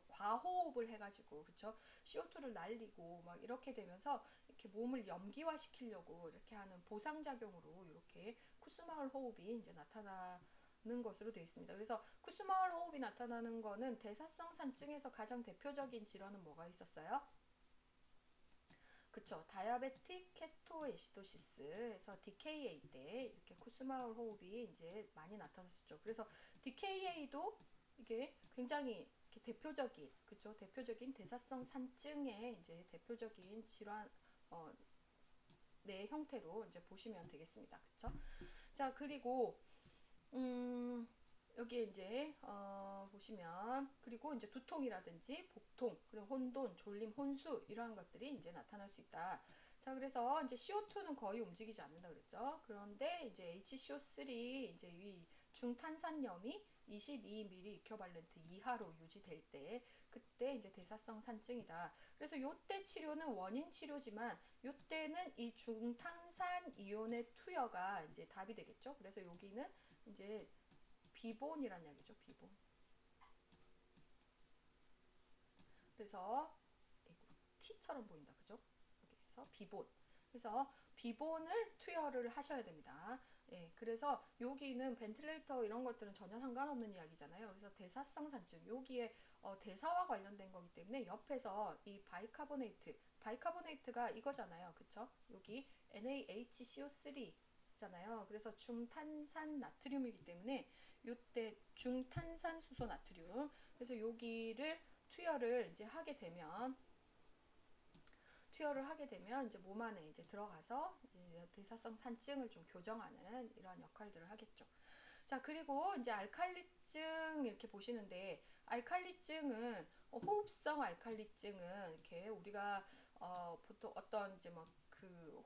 과호흡을 해가지고 그쵸 CO2를 날리고 막 이렇게 되면서 이렇게 몸을 염기화 시키려고 이렇게 하는 보상작용으로 이렇게 쿠스마을 호흡이 이제 나타나는 것으로 되어 있습니다. 그래서 쿠스마을 호흡이 나타나는 거는 대사성 산증에서 가장 대표적인 질환은 뭐가 있었어요? 그쵸. 다이아베틱 케토에시도시스에서 DKA 때 이렇게 쿠스마울 호흡이 이제 많이 나타났었죠. 그래서 DKA도 이게 굉장히 대표적인, 그쵸. 대표적인 대사성 산증의 이제 대표적인 질환, 네 형태로 이제 보시면 되겠습니다. 그쵸. 자, 그리고, 여기에 이제 보시면 그리고 이제 두통이라든지 복통 그리고 혼돈, 졸림, 혼수 이러한 것들이 이제 나타날 수 있다. 자, 그래서 이제 CO2는 거의 움직이지 않는다 그랬죠. 그런데 이제 HCO3 이제 이 중탄산염이 22ml 이큐발렌트 이하로 유지될 때 그때 이제 대사성 산증이다. 그래서 요때 치료는 원인 치료지만 요때는 이 중탄산 이온의 투여가 이제 답이 되겠죠. 그래서 여기는 이제 비본이란 약이죠. 비본. 그래서 T처럼 보인다. 그죠? 그래서 비본. 그래서 비본을 투여를 하셔야 됩니다. 예, 그래서 여기는 벤틸레이터 이런 것들은 전혀 상관없는 이야기잖아요. 그래서 대사성 산증, 여기에 대사와 관련된 거기 때문에 옆에서 이 바이카보네이트가 이거잖아요. 그쵸? 여기 NaHCO3 잖아요. 그래서 중탄산 나트륨이기 때문에 이때 중탄산수소 나트륨. 그래서 여기를 투여를 하게 되면 이제 몸 안에 이제 들어가서 이제 대사성 산증을 좀 교정하는 이러한 역할들을 하겠죠. 자, 그리고 이제 알칼리증 이렇게 보시는데, 알칼리증은 호흡성 알칼리증은 이렇게 우리가 보통 어떤 이제 뭐 그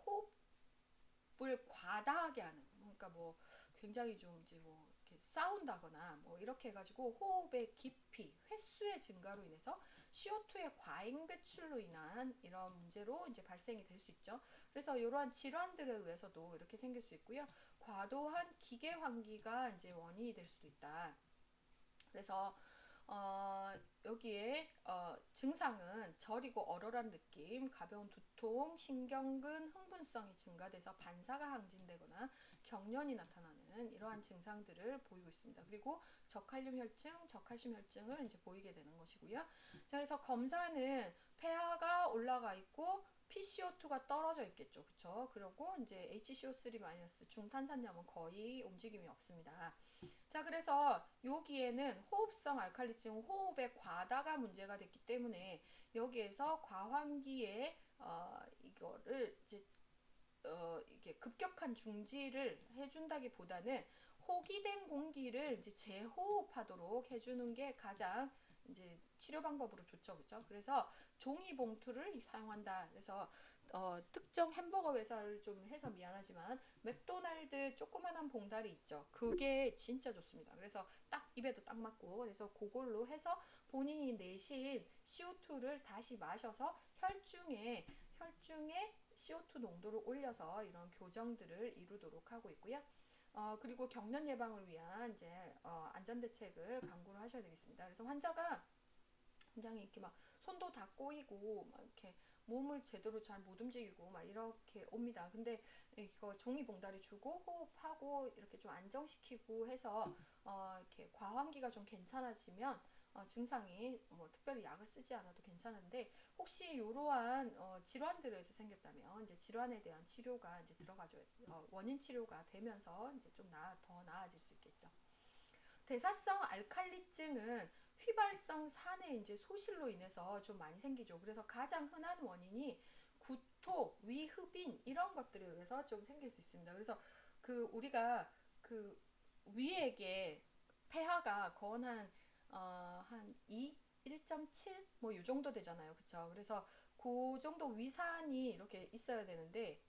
호흡을 과다하게 하는, 그러니까 뭐 굉장히 좀 이제 뭐 이렇게 싸운다거나 뭐 이렇게 해가지고 호흡의 깊이, 횟수의 증가로 인해서 CO2의 과잉 배출로 인한 이런 문제로 이제 발생이 될 수 있죠. 그래서 이러한 질환들에 의해서도 이렇게 생길 수 있고요. 과도한 기계 환기가 이제 원인이 될 수도 있다. 그래서 어, 여기에 증상은 저리고 얼얼한 느낌, 가벼운 두통, 신경근 흥분성이 증가돼서 반사가 항진되거나 경련이 나타나는 이러한 증상들을 보이고 있습니다. 그리고 저칼륨 혈증, 저칼슘 혈증을 이제 보이게 되는 것이고요. 자, 그래서 검사는 폐하가 올라가 있고 PCO2가 떨어져 있겠죠. 그쵸? 그리고 이제 HCO3- 중탄산염은 거의 움직임이 없습니다. 자, 그래서 여기에는 호흡성 알칼리증, 호흡의 과다가 문제가 됐기 때문에 여기에서 과환기에 이거를 이제 이게 급격한 중지를 해준다기보다는 호기된 공기를 이제 재호흡하도록 해주는 게 가장 이제 치료 방법으로 좋죠, 그렇죠? 그래서 종이 봉투를 사용한다. 그래서 특정 햄버거 회사를 좀 해서 미안하지만 맥도날드 조그만한 봉다리 있죠. 그게 진짜 좋습니다. 그래서 딱 입에도 딱 맞고, 그래서 그걸로 해서 본인이 내신 CO2를 다시 마셔서 혈중에 CO2 농도를 올려서 이런 교정들을 이루도록 하고 있고요. 그리고 경련 예방을 위한 이제 안전 대책을 강구를 하셔야 되겠습니다. 그래서 환자가 굉장히 이렇게 막 손도 다 꼬이고 막 이렇게 몸을 제대로 잘 못 움직이고 막 이렇게 옵니다. 근데 이거 종이 봉다리 주고 호흡하고 이렇게 좀 안정시키고 해서 이렇게 과환기가 좀 괜찮아지면 증상이 뭐 특별히 약을 쓰지 않아도 괜찮은데, 혹시 이러한 질환들에서 생겼다면 이제 질환에 대한 치료가 이제 들어가죠. 원인 치료가 되면서 이제 좀 더 나아질 수 있겠죠. 대사성 알칼리증은 휘발성 산의 이제 소실로 인해서 좀 많이 생기죠. 그래서 가장 흔한 원인이 구토, 위흡인 이런 것들에 의해서 좀 생길 수 있습니다. 그래서 그 우리가 그 위액의 폐하가 거의 한 2, 1.7 뭐 이 정도 되잖아요. 그쵸? 그래서 그 정도 위산이 이렇게 있어야 되는데,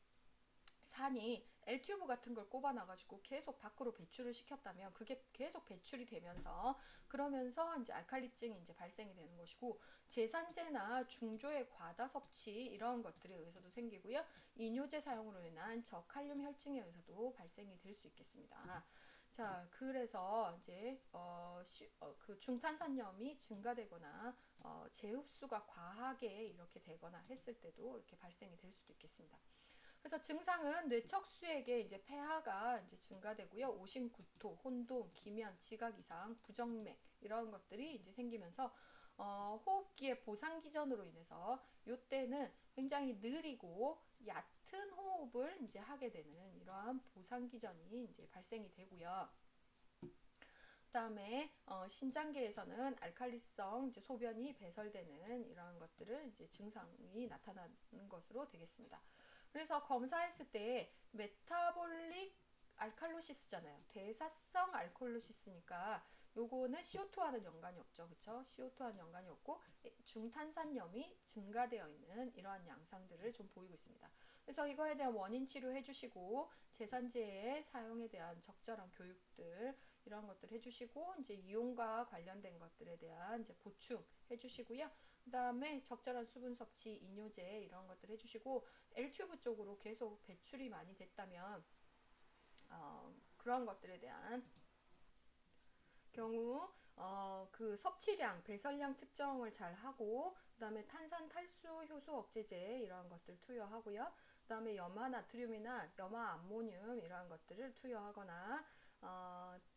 산이 L튜브 같은 걸 꼽아놔가지고 계속 밖으로 배출을 시켰다면 그게 계속 배출이 되면서, 그러면서 이제 알칼리증이 이제 발생이 되는 것이고, 제산제나 중조의 과다 섭취 이런 것들에 의해서도 생기고요. 이뇨제 사용으로 인한 저칼륨 혈증에 의해서도 발생이 될 수 있겠습니다. 자, 그래서 이제 그 중탄산염이 증가되거나 재흡수가 과하게 이렇게 되거나 했을 때도 이렇게 발생이 될 수도 있겠습니다. 그래서 증상은 뇌척수액의 이제 폐하가 이제 증가되고요. 오심구토, 혼동, 기면, 지각 이상, 부정맥 이런 것들이 이제 생기면서 호흡기의 보상기전으로 인해서 이때는 굉장히 느리고 얕은 호흡을 이제 하게 되는 이러한 보상기전이 이제 발생이 되고요. 그다음에 신장계에서는 알칼리성 이제 소변이 배설되는 이러한 것들을 이제 증상이 나타나는 것으로 되겠습니다. 그래서 검사했을 때 메타볼릭 알칼로시스잖아요. 대사성 알칼로시스니까 요거는 CO2와는 연관이 없죠. 그쵸? CO2와는 연관이 없고 중탄산염이 증가되어 있는 이러한 양상들을 좀 보이고 있습니다. 그래서 이거에 대한 원인 치료해 주시고, 제산제의 사용에 대한 적절한 교육들 이런 것들 해주시고, 이제 이용과 관련된 것들에 대한 이제 보충 해주시고요. 그 다음에 적절한 수분 섭취, 이뇨제 이런 것들 해주시고, L튜브 쪽으로 계속 배출이 많이 됐다면 그런 것들에 대한 경우 그 섭취량, 배설량 측정을 잘 하고, 그 다음에 탄산 탈수 효소 억제제 이러한 것들 투여하고요. 그 다음에 염화 나트륨이나 염화 암모늄 이러한 것들을 투여하거나,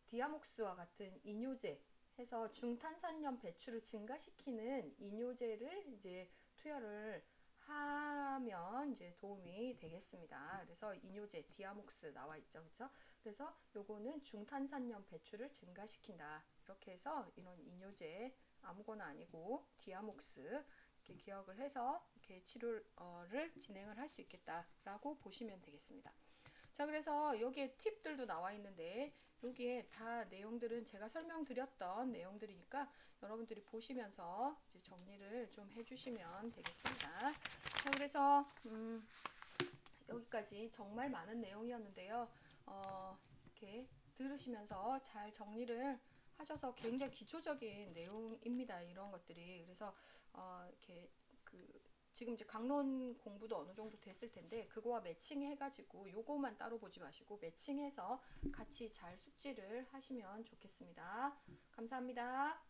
디아목스와 같은 이뇨제 해서 중탄산염 배출을 증가시키는 이뇨제를 이제 투여를 하면 이제 도움이 되겠습니다. 그래서 이뇨제, 디아목스 나와 있죠. 그렇죠? 그래서 요거는 중탄산염 배출을 증가시킨다. 이렇게 해서 이런 이뇨제 아무거나 아니고 디아목스 이렇게 기억을 해서 이렇게 치료를 진행을 할 수 있겠다라고 보시면 되겠습니다. 자, 그래서 여기에 팁들도 나와 있는데 여기에 다 내용들은 제가 설명드렸던 내용들이니까 여러분들이 보시면서 이제 정리를 좀 해주시면 되겠습니다. 자, 그래서 여기까지 정말 많은 내용이었는데요. 이렇게 들으시면서 잘 정리를 하셔서 굉장히 기초적인 내용입니다. 이런 것들이. 그래서 이렇게 지금 이제 강론 공부도 어느 정도 됐을 텐데 그거와 매칭해가지고 요거만 따로 보지 마시고 매칭해서 같이 잘 숙지를 하시면 좋겠습니다. 감사합니다.